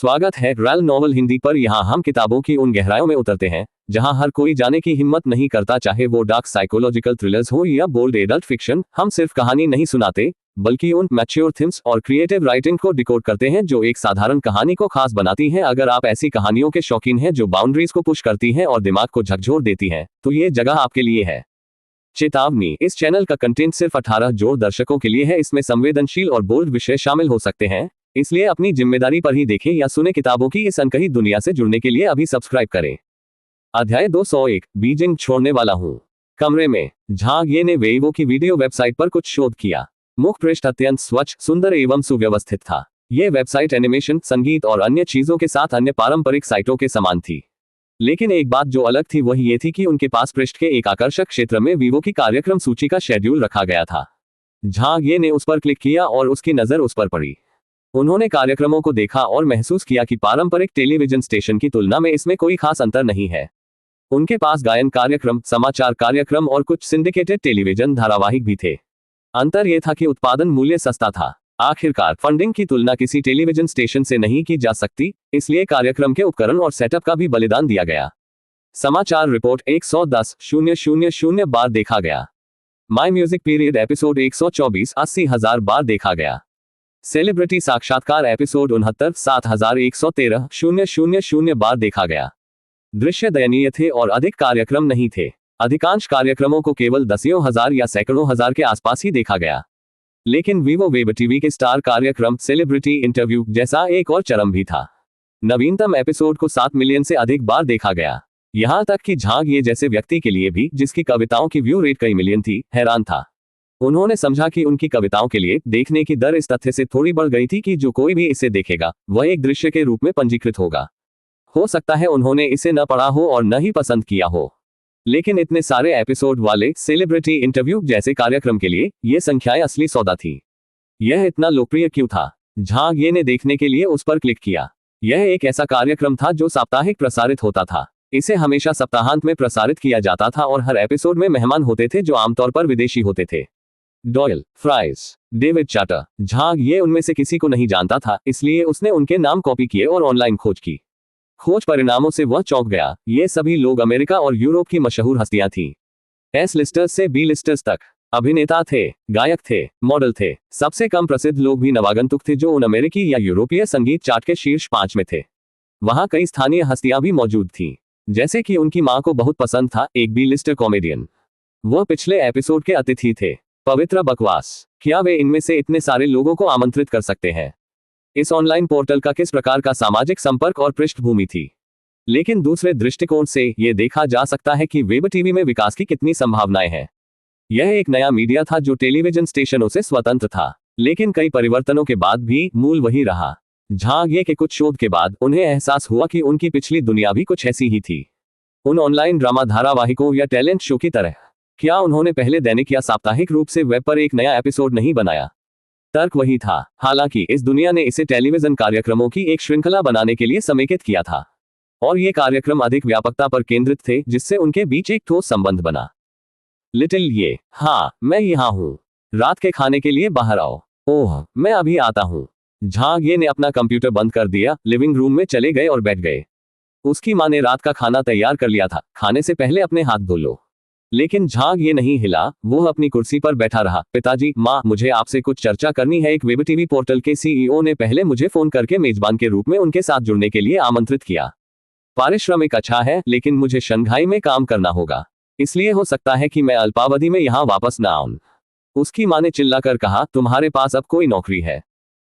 स्वागत है royal novel Hindi पर। यहाँ हम किताबों की उन गहराइयों में उतरते हैं जहाँ हर कोई जाने की हिम्मत नहीं करता, चाहे वो डार्क साइकोलॉजिकल थ्रिलर्स हो या बोल्ड एडल्ट फिक्शन। हम सिर्फ कहानी नहीं सुनाते बल्कि उन मैच्योर थीम्स और क्रिएटिव राइटिंग को डिकोड करते हैं जो एक साधारण कहानी को खास बनाती हैं। अगर आप ऐसी कहानियों के शौकीन हैं जो बाउंड्रीज को पुश करती हैं और दिमाग को झकझोर देती हैं, तो ये जगह आपके लिए है। चेतावनी, इस चैनल का कंटेंट सिर्फ 18 जोड़ दर्शकों के लिए है। इसमें संवेदनशील और बोल्ड विषय शामिल हो सकते हैं, इसलिए अपनी जिम्मेदारी पर ही देखें या सुने। किताबों की इस अनकही दुनिया से जुड़ने के लिए अभी सब्सक्राइब करें। अध्याय 201, बीजिंग छोड़ने वाला हूँ। कमरे में झांग ये ने वेइवो की वीडियो वेबसाइट पर कुछ शोध किया। मुख्य पृष्ठ अत्यंत स्वच्छ, सुंदर एवं सुव्यवस्थित था। यह वेबसाइट एनिमेशन, संगीत और अन्य चीजों के साथ अन्य पारंपरिक साइटों के समान थी, लेकिन एक बात जो अलग थी वह ये थी कि उनके पास पृष्ठ के एक आकर्षक क्षेत्र में वीवो की कार्यक्रम सूची का शेड्यूल रखा गया था। झांग ये ने उस पर क्लिक किया और उसकी नजर उस पर पड़ी। उन्होंने कार्यक्रमों को देखा और महसूस किया कि पारंपरिक टेलीविजन स्टेशन की तुलना में इसमें कोई खास अंतर नहीं है। उनके पास गायन कार्यक्रम, समाचार कार्यक्रम और कुछ सिंडिकेटेड टेलीविजन धारावाहिक भी थे। अंतर यह था कि उत्पादन मूल्य सस्ता था। आखिरकार फंडिंग की तुलना किसी टेलीविजन स्टेशन से नहीं की जा सकती, इसलिए कार्यक्रम के उपकरण और सेटअप का भी बलिदान दिया गया। समाचार रिपोर्ट 110,000 बार देखा गया। माई म्यूजिक पीरियड एपिसोड 124 80,000 बार देखा गया। सेलिब्रिटी साक्षात्कार एपिसोड 69 7113,000 बार देखा गया। दृश्य दयनीय थे और अधिक कार्यक्रम नहीं थे। अधिकांश कार्यक्रमों को केवल दसियों हजार या सैकड़ों हजार के आसपास ही देखा गया। लेकिन वीवो वेब टीवी के स्टार कार्यक्रम सेलिब्रिटी इंटरव्यू जैसा एक और चरम भी था। नवीनतम एपिसोड को 7 मिलियन से अधिक बार देखा गया। यहां तक कि झांग ये जैसे व्यक्ति के लिए भी, जिसकी कविताओं की व्यू रेट कई मिलियन थी, हैरान था। उन्होंने समझा कि उनकी कविताओं के लिए देखने की दर इस तथ्य से थोड़ी बढ़ गई थी कि जो कोई भी इसे देखेगा वह एक दृश्य के रूप में पंजीकृत होगा। हो सकता है उन्होंने इसे न पढ़ा हो और न ही पसंद किया हो, लेकिन इतने सारे एपिसोड वाले सेलिब्रिटी इंटरव्यू जैसे कार्यक्रम के लिए ये संख्याएं असली सौदा थी। यह इतना लोकप्रिय क्यों था? झांग ये ने देखने के लिए उस पर क्लिक किया। यह एक ऐसा कार्यक्रम था जो साप्ताहिक प्रसारित होता था। इसे हमेशा सप्ताहांत में प्रसारित किया जाता था और हर एपिसोड में मेहमान होते थे जो आमतौर पर विदेशी होते थे। Doyle, Fries, David Charter. Zhang ये उनमें से किसी को नहीं जानता था, इसलिए उसने उनके नाम कॉपी किए और ऑनलाइन खोज की। खोज परिणामों से वह चौंक गया। ये सभी लोग अमेरिका और यूरोप की मशहूर हस्तियां थीं। एस लिस्टर्स से बी लिस्टर्स तक। अभिनेता थे, गायक थे, मॉडल थे। सबसे कम प्रसिद्ध लोग भी नवागंतुक थे जो उन अमेरिकी या यूरोपीय संगीत चार्ट के शीर्ष 5 में थे। वहां कई स्थानीय हस्तियां भी मौजूद थीं, जैसे कि उनकी मां को बहुत पसंद था एक बी लिस्टर कॉमेडियन। वह पिछले एपिसोड के अतिथि थे। पवित्र बकवास, क्या वे इनमें से इतने सारे लोगों को आमंत्रित कर सकते हैं? इस ऑनलाइन पोर्टल का किस प्रकार का सामाजिक संपर्क और पृष्ठभूमि थी? लेकिन दूसरे दृष्टिकोण से यह देखा जा सकता है कि वेब टीवी में विकास की कितनी संभावनाएं हैं। यह एक नया मीडिया था जो टेलीविजन स्टेशनों से स्वतंत्र था, लेकिन कई परिवर्तनों के बाद भी मूल वही रहा। झांग ये के कुछ शोध के बाद उन्हें एहसास हुआ कि उनकी पिछली दुनिया भी कुछ ऐसी ही थी, उन ऑनलाइन ड्रामा धारावाहिकों या टैलेंट शो की तरह। क्या उन्होंने पहले दैनिक या साप्ताहिक रूप से वेब पर एक नया एपिसोड नहीं बनाया? तर्क वही था। हालांकि इस दुनिया ने इसे टेलीविजन कार्यक्रमों की एक श्रृंखला बनाने के लिए समेकित किया था, और ये कार्यक्रम अधिक व्यापकता पर केंद्रित थे, जिससे उनके बीच एक ठोस संबंध बना। लिटिल ये, हाँ मैं यहाँ हूँ, रात के खाने के लिए बाहर आओ, ओह मैं अभी आता हूँ। झांग ये ने अपना कंप्यूटर बंद कर दिया, लिविंग रूम में चले गए और बैठ गए। उसकी माँ ने रात का खाना तैयार कर लिया था। खाने से पहले अपने हाथ धो लो। लेकिन झांग ये नहीं हिला, वो अपनी कुर्सी पर बैठा रहा। पिताजी, माँ, मुझे आपसे कुछ चर्चा करनी है। एक वेब टीवी पोर्टल के सीईओ ने पहले मुझे फोन करके मेजबान के रूप में उनके साथ जुड़ने के लिए आमंत्रित किया। पारिश्रमिक अच्छा है, लेकिन मुझे शंघाई में काम करना होगा, इसलिए हो सकता है कि मैं अल्पावधि में यहाँ वापस न आऊं। उसकी माँ ने चिल्लाकर कहा, तुम्हारे पास अब कोई नौकरी है।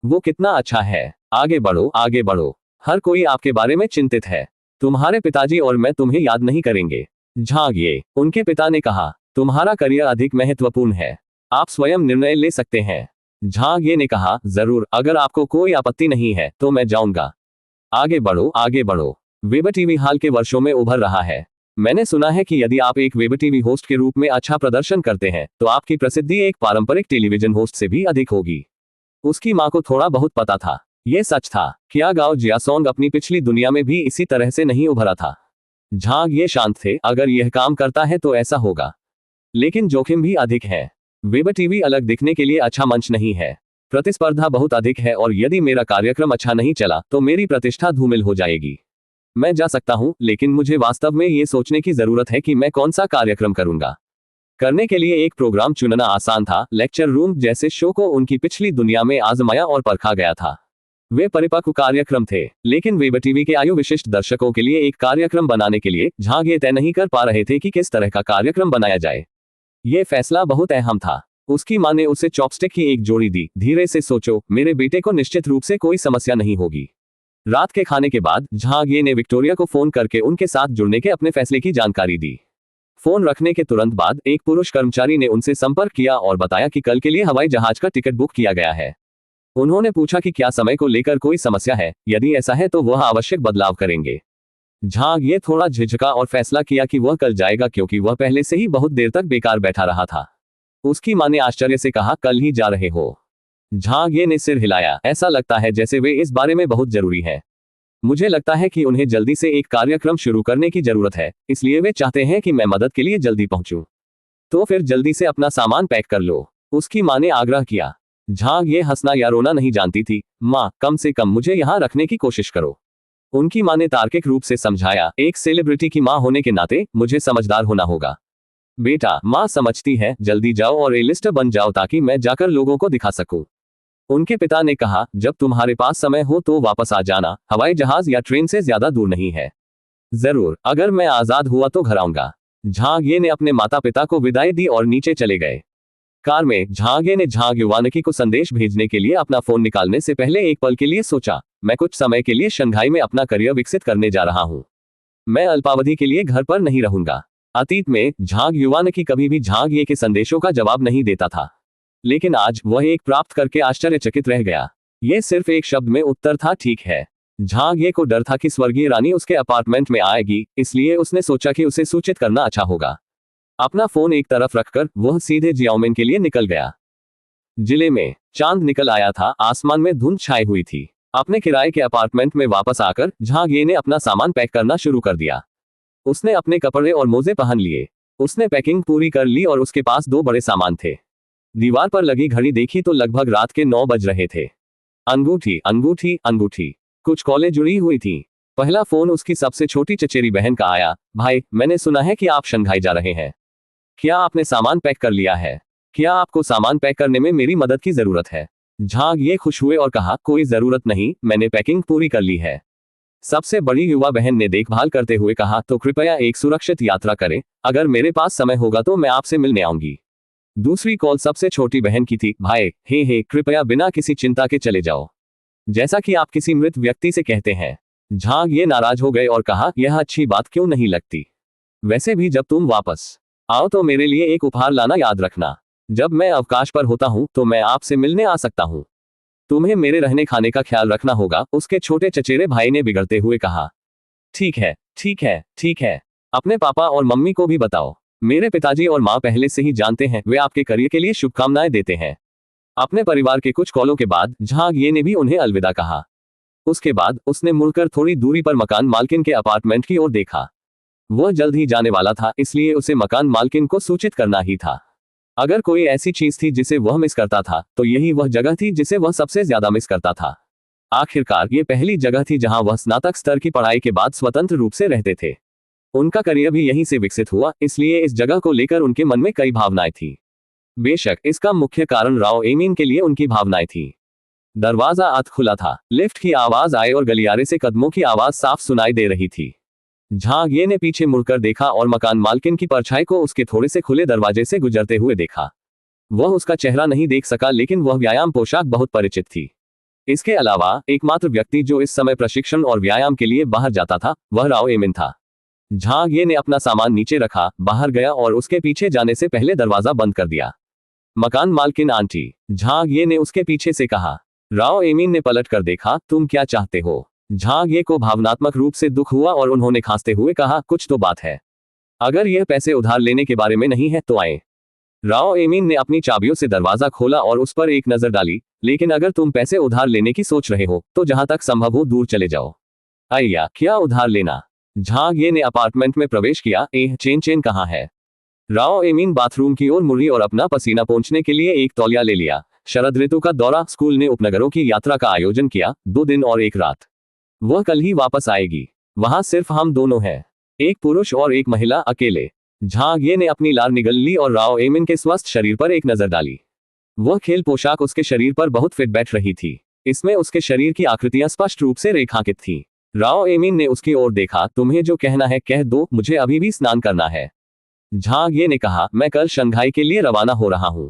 वो कितना अच्छा है। आगे बढ़ो, आगे बढ़ो। हर कोई आपके बारे में चिंतित है। तुम्हारे पिताजी और मैं तुम्हें याद नहीं करेंगे। झांग ये, उनके पिता ने कहा, तुम्हारा करियर अधिक महत्वपूर्ण है, आप स्वयं निर्णय ले सकते हैं। झांग ये ने कहा, जरूर, अगर आपको कोई आपत्ति नहीं है तो मैं जाऊंगा। आगे बढ़ो, आगे बढ़ो। वेब टीवी हाल के वर्षों में उभर रहा है। मैंने सुना है कि यदि आप एक वेब टीवी होस्ट के रूप में अच्छा प्रदर्शन करते हैं तो आपकी प्रसिद्धि एक पारंपरिक टेलीविजन होस्ट से भी अधिक होगी। उसकी माँ को थोड़ा बहुत पता था। यह सच था। क्या गाओ जियासोंग अपनी पिछली दुनिया में भी इसी तरह से नहीं उभरा था? झांग ये शांत थे। अगर यह काम करता है तो ऐसा होगा, लेकिन जोखिम भी अधिक है। वेब टीवी अलग दिखने के लिए अच्छा मंच नहीं है। प्रतिस्पर्धा बहुत अधिक है और यदि मेरा कार्यक्रम अच्छा नहीं चला तो मेरी प्रतिष्ठा धूमिल हो जाएगी। मैं जा सकता हूं, लेकिन मुझे वास्तव में ये सोचने की जरूरत है कि मैं कौन सा कार्यक्रम करूंगा। करने के लिए एक प्रोग्राम चुनना आसान था। लेक्चर रूम जैसे शो को उनकी पिछली दुनिया में आजमाया और परखा गया था। वे परिपक्व कार्यक्रम थे, लेकिन वेब टीवी के आयु विशिष्ट दर्शकों के लिए एक कार्यक्रम बनाने के लिए झांग ये तय नहीं कर पा रहे थे कि किस तरह का कार्यक्रम बनाया जाए। ये फैसला बहुत अहम था। उसकी मां ने उसे चॉपस्टिक की एक जोड़ी दी। धीरे से सोचो, मेरे बेटे को निश्चित रूप से कोई समस्या नहीं होगी। रात के खाने के बाद झांग ये ने विक्टोरिया को फोन करके उनके साथ जुड़ने के अपने फैसले की जानकारी दी। फोन रखने के तुरंत बाद एक पुरुष कर्मचारी ने उनसे संपर्क किया और बताया कि कल के लिए हवाई जहाज का टिकट बुक किया गया है। उन्होंने पूछा कि क्या समय को लेकर कोई समस्या है, यदि ऐसा है तो वह आवश्यक बदलाव करेंगे। झांग ये थोड़ा झिझका और फैसला किया कि वह कल जाएगा, क्योंकि वह पहले से ही बहुत देर तक बेकार बैठा रहा था। उसकी मां ने आश्चर्य से कहा, कल ही जा रहे हो? झांग ये ने सिर हिलाया। ऐसा लगता है जैसे वे इस बारे में बहुत जरूरी है। मुझे लगता है कि उन्हें जल्दी से एक कार्यक्रम शुरू करने की जरूरत है, इसलिए वे चाहते हैं कि मैं मदद के लिए जल्दी पहुंचूं। तो फिर जल्दी से अपना सामान पैक कर लो, उसकी मां ने आग्रह किया। झांग ये हंसना या रोना नहीं जानती थी। मां, कम से कम मुझे यहां रखने की कोशिश करो, उनकी मां ने तार्किक रूप से समझाया। एक सेलिब्रिटी की मां होने के नाते मुझे समझदार होना होगा। बेटा, मां समझती है, जल्दी जाओ और ए लिस्टर बन जाओ ताकि मैं जाकर लोगों को दिखा सकूं। उनके पिता ने कहा, जब तुम्हारे पास समय हो तो वापस आ जाना, हवाई जहाज या ट्रेन से ज्यादा दूर नहीं है। जरूर, अगर मैं आजाद हुआ तो घर आऊंगा। झांग ये ने अपने माता पिता को विदाई दी और नीचे चले गए। कार में झांग ये ने झांग युवानकी को संदेश भेजने के लिए अपना फोन निकालने से पहले एक पल के लिए सोचा, मैं कुछ समय के लिए शंघाई में अपना करियर विकसित करने जा रहा हूं। मैं अल्पावधि के लिए घर पर नहीं रहूंगा। अतीत में झांग युवानकी कभी भी झांग ये के संदेशों का जवाब नहीं देता था, लेकिन आज वह एक प्राप्त करके आश्चर्यचकित रह गया। यह सिर्फ एक शब्द में उत्तर था, ठीक है। झांग ये को डर था कि स्वर्गीय रानी उसके अपार्टमेंट में आएगी, इसलिए उसने सोचा कि उसे सूचित करना अच्छा होगा। अपना फोन एक तरफ रखकर वह सीधे जियाओमिन के लिए निकल गया। जिले में चांद निकल आया था, आसमान में धुंध छाई हुई थी। अपने किराए के अपार्टमेंट में वापस आकर झांग ये ने अपना सामान पैक करना शुरू कर दिया। उसने अपने कपड़े और मोजे पहन लिए। उसने पैकिंग पूरी कर ली और उसके पास 2 बड़े सामान थे। दीवार पर लगी घड़ी देखी तो लगभग रात के 9 बज रहे थे। अंगूठी, अंगूठी, अंगूठी, कुछ कॉलें जुड़ी हुई थी। पहला फोन उसकी सबसे छोटी चचेरी बहन का आया। भाई, मैंने सुना है कि आप शंघाई जा रहे हैं। क्या आपने सामान पैक कर लिया है? क्या आपको सामान पैक करने में मेरी मदद की जरूरत है? झांग ये खुश हुए और कहा, कोई जरूरत नहीं, मैंने पैकिंग पूरी कर ली है। सबसे बड़ी युवा बहन ने देखभाल करते हुए कहा, तो कृपया एक सुरक्षित यात्रा करें। अगर मेरे पास समय होगा तो मैं आपसे मिलने आऊंगी। दूसरी कॉल सबसे छोटी बहन की थी। भाई, हे कृपया बिना किसी चिंता के चले जाओ, जैसा कि आप किसी मृत व्यक्ति से कहते हैं। झांग ये नाराज हो गए और कहा, यह अच्छी बात क्यों नहीं लगती? वैसे भी जब तुम वापस आओ तो मेरे लिए एक उपहार लाना याद रखना। जब मैं अवकाश पर होता हूं तो मैं आपसे मिलने आ सकता हूं। तुम्हें मेरे रहने खाने का ख्याल रखना होगा, उसके छोटे चचेरे भाई ने बिगड़ते हुए कहा। ठीक है, ठीक है, ठीक है। अपने पापा और मम्मी को भी बताओ। मेरे पिताजी और माँ पहले से ही जानते हैं, वे आपके करियर के लिए शुभकामनाएं देते हैं। अपने परिवार के कुछ कॉलों के बाद झांग ये ने भी उन्हें अलविदा कहा। उसके बाद उसने मुड़कर थोड़ी दूरी पर मकान मालकिन के अपार्टमेंट की ओर देखा। वह जल्द ही जाने वाला था, इसलिए उसे मकान मालकिन को सूचित करना ही था। अगर कोई ऐसी चीज थी जिसे वह मिस करता था तो यही वह जगह थी जिसे वह सबसे ज्यादा मिस करता था। आखिरकार ये पहली जगह थी जहां वह स्नातक स्तर की पढ़ाई के बाद स्वतंत्र रूप से रहते थे। उनका करियर भी यहीं से विकसित हुआ, इसलिए इस जगह को लेकर उनके मन में कई भावनाएं थी। बेशक इसका मुख्य कारण राव एमीन के लिए उनकी भावनाएं थी। दरवाजा अध खुला था। लिफ्ट की आवाज आए और गलियारे से कदमों की आवाज साफ सुनाई दे रही थी। झांग ये ने पीछे मुड़कर देखा और मकान मालकिन की परछाई को उसके थोड़े से खुले दरवाजे से गुजरते हुए देखा। वह उसका चेहरा नहीं देख सका, लेकिन वह व्यायाम पोशाक बहुत परिचित थी। इसके अलावा एकमात्र व्यक्ति जो इस समय प्रशिक्षण और व्यायाम के लिए बाहर जाता था वह राव एमिन था। झांग ये ने अपना सामान नीचे रखा, बाहर गया और उसके पीछे जाने से पहले दरवाजा बंद कर दिया। मकान मालकिन आंटी, झांग ये ने उसके पीछे से कहा। राव एमिन ने पलट कर देखा। तुम क्या चाहते हो? झांग ये को भावनात्मक रूप से दुख हुआ और उन्होंने खांसते हुए कहा, कुछ तो बात है। अगर यह पैसे उधार लेने के बारे में नहीं है तो आए। राव एमिन ने अपनी चाबियों से दरवाजा खोला और उस पर एक नजर डाली। लेकिन अगर तुम पैसे उधार लेने की सोच रहे हो तो जहां तक संभव हो दूर चले जाओ। आइया, क्या उधार लेना? झांग ये ने अपार्टमेंट में प्रवेश किया। चेन कहाँ है? राव एमिन बाथरूम की ओर मुड़ी और अपना पसीना पोंछने के लिए एक तौलिया ले लिया। शरद ऋतु का दौरा, स्कूल ने उपनगरों की यात्रा का आयोजन किया, 2 दिन और 1 रात। वह कल ही वापस आएगी। वहां सिर्फ हम दोनों हैं, एक पुरुष और एक महिला, अकेले। झांगिए ने अपनी लार निगल ली और राव एमिन के स्वस्थ शरीर पर एक नजर डाली। वह खेल पोशाक उसके शरीर पर बहुत फिट बैठ रही थी। इसमें उसके शरीर की आकृतियां स्पष्ट रूप से रेखांकित थीं। राव एमिन ने उसकी ओर देखा। तुम्हें जो कहना है कह दो, मुझे अभी भी स्नान करना है। झांगिए ने कहा, मैं कल शंघाई के लिए रवाना हो रहा हूं।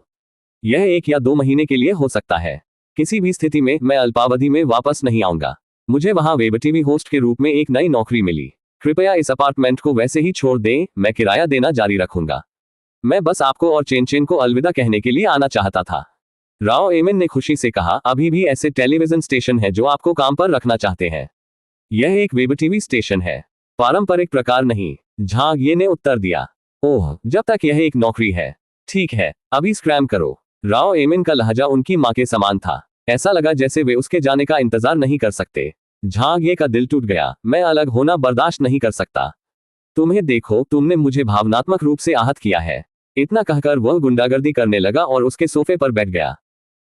यह 1 या 2 महीने के लिए हो सकता है। किसी भी स्थिति में मैं अल्पावधि में वापस नहीं आऊंगा। मुझे वहां वेब टीवी होस्ट के रूप में एक नई नौकरी मिली। कृपया इस अपार्टमेंट को वैसे ही छोड़ दें, मैं किराया देना जारी रखूंगा। मैं बस आपको और चेन को अलविदा कहने के लिए आना चाहता था। राव एमिन ने खुशी से कहा, अभी भी ऐसे टेलीविजन स्टेशन है जो आपको काम पर रखना चाहते हैं। यह एक वेब टीवी स्टेशन है, पारंपरिक प्रकार नहीं। झांगिए ने उत्तर दिया, ओह, जब तक यह एक नौकरी है। ठीक है, अभी स्क्रैम करो। राव एमिन का लहजा उनकी मां के समान था। ऐसा लगा जैसे वे उसके जाने का इंतजार नहीं कर सकते। झांगिए का दिल टूट गया। मैं अलग होना बर्दाश्त नहीं कर सकता। तुम्हें देखो, तुमने मुझे भावनात्मक रूप से आहत किया है। इतना कहकर वह गुंडागर्दी करने लगा और उसके सोफे पर बैठ गया।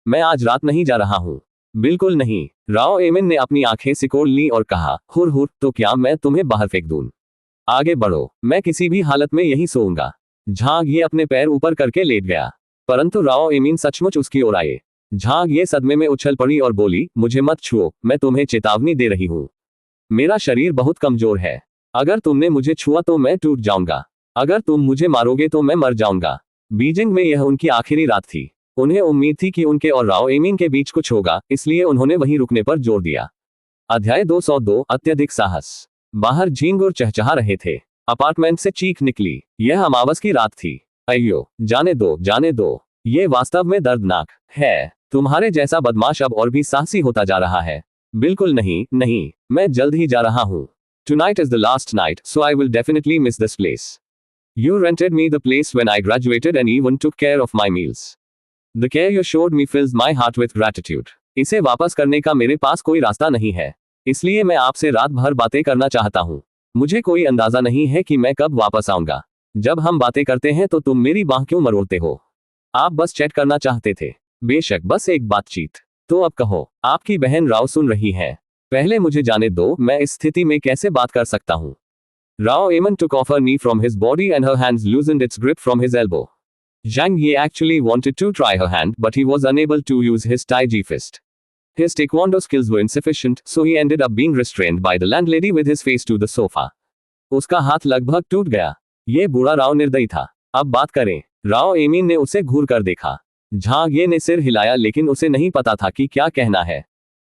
मैं आज रात नहीं जा रहा हूं। बिल्कुल नहीं। राव एमिन ने अपनी आंखें सिकोड़ ली और कहा, हुर हुर, तो क्या मैं तुम्हें बाहर फेंक दूं? आगे बढ़ो, मैं किसी भी हालत में यहीं सोऊंगा। झांगिए अपने पैर ऊपर करके लेट गया, परंतु राव एमिन सचमुच उसकी ओर आए। झांगिए सदमे में उछल पड़ी और बोली, मुझे मत छुओ, मैं तुम्हें चेतावनी दे रही हूं। मेरा शरीर बहुत कमजोर है। अगर तुमने मुझे छुआ तो मैं टूट जाऊंगा। अगर तुम मुझे मारोगे तो मैं मर जाऊंगा। बीजिंग में यह उनकी आखिरी रात थी। उन्हें उम्मीद थी कि उनके और राव एमिन के बीच कुछ होगा, इसलिए उन्होंने वहीं रुकने पर जोर दिया। अध्याय 202, अत्यधिक साहस। बाहर झींगुर चहचहा रहे थे। अपार्टमेंट से चीख निकली। यह अमावस की रात थी। अయ్यो, जाने दो, जाने दो। ये वास्तव में दर्दनाक है। तुम्हारे जैसा बदमाश अब और भी साहसी होता जा रहा है। बिल्कुल नहीं, नहीं, मैं जल्द ही जा रहा हूं। Tonight is the last night, so I will definitely miss this place. You rented me the place when I graduated and even took care of my meals. The care you showed me fills my heart with gratitude. इसे वापस करने का मेरे पास कोई रास्ता नहीं है, इसलिए मैं आपसे रात भर बातें करना चाहता हूँ। मुझे कोई अंदाजा नहीं है कि मैं कब वापस आऊंगा। जब हम बातें करते हैं तो तुम मेरी बांह क्यों मरोड़ते हो? आप बस चैट करना चाहते थे। बेशक, बस एक बातचीत। तो अब कहो, आपकी बहन राव सुन रही है। पहले मुझे जाने दो, मैं इस स्थिति में कैसे बात कर सकता हूँ। राव एमन took off her knee from his body and her hands loosened its grip from his elbow. Zhang Ye actually wanted to try her hand, but he was unable to use his taiji fist. His taekwondo skills were insufficient, so he ended up being restrained by the landlady with his face to the sofa. उसका हाथ लगभग टूट गया। ये बूढ़ा राव निर्दयी था। अब बात करें। राव एमिन ने उसे घूर कर देखा। झांगिए ने सिर हिलाया, लेकिन उसे नहीं पता था कि क्या कहना है।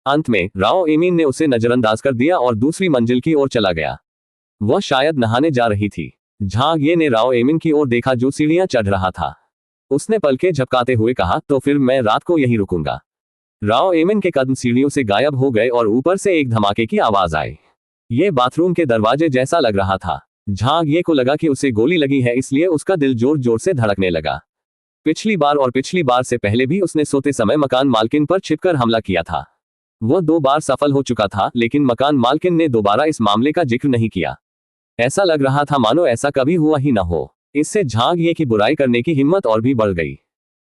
अंत में राव एमिन ने उसे नजरअंदाज कर दिया और दूसरी मंजिल की ओर चला गया। वह शायद नहाने जा रही थी। झांगिए ने राव एमिन की ओर देखा जो सीढ़ियां चढ़ रहा था। उसने पलकें झपकाते हुए कहा, तो फिर मैं रात को यहीं रुकूंगा। राव एमिन के कदम सीढ़ियों से गायब हो गए और ऊपर से एक धमाके की आवाज आई। ये बाथरूम के दरवाजे जैसा लग रहा था। झांगिए को लगा कि उसे गोली लगी है, इसलिए उसका दिल जोर जोर से धड़कने लगा। पिछली बार से पहले भी उसने सोते समय मकान मालकिन पर छिपकर हमला किया था। वह 2 बार सफल हो चुका था, लेकिन मकान मालकिन ने दोबारा इस मामले का जिक्र नहीं किया। ऐसा लग रहा था मानो ऐसा कभी हुआ ही न हो। इससे झांगिए की बुराई करने की हिम्मत और भी बढ़ गई।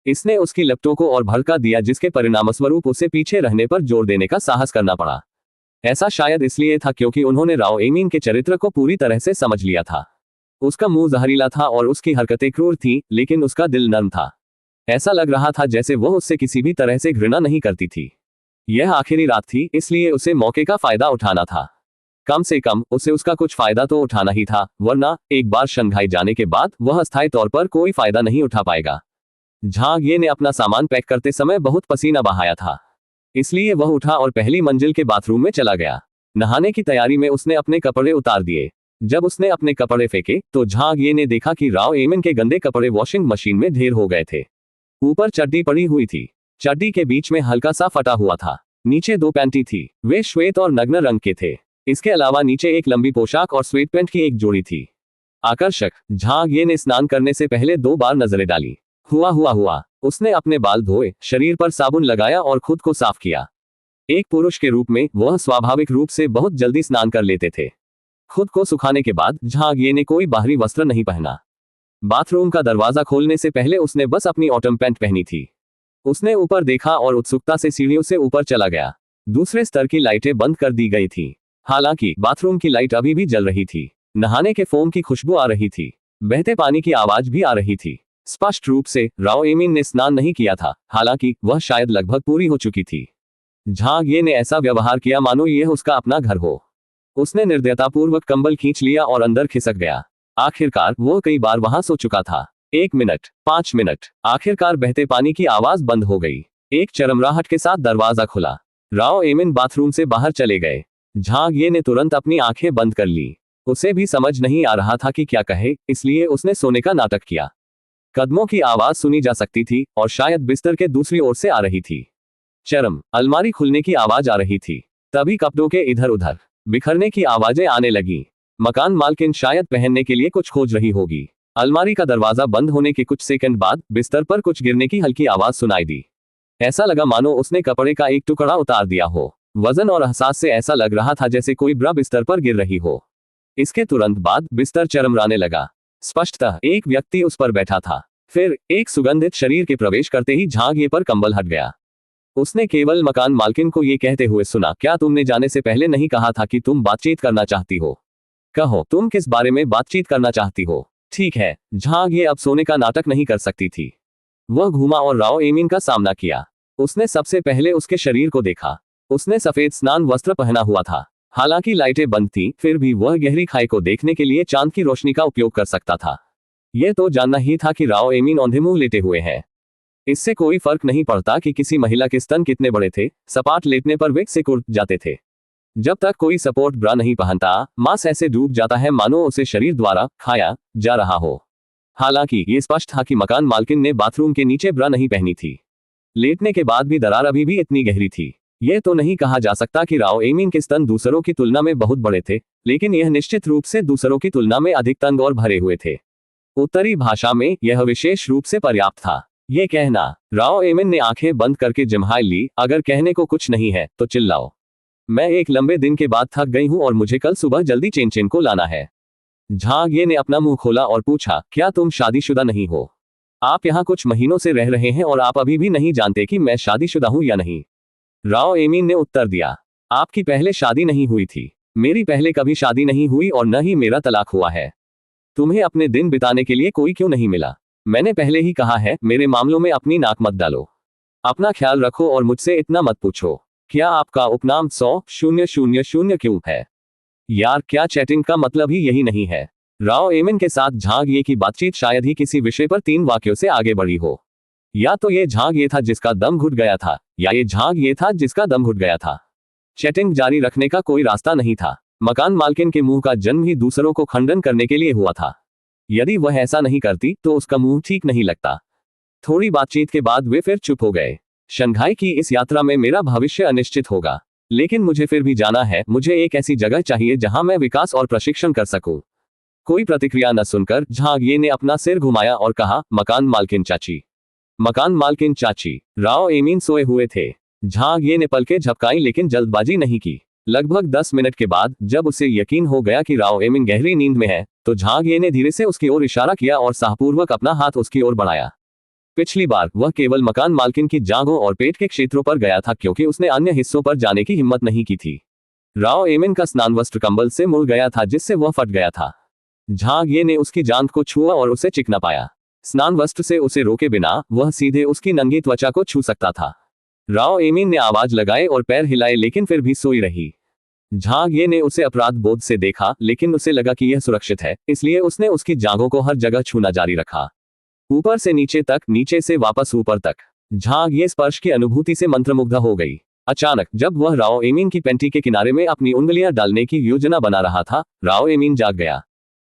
इसने उसकी लपटों को और भड़का दिया, जिसके परिणामस्वरूप उसे पीछे रहने पर जोर देने का साहस करना पड़ा। ऐसा शायद इसलिए था क्योंकि उन्होंने राव एमिन के चरित्र को पूरी तरह से समझ लिया था। उसका मुंह जहरीला था और उसकी हरकतें क्रूर थीं, लेकिन उसका दिल नर्म था। ऐसा लग रहा था जैसे वह उससे किसी भी तरह से घृणा नहीं करती थी। यह आखिरी रात थी, इसलिए उसे मौके का फायदा उठाना था। कम से कम उसे उसका कुछ फायदा तो उठाना ही था, वरना एक बार शंघाई जाने के बाद वह अस्थायी तौर पर कोई फायदा नहीं उठा पाएगा। झांगिए ने अपना सामान पैक करते समय बहुत पसीना बहाया था, इसलिए वह उठा और पहली मंजिल के बाथरूम में चला गया। नहाने की तैयारी में उसने अपने कपड़े उतार दिए। जब उसने अपने कपड़े फेंके तो झांगिए ने देखा कि राव एमिन के गंदे कपड़े वॉशिंग मशीन में ढेर हो गए थे। ऊपर चड्डी पड़ी हुई थी। चड्डी के बीच में हल्का सा फटा हुआ था। नीचे 2 पैंटी थी। वे श्वेत और नग्न रंग के थे। इसके अलावा नीचे एक लंबी पोशाक और स्वेट पैंट की एक जोड़ी थी। आकर्षक। झांगिए ने स्नान करने से पहले 2 बार नजरें डाली। हुआ। उसने अपने बाल धोए, शरीर पर साबुन लगाया और खुद को साफ किया। एक पुरुष के रूप में वह स्वाभाविक रूप से बहुत जल्दी स्नान कर लेते थे। खुद को सुखाने के बाद झांगिए ने कोई बाहरी वस्त्र नहीं पहना। बाथरूम का दरवाजा खोलने से पहले उसने बस अपनी ऑटम पैंट पहनी थी। उसने ऊपर देखा और उत्सुकता से सीढ़ियों से ऊपर चला गया। दूसरे स्तर की लाइटें बंद कर दी गई थी। हालांकि बाथरूम की लाइट अभी भी जल रही थी। नहाने के फोम की खुशबू आ रही थी। बहते पानी की आवाज भी आ रही थी। स्पष्ट रूप से राव एमिन ने स्नान नहीं किया था, हालांकि वह शायद लगभग पूरी हो चुकी थी। झांग ये ने ऐसा व्यवहार किया मानो यह उसका अपना घर हो। उसने निर्दयतापूर्वक कंबल खींच लिया और अंदर खिसक गया। आखिरकार वो कई बार वहां सो चुका था। 1 मिनट, 5 मिनट, आखिरकार बहते पानी की आवाज बंद हो गई। एक चरमराहट के साथ दरवाजा खुला। राव एमिन बाथरूम से बाहर चले गए। झांग ये ने तुरंत अपनी आंखें बंद कर ली। उसे भी समझ नहीं आ रहा था कि क्या कहे, इसलिए उसने सोने का नाटक किया। कदमों की आवाज सुनी जा सकती थी और शायद बिस्तर के दूसरी ओर से आ रही थी। चरम अलमारी खुलने की आवाज आ रही थी। तभी कपड़ों के इधर उधर बिखरने की आवाजें आने लगी। मकान मालकिन शायद पहनने के लिए कुछ खोज रही होगी। अलमारी का दरवाजा बंद होने के कुछ सेकंड बाद बिस्तर पर कुछ गिरने की हल्की आवाज सुनाई दी। ऐसा लगा मानो उसने कपड़े का एक टुकड़ा उतार दिया हो। वजन और एहसास से ऐसा लग रहा था जैसे कोई ब्रा बिस्तर पर गिर रही हो। इसके तुरंत बाद बिस्तर चरमराने लगा। स्पष्टतः एक व्यक्ति उस पर बैठा था। फिर एक सुगंधित शरीर के प्रवेश करते ही झांग ये पर कंबल हट गया। उसने केवल मकान मालकिन को ये कहते हुए सुना, क्या तुमने जाने से पहले नहीं कहा था कि तुम बातचीत करना चाहती हो? कहो, तुम किस बारे में बातचीत करना चाहती हो? ठीक है। झांग ये अब सोने का नाटक नहीं कर सकती थी। वह घूमा और राव एमिन का सामना किया। उसने सबसे पहले उसके शरीर को देखा। उसने सफेद स्नान वस्त्र पहना हुआ था। हालांकि लाइटें बंद थीं, फिर भी वह गहरी खाई को देखने के लिए चांद की रोशनी का उपयोग कर सकता था। यह तो जानना ही था कि राव एमिन औंधे मुंह लेटे हुए हैं। इससे कोई फर्क नहीं पड़ता कि किसी महिला के स्तन कितने बड़े थे, सपाट लेटने पर वे सिकुड़ जाते थे। जब तक कोई सपोर्ट ब्रा नहीं पहनता, मांस ऐसे डूब जाता है मानो उसे शरीर द्वारा खाया जा रहा हो। हालांकि ये स्पष्ट था कि मकान मालकिन ने बाथरूम के नीचे ब्रा नहीं पहनी थी। लेटने के बाद भी दरार अभी भी इतनी गहरी थी। यह तो नहीं कहा जा सकता कि राव एमिन के स्तन दूसरों की तुलना में बहुत बड़े थे, लेकिन यह निश्चित रूप से दूसरों की तुलना में अधिक तंग और भरे हुए थे। उत्तरी भाषा में यह विशेष रूप से पर्याप्त था। ये कहना। राव एमिन ने आंखें बंद करके जम्हाई ली, अगर कहने को कुछ नहीं है तो चिल्लाओ। मैं एक लंबे दिन के बाद थक गई हूं और मुझे कल सुबह जल्दी चेन को लाना है। झांग ये ने अपना मुंह खोला और पूछा, क्या तुम शादीशुदा नहीं हो? आप यहाँ कुछ महीनों से रह रहे हैं और आप अभी भी नहीं जानते कि मैं शादीशुदा हूँ या नहीं? राव एमिन ने उत्तर दिया, आपकी पहले शादी नहीं हुई थी। मेरी पहले कभी शादी नहीं हुई और न ही मेरा तलाक हुआ है। तुम्हें अपने दिन बिताने के लिए कोई क्यों नहीं मिला? मैंने पहले ही कहा है, मेरे मामलों में अपनी नाक मत डालो। अपना ख्याल रखो और मुझसे इतना मत पूछो, क्या आपका उपनाम 100,000 क्यों है? यार, क्या चैटिंग का मतलब ही यही नहीं है? राव एमिन के साथ झांग ये की बातचीत शायद ही किसी विषय पर 3 वाक्यों से आगे बढ़ी हो। या तो ये झांग ये था जिसका दम घुट गया था, या ये झांग ये था जिसका दम घुट गया था। चैटिंग जारी रखने का कोई रास्ता नहीं था। मकान मालकिन के मुंह का जन्म ही दूसरों को खंडन करने के लिए हुआ था। यदि वह ऐसा नहीं करती तो उसका मुंह ठीक नहीं लगता। थोड़ी बातचीत के बाद वे फिर चुप हो गए। शंघाई की इस यात्रा में मेरा भविष्य अनिश्चित होगा, लेकिन मुझे फिर भी जाना है। मुझे एक ऐसी जगह चाहिए जहां मैं विकास और प्रशिक्षण कर सकूं। कोई प्रतिक्रिया न सुनकर झांग ये ने अपना सिर घुमाया और कहा, मकान मालकिन चाची। मकान मालकिन चाची। राव एमिन सोए हुए थे। झांग ये ने पलकें झपकाई लेकिन जल्दबाजी नहीं की। लगभग 10 मिनट के बाद जब उसे यकीन हो गया कि राव एमिन गहरी नींद में है, तो झांग ये ने धीरे से उसकी ओर इशारा किया और साहपूर्वक अपना हाथ उसकी ओर बढ़ाया। पिछली बार वह केवल मकान मालकिन की जांघों और पेट के क्षेत्रों पर गया था, क्योंकि उसने अन्य हिस्सों पर जाने की हिम्मत नहीं की थी। राव एमिन का स्नान वस्त्र कंबल से मुड़ गया था, जिससे वह फट गया था। झांग ये ने उसकी जांघ को छुआ और उसे चिकना पाया। स्नान वस्त्र से उसे रोके बिना वह सीधे उसकी नंगी त्वचा को छू सकता था। राव एमिन ने आवाज लगाए और पैर हिलाए, लेकिन फिर भी सोई रही। झांग ये ने उसे अपराध बोध से देखा, लेकिन उसे लगा कि यह सुरक्षित है, इसलिए उसने उसकी जांघों को हर जगह छूना जारी रखा। ऊपर से नीचे तक, नीचे से वापस ऊपर तक। झांग ये स्पर्श की अनुभूति से मंत्रमुग्ध हो गई। अचानक जब वह राव एमिन की पैंटी के किनारे में अपनी उंगलियां डालने की योजना बना रहा था, राव एमिन जाग गया।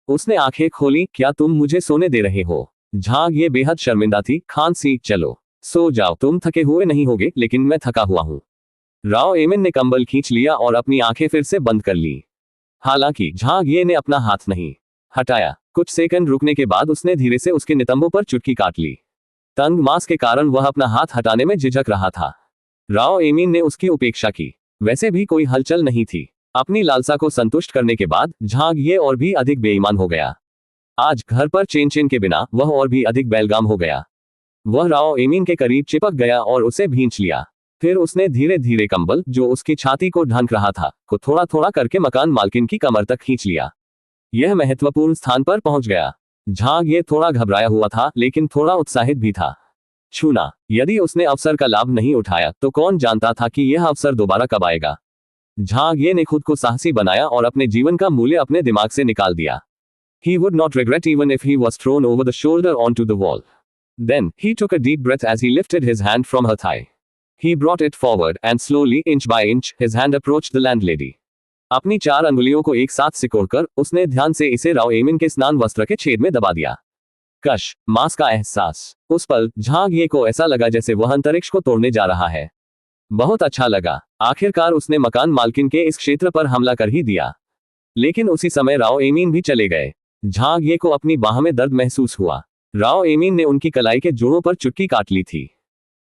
उसने आंखें खोली। क्या तुम मुझे सोने दे रहे हो? झांग ये बेहद शर्मिंदा थी। खांसी, चलो सो जाओ, तुम थके हुए नहीं होगे, लेकिन मैं थका हुआ हूं। राव एमिन ने कंबल खींच लिया और अपनी आंखें फिर से बंद कर ली। हालांकि झांग ये ने अपना हाथ नहीं हटाया। कुछ सेकंड रुकने के बाद उसने धीरे से उसके नितंबों पर चुटकी काट ली। तंग मांस के कारण वह अपना हाथ हटाने में झिझक रहा था। राव एमिन ने उसकी उपेक्षा की। वैसे भी कोई हलचल नहीं थी। अपनी लालसा को संतुष्ट करने के बाद झांग ये और भी अधिक बेईमान हो गया। आज घर पर चेन के बिना वह और भी अधिक बेलगाम हो गया। वह राव एमिन के करीब चिपक गया और उसे भींच लिया। फिर उसने धीरे धीरे कंबल, जो उसकी छाती को ढक रहा था, को थोड़ा थोड़ा करके मकान मालकिन की कमर तक खींच लिया। यह महत्वपूर्ण स्थान पर पहुंच गया। झांग ये थोड़ा घबराया हुआ था, लेकिन थोड़ा उत्साहित भी था। छूना, यदि उसने अवसर का लाभ नहीं उठाया तो कौन जानता था कि यह अवसर दोबारा कब आएगा। झांग ये ने खुद को साहसी बनाया और अपने जीवन का मूल्य अपने दिमाग से निकाल दिया। He would not regret even if he was thrown over the shoulder onto the wall. Then, he took a deep breath as he lifted his hand from her thigh. He brought it forward and slowly, inch by inch, his hand approached the landlady. अपनी 4 अंगुलियों को एक साथ सिकोड़कर उसने ध्यान से इसे Rao amine के स्नान वस्त्र के छेद में दबा दिया। कश, मांस का एहसास। उस पल झांग ये को ऐसा लगा जैसे वह अंतरिक्ष को तोड़ने जा रहा है। बहुत अच्छा लगा। आखिरकार उसने मकान मालकिन के इस क्षेत्र पर हमला कर ही दिया। लेकिन उसी समय राव एमिन भी चले गए। झांग ये को अपनी बाह में दर्द महसूस हुआ। राव एमिन ने उनकी कलाई के जोड़ों पर चुटकी काट ली थी।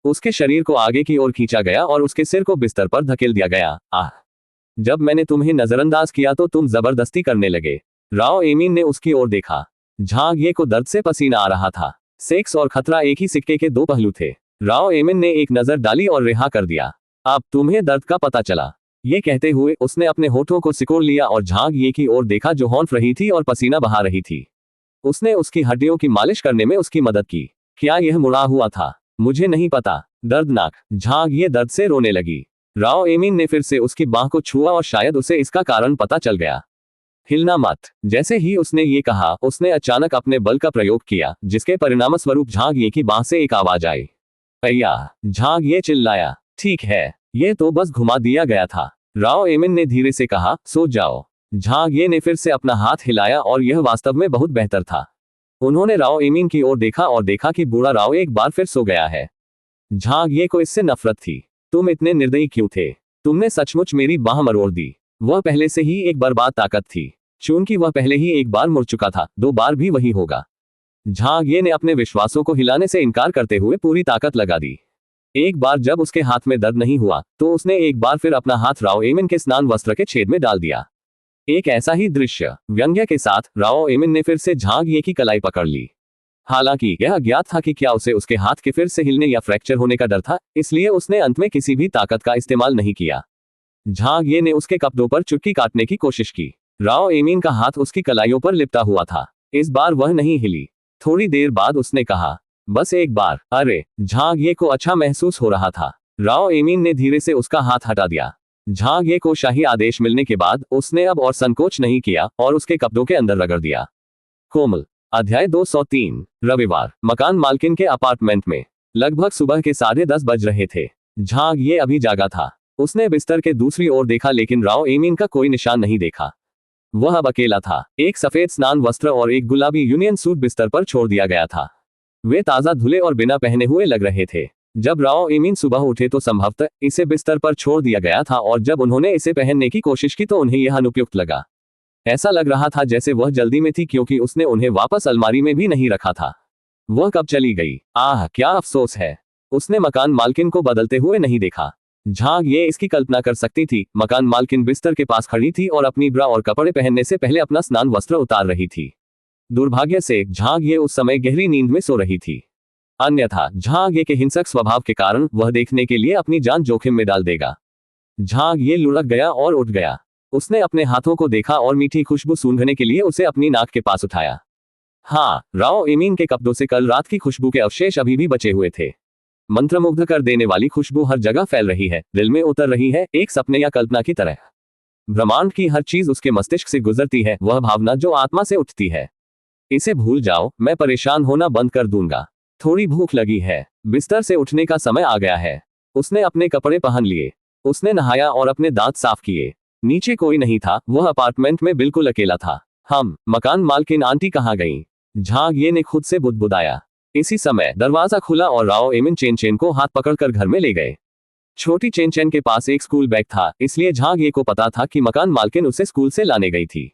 उसके शरीर को आगे की ओर खींचा गया और उसके सिर को बिस्तर पर धकेल दिया गया। आह, जब मैंने तुम्हें नजरअंदाज किया तो तुम जबरदस्ती करने लगे। राव एमिन ने उसकी ओर देखा। झांग ये को दर्द से पसीना आ रहा था। सेक्स और खतरा एक ही सिक्के के 2 पहलू थे। राव एमिन ने एक नजर डाली और रिहा कर दिया। अब तुम्हें दर्द का पता चला। ये कहते हुए उसने अपने होठों को सिकोड़ लिया और झांग ये की ओर देखा, जो हौंफ रही थी और पसीना बहा रही थी। उसने उसकी हड्डियों की मालिश करने में उसकी मदद की। क्या यह मुड़ा हुआ था? मुझे नहीं पता। दर्दनाक। झांग ये दर्द से रोने लगी। राव एमिन ने फिर से उसकी बाह को छुआ और शायद उसे इसका कारण पता चल गया। हिलना मत। जैसे ही उसने ये कहा, उसने अचानक अपने बल का प्रयोग किया, जिसके परिणामस्वरूप झांग ये की बाह से एक आवाज आई। अय्या! झांग ये चिल्लाया। ठीक है, ये तो बस घुमा दिया गया था। राव एमिन ने धीरे से कहा, सो जाओ। झांग ये ने फिर से अपना हाथ हिलाया और यह वास्तव में बहुत बेहतर था। उन्होंने राव एमिन की ओर देखा और देखा कि बूढ़ा राव एक बार फिर सो गया है। झांग ये को इससे नफरत थी। तुम इतने निर्दयी क्यों थे? तुमने सचमुच मेरी बाह मरोड़ दी। वह पहले से ही एक बर्बाद ताकत थी। चूंकि वह पहले ही एक बार मुड़ चुका था, 2 बार भी वही होगा। झांग ये ने अपने विश्वासों को हिलाने से इनकार करते हुए पूरी ताकत लगा दी। एक बार जब उसके हाथ में दर्द नहीं हुआ, तो उसने एक बार फिर अपना हाथ राव एमिन के स्नान वस्त्र के छेद में डाल दिया। एक ऐसा ही दृश्य व्यंग्य के साथ राव एमिन ने फिर से झांग ये की कलाई पकड़ ली। हालांकि यह अज्ञात था कि क्या उसे उसके हाथ के फिर से हिलने या फ्रैक्चर होने का डर था, इसलिए उसने अंत में किसी भी ताकत का इस्तेमाल नहीं किया। झांग ये ने उसके कपड़ों पर चुटकी काटने की कोशिश की। राव एमिन का हाथ उसकी कलाइयों पर लिपटा हुआ था। इस बार वह नहीं हिली। थोड़ी देर बाद उसने कहा, बस एक बार। अरे! झांग ये को अच्छा महसूस हो रहा था। राव एमिन ने धीरे से उसका हाथ हटा दिया। झांग ये को शाही आदेश मिलने के बाद उसने अब और संकोच नहीं किया और उसके कपड़ों के अंदर रगड़ दिया। कोमल। अध्याय 203। रविवार। मकान मालकिन के अपार्टमेंट में लगभग सुबह के 10:30 बज रहे थे। झांग ये अभी जागा था। उसने बिस्तर के दूसरी ओर देखा, लेकिन राव एमिन का कोई निशान नहीं देखा। वह अब अकेला था। एक सफेद स्नान वस्त्र और एक गुलाबी यूनियन सूट बिस्तर पर छोड़ दिया गया था। वे ताज़ा धुले और बिना पहने हुए लग रहे थे। जब राव एमिन सुबह उठे तो संभवतः इसे बिस्तर पर छोड़ दिया गया था, और जब उन्होंने इसे पहनने की कोशिश की तो उन्हें यह अनुपयुक्त लगा। ऐसा लग रहा था जैसे वह जल्दी में थी, क्योंकि उसने उन्हें वापस अलमारी में भी नहीं रखा था। वह कब चली गई? आह, क्या अफसोस है। उसने मकान मालकिन को बदलते हुए नहीं देखा। झांग ये इसकी कल्पना कर सकती थी। मकान मालकिन बिस्तर के पास खड़ी थी और अपनी ब्रा और कपड़े पहनने से पहले अपना स्नान वस्त्र उतार रही थी। दुर्भाग्य से झांग ये उस समय गहरी नींद में सो रही थी। अन्यथा झांग ये के हिंसक स्वभाव के कारण वह देखने के लिए अपनी जान जोखिम में डाल देगा। झांग ये लुढ़क गया और उठ गया। उसने अपने हाथों को देखा और मीठी खुशबू सूंघने के लिए उसे अपनी नाक के पास उठाया। हाँ, राव एमिन के कपड़ों से कल रात की खुशबू के अवशेष अभी भी बचे हुए थे। मंत्रमुग्ध कर देने वाली खुशबू हर जगह फैल रही है, दिल में उतर रही है, एक सपने या कल्पना की तरह। ब्रह्मांड की हर चीज उसके मस्तिष्क से गुजरती है, वह भावना जो आत्मा से उठती है। इसे भूल जाओ, मैं परेशान होना बंद कर दूंगा। थोड़ी भूख लगी है। बिस्तर से उठने का समय आ गया है। उसने अपने कपड़े पहन लिए। उसने नहाया और अपने दांत साफ किए। नीचे कोई नहीं था। वह अपार्टमेंट में बिल्कुल अकेला था। मकान मालकिन आंटी कहाँ गईं? झांग ये ने खुद से बुदबुदाया। इसी समय दरवाजा खुला और राव एमिन चेन को हाथ पकड़कर घर में ले गए। छोटी चेन के पास एक स्कूल बैग था, इसलिए झांग ये को पता था कि मकान मालकिन उसे स्कूल से लाने गई थी।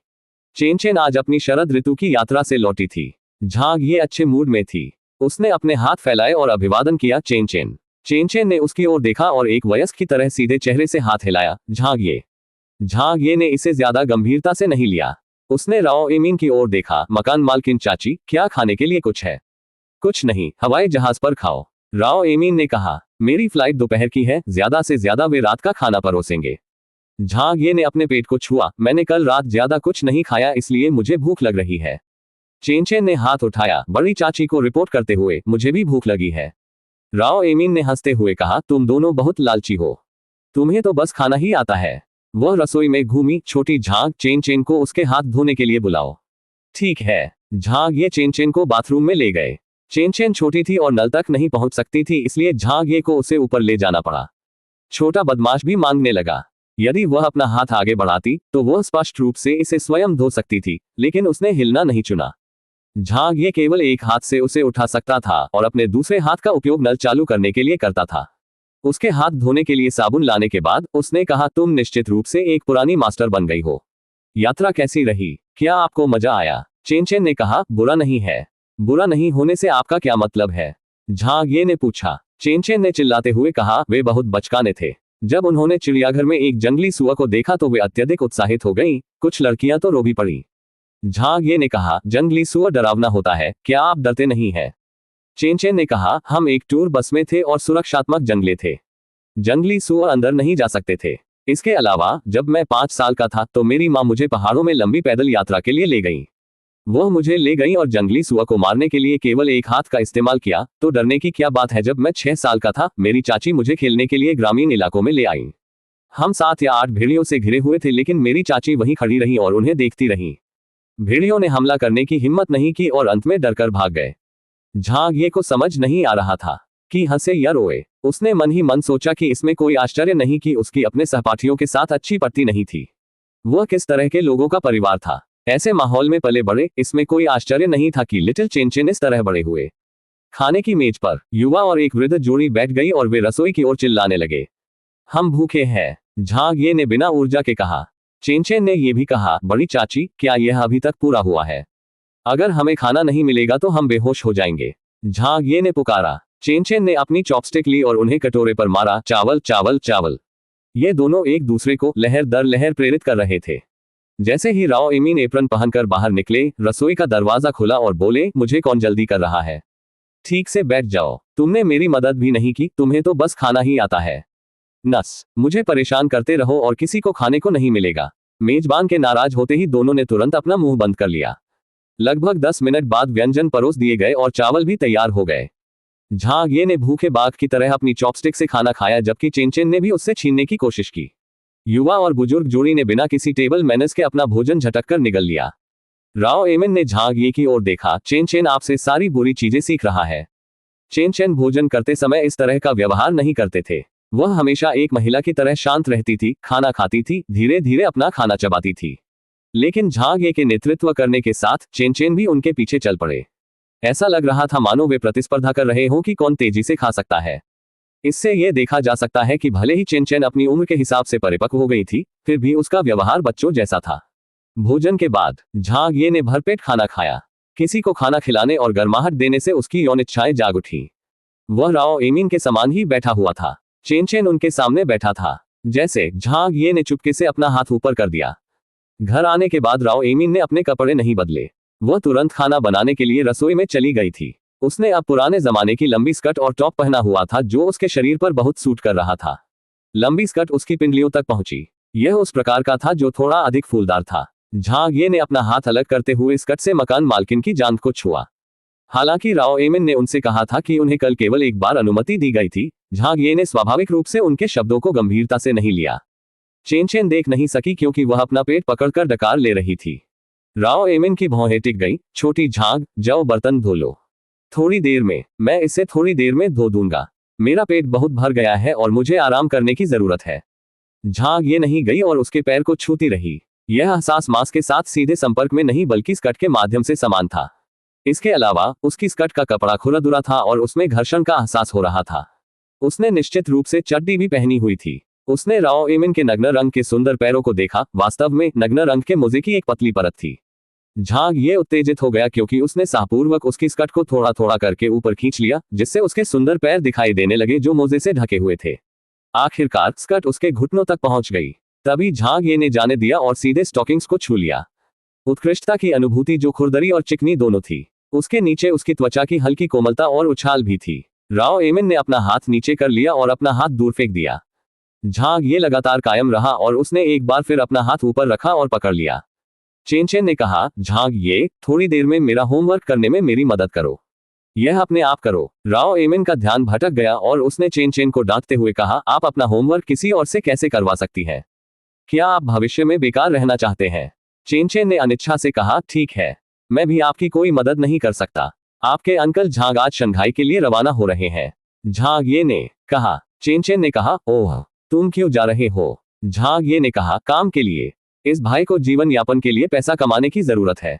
चेन आज अपनी शरद ऋतु की यात्रा से लौटी थी। झांग ये अच्छे मूड में थी। उसने अपने हाथ फैलाए और अभिवादन किया। चेन ने उसकी ओर देखा और एक वयस्क की तरह सीधे चेहरे से हाथ हिलाया। झांग ये ने इसे ज्यादा गंभीरता से नहीं लिया। उसने राव एमिन की ओर देखा। मकान मालकिन चाची, क्या खाने के लिए कुछ है? कुछ नहीं, हवाई जहाज पर खाओ। राव एमीन ने कहा, मेरी फ्लाइट दोपहर की है, ज्यादा से ज्यादा वे रात का खाना परोसेंगे। झांग ये ने अपने पेट को छुआ, मैंने कल रात ज्यादा कुछ नहीं खाया इसलिए मुझे भूख लग रही है। चेनचेन ने हाथ उठाया, बड़ी चाची को रिपोर्ट करते हुए, मुझे भी भूख लगी है। राव एमीन ने हंसते हुए कहा, तुम दोनों बहुत लालची हो, तुम्हें तो बस खाना ही आता है। वह रसोई में घूमी, छोटी झांग चेनचेन को उसके हाथ धोने के लिए बुलाओ। ठीक है। झांग ये चेनचेन को बाथरूम में ले गए। चेनचेन छोटी थी और नल तक नहीं पहुंच सकती थी, इसलिए झांग ये को उसे ऊपर ले जाना पड़ा। छोटा बदमाश भी मांगने लगा। यदि वह अपना हाथ आगे बढ़ाती तो वह स्पष्ट रूप से इसे स्वयं धो सकती थी, लेकिन उसने हिलना नहीं चुना। झांग ये केवल एक हाथ से उसे उठा सकता था और अपने दूसरे हाथ का उपयोग नल चालू करने के लिए करता था। उसके हाथ धोने के लिए साबुन लाने के बाद उसने कहा, तुम निश्चित रूप से एक पुरानी मास्टर बन गई हो। यात्रा कैसी रही, क्या आपको मजा आया? चेनचेन ने कहा, बुरा नहीं है। बुरा नहीं होने से आपका क्या मतलब है? झांग ये ने पूछा। चेनचेन ने चिल्लाते हुए कहा, वे बहुत बचकाने थे। जब उन्होंने चिड़ियाघर में एक जंगली सुअर को देखा तो वे अत्यधिक उत्साहित हो गईं, कुछ लड़कियां तो रो भी पड़ी। झांग ये ने कहा, जंगली सुअर डरावना होता है, क्या आप डरते नहीं हैं? चेनचेन ने कहा, हम एक टूर बस में थे और सुरक्षात्मक जंगले थे। जंगली सुअर अंदर नहीं जा सकते थे। इसके अलावा जब मैं 5 साल का था तो मेरी माँ मुझे पहाड़ों में लंबी पैदल यात्रा के लिए ले गई। वो मुझे ले गई और जंगली सुअर को मारने के लिए केवल एक हाथ का इस्तेमाल किया, तो डरने की क्या बात है। जब मैं 6 साल का था, मेरी चाची मुझे खेलने के लिए ग्रामीण इलाकों में ले आई। हम 7 या 8 भेड़ियों से घिरे हुए थे, लेकिन मेरी चाची वहीं खड़ी रही और उन्हें देखती रही। भेड़ियों ने हमला करने की हिम्मत नहीं की और अंत में डरकर भाग गए। झांग ये को समझ नहीं आ रहा था कि हंसे या रोए। उसने मन ही मन सोचा कि इसमें कोई आश्चर्य नहीं कि उसकी अपने सहपाठियों के साथ अच्छी पड़ती नहीं थी। वह किस तरह के लोगों का परिवार था, ऐसे माहौल में पले बड़े, इसमें कोई आश्चर्य नहीं था कि लिटिल चेनचेन इस तरह बड़े हुए। खाने की मेज पर युवा और एक वृद्ध जोड़ी बैठ गई और वे रसोई की ओर चिल्लाने लगे, हम भूखे हैं। झांग ये ने बिना ऊर्जा के कहा। चेनचेन ने यह भी कहा, बड़ी चाची, क्या यह अभी तक पूरा हुआ है? अगर हमें खाना नहीं मिलेगा तो हम बेहोश हो जाएंगे। झांग ये ने पुकारा। चेनचेन ने अपनी चॉपस्टिक ली और उन्हें कटोरे पर मारा, चावल चावल चावल। ये दोनों एक दूसरे को लहर दर लहर प्रेरित कर रहे थे। जैसे ही राव एमीन एप्रन पहनकर बाहर निकले, रसोई का दरवाजा खुला और बोले, मुझे कौन जल्दी कर रहा है? ठीक से बैठ जाओ, तुमने मेरी मदद भी नहीं की, तुम्हें तो बस खाना ही आता है। नस, मुझे परेशान करते रहो और किसी को खाने को नहीं मिलेगा। मेजबान के नाराज होते ही दोनों ने तुरंत अपना मुंह बंद कर लिया। लगभग 10 मिनट बाद व्यंजन परोस दिए गए और चावल भी तैयार हो गए। झांग ये ने भूखे बाघ की तरह अपनी चॉपस्टिक से खाना खाया, जबकि चेनचेन ने भी उससे छीनने की कोशिश की। युवा और बुजुर्ग जोड़ी ने बिना किसी टेबल मैनर्स के अपना भोजन झटक कर निगल लिया। राव एमिन ने झांग ये की ओर देखा, चेनचेन आपसे सारी बुरी चीजें सीख रहा है। चेनचेन भोजन करते समय इस तरह का व्यवहार नहीं करते थे। वह हमेशा एक महिला की तरह शांत रहती थी, खाना खाती थी, धीरे धीरे अपना खाना चबाती थी। लेकिन झांग ये के नेतृत्व करने के साथ चेनचेन भी उनके पीछे चल पड़े। ऐसा लग रहा था मानो वे प्रतिस्पर्धा कर रहे हों कि कौन तेजी से खा सकता है। इससे यह देखा जा सकता है कि भले ही चेनचेन अपनी उम्र के हिसाब से परिपक्व हो गई थी, फिर भी उसका व्यवहार बच्चों जैसा था। भोजन के बाद झांग ये ने भरपेट खाना खाया। किसी को खाना खिलाने और गर्माहट देने से उसकी यौन इच्छाएं जाग उठी। वह राव एमीन के समान ही बैठा हुआ था। चेनचेन उनके सामने बैठा था। जैसे झांग ये ने चुपके से अपना हाथ ऊपर कर दिया। घर आने के बाद राव एमीन ने अपने कपड़े नहीं बदले। वह तुरंत खाना बनाने के लिए रसोई में चली गई थी। उसने अब पुराने जमाने की लंबी स्कर्ट और टॉप पहना हुआ था जो उसके शरीर पर बहुत सूट कर रहा था। लंबी स्कर्ट उसकी पिंडलियों तक पहुंची। यह उस प्रकार का था जो थोड़ा अधिक फूलदार था। झांग ये ने अपना हाथ अलग करते हुए स्कर्ट से मकान मालकिन की जांघ को छुआ। हालांकि राव एमिन ने उनसे कहा था कि उन्हें कल केवल एक बार अनुमति दी गई थी, झांग ये ने स्वाभाविक रूप से उनके शब्दों को गंभीरता से नहीं लिया। चेनचेन देख नहीं सकी क्योंकि वह अपना पेट पकड़कर डकार ले रही थी। राव एमिन की भौहें टिक गई। छोटी झांग, जाओ बर्तन धो लो। थोड़ी देर में, मैं इसे थोड़ी देर में धो दूंगा। मेरा पेट बहुत भर गया है और मुझे आराम करने की जरूरत है। झांग ये नहीं गई और उसके पैर को छूती रही। यह एहसास मांस के साथ सीधे संपर्क में नहीं बल्कि स्कर्ट के माध्यम से समान था। इसके अलावा उसकी स्कर्ट का कपड़ा खुरदुरा था और उसमें घर्षण का एहसास हो रहा था। उसने निश्चित रूप से चड्डी भी पहनी हुई थी। उसने राव एमिन के नग्न रंग के सुंदर पैरों को देखा। वास्तव में नग्न रंग के मोजे की एक पतली परत थी। झांग ये उत्तेजित हो गया क्योंकि उसने साहपूर्वक उसकी स्कर्ट को थोड़ा थोड़ा करके ऊपर खींच लिया, जिससे उसके सुंदर पैर दिखाई देने लगे जो मोजे से ढके हुए थे। आखिरकार स्कर्ट उसके घुटनों तक पहुंच गई। तभी झांग ये ने जाने दिया और सीधे स्टॉकिंग्स को छू लिया। उत्कृष्टता की अनुभूति जो खुरदरी और चिकनी दोनों थी। उसके नीचे उसकी त्वचा की हल्की कोमलता और उछाल भी थी। राव एमिन ने अपना हाथ नीचे कर लिया और अपना हाथ दूर फेंक दिया। झांग ये लगातार कायम रहा और उसने एक बार फिर अपना हाथ ऊपर रखा और पकड़ लिया। चेन चेन ने कहा, झांग ये थोड़ी देर में मेरा होमवर्क करने में मेरी मदद करो। यह अपने आप करो। राव एमिन का ध्यान भटक गया और उसने चेन चेन को डांटते हुए कहा, आप अपना होमवर्क किसी और से कैसे करवा सकती है? क्या आप भविष्य में बेकार रहना चाहते हैं? चेन चेन ने अनिच्छा से कहा, ठीक है, मैं भी आपकी कोई मदद नहीं कर सकता। आपके अंकल झांग आज शंघाई के लिए रवाना हो रहे हैं। झांग ये ने कहा। चेन चेन ने कहा, ओह, तुम क्यों जा रहे हो? झांग ये ने कहा, काम के लिए। इस भाई को जीवन यापन के लिए पैसा कमाने की जरूरत है।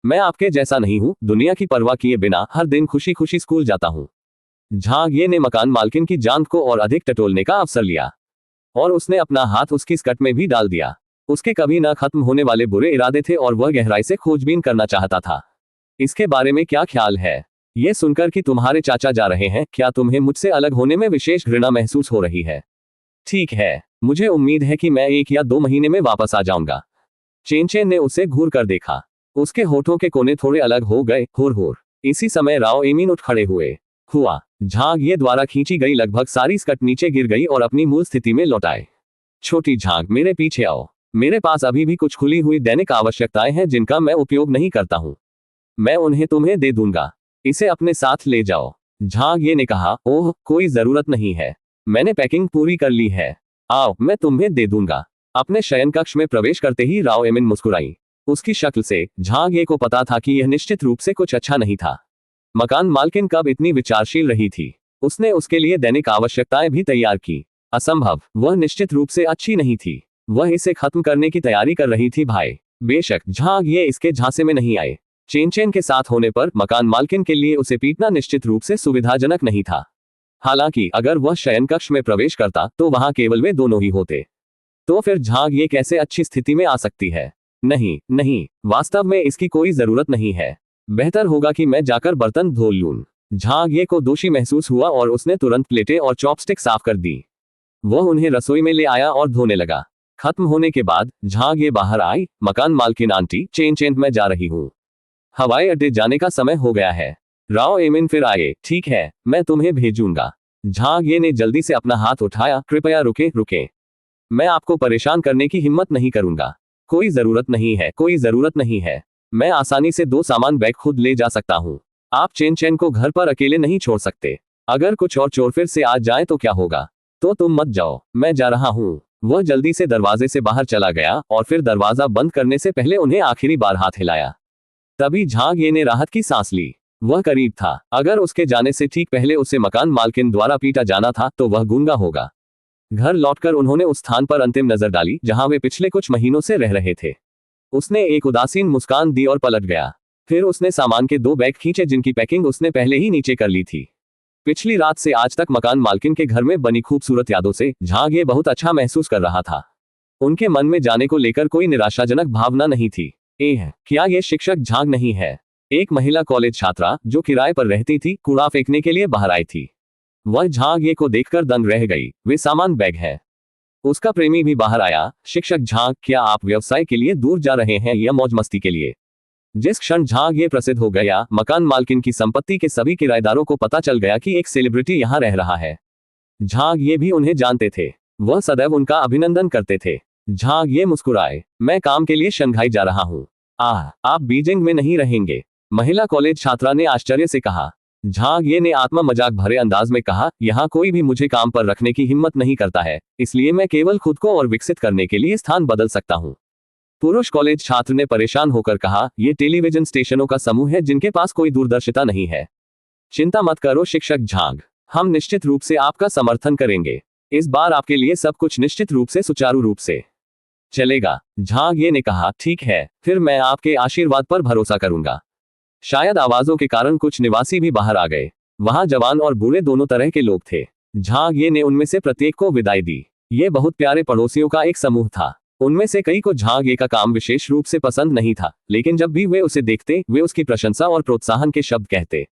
मैं आपके जैसा नहीं हूं, दुनिया की परवाह किए बिना हर दिन खुशी खुशी स्कूल जाता हूं। झांग ये ने मकान मालकिन की जांघ को और अधिक टटोलने का अवसर लिया और उसने अपना हाथ उसकी स्कर्ट में भी डाल दिया। उसके कभी न खत्म होने वाले बुरे इरादे थे और वह गहराई से खोजबीन करना चाहता था। इसके बारे में क्या ख्याल है? यह सुनकर कि तुम्हारे चाचा जा रहे हैं, क्या तुम्हें मुझसे अलग होने में विशेष घृणा महसूस हो रही है? ठीक है, मुझे उम्मीद है कि मैं 1 या 2 महीने में वापस आ जाऊंगा। चेन चेन ने उसे घूर कर देखा। उसके होठों के कोने थोड़े अलग हो गए। हुर हुर। इसी समय राव एमीन उठ खड़े हुए। हुआ। झांग ये द्वारा खींची गई लगभग सारी स्कर्ट नीचे गिर गई और अपनी मूल स्थिति में लौट आए। छोटी झांग, मेरे पीछे आओ। मेरे पास अभी भी कुछ खुली हुई दैनिक आवश्यकताएं हैं जिनका मैं उपयोग नहीं करता हूं। मैं उन्हें तुम्हें दे दूंगा। इसे अपने साथ ले जाओ। झांग ये ने कहा, ओह, कोई जरूरत नहीं है, मैंने पैकिंग पूरी कर ली है। आओ, मैं तुम्हें दे दूंगा। अपने शयन कक्ष में प्रवेश करते ही राव एमिन मुस्कुराई। उसकी शक्ल से झांग ये को पता था कि यह निश्चित रूप से कुछ अच्छा नहीं था। मकान मालकिन कब इतनी विचारशील रही थी? उसने उसके लिए दैनिक आवश्यकताएं भी तैयार की। असंभव, वह निश्चित रूप से अच्छी नहीं थी। वह इसे खत्म करने की तैयारी कर रही थी भाई। बेशक झांग ये इसके झांसे में नहीं आए। चेन चेन के साथ होने पर मकान मालकिन के लिए उसे पीटना निश्चित रूप से सुविधाजनक नहीं था। हालांकि अगर वह शयन कक्ष में प्रवेश करता तो वहां केवल वे दोनों ही होते। तो फिर झांग ये कैसे अच्छी स्थिति में आ सकती है? नहीं नहीं, वास्तव में इसकी कोई जरूरत नहीं है। बेहतर होगा कि मैं जाकर बर्तन धो लूं। झांग ये को दोषी महसूस हुआ और उसने तुरंत प्लेटें और चॉपस्टिक साफ कर दी। वह उन्हें रसोई में ले आया और धोने लगा। खत्म होने के बाद झांग ये बाहर आई। मकान मालकिन आंटी, चेन चेन मैं जा रही हूँ। हवाई अड्डे जाने का समय हो गया है। राव एमिन फिर आए। ठीक है, मैं तुम्हें भेजूंगा। झांग ये ने जल्दी से अपना हाथ उठाया। कृपया रुके रुके, मैं आपको परेशान करने की हिम्मत नहीं करूंगा। कोई जरूरत नहीं है, कोई जरूरत नहीं है। मैं आसानी से 2 सामान बैग खुद ले जा सकता हूँ। आप चेन चेन को घर पर अकेले नहीं छोड़ सकते। अगर कुछ और चोर फिर से आ जाए तो क्या होगा? तो तुम मत जाओ, मैं जा रहा हूँ। वह जल्दी से दरवाजे से बाहर चला गया और फिर दरवाजा बंद करने से पहले उन्हें आखिरी बार हाथ हिलाया। तभी झांग ये ने राहत की सांस ली। वह करीब था। अगर उसके जाने से ठीक पहले उसे मकान मालकिन द्वारा पीटा जाना था तो वह गूंगा होगा। घर लौटकर उन्होंने उस स्थान पर अंतिम नजर डाली जहां वे पिछले कुछ महीनों से रह रहे थे। उसने एक उदासीन मुस्कान दी और पलट गया। फिर उसने सामान के 2 बैग खींचे जिनकी पैकिंग उसने पहले ही नीचे कर ली थी। पिछली रात से आज तक मकान मालकिन के घर में बनी खूबसूरत यादों से झांग ये बहुत अच्छा महसूस कर रहा था। उनके मन में जाने को लेकर कोई निराशाजनक भावना नहीं थी। क्या ये शिक्षक झांग नहीं है? एक महिला कॉलेज छात्रा जो किराए पर रहती थी, कूड़ा फेंकने के लिए बाहर आई थी। वह झांग ये को देखकर दंग रह गई। वे सामान बैग है। उसका प्रेमी भी बाहर आया। शिक्षक झांग, क्या आप व्यवसाय के लिए दूर जा रहे हैं या मौज मस्ती के लिए? जिस क्षण झांग ये प्रसिद्ध हो गया, मकान मालकिन की संपत्ति के सभी किराएदारों को पता चल गया कि एक सेलिब्रिटी यहां रह रहा है। झांग ये भी उन्हें जानते थे। वह सदैव उनका अभिनंदन करते थे। झांग ये मुस्कुराए। मैं काम के लिए शंघाई जा रहा हूँ। आप बीजिंग में नहीं रहेंगे? महिला कॉलेज छात्रा ने आश्चर्य से कहा। झांग ये ने आत्मा मजाक भरे अंदाज में कहा, यहाँ कोई भी मुझे काम पर रखने की हिम्मत नहीं करता है, इसलिए मैं केवल खुद को और विकसित करने के लिए स्थान बदल सकता हूँ। पुरुष कॉलेज छात्र ने परेशान होकर कहा, ये टेलीविजन स्टेशनों का समूह है जिनके पास कोई दूरदर्शिता नहीं है। चिंता मत करो शिक्षक झांग, हम निश्चित रूप से आपका समर्थन करेंगे। इस बार आपके लिए सब कुछ निश्चित रूप से सुचारू रूप से चलेगा। झांग ये ने कहा, ठीक है, फिर मैं आपके आशीर्वाद पर भरोसा करूंगा। शायद आवाजों के कारण कुछ निवासी भी बाहर आ गए। वहां जवान और बूढ़े दोनों तरह के लोग थे। झांग ये ने उनमें से प्रत्येक को विदाई दी। ये बहुत प्यारे पड़ोसियों का एक समूह था। उनमें से कई को झांग ये का काम विशेष रूप से पसंद नहीं था, लेकिन जब भी वे उसे देखते वे उसकी प्रशंसा और प्रोत्साहन के शब्द कहते।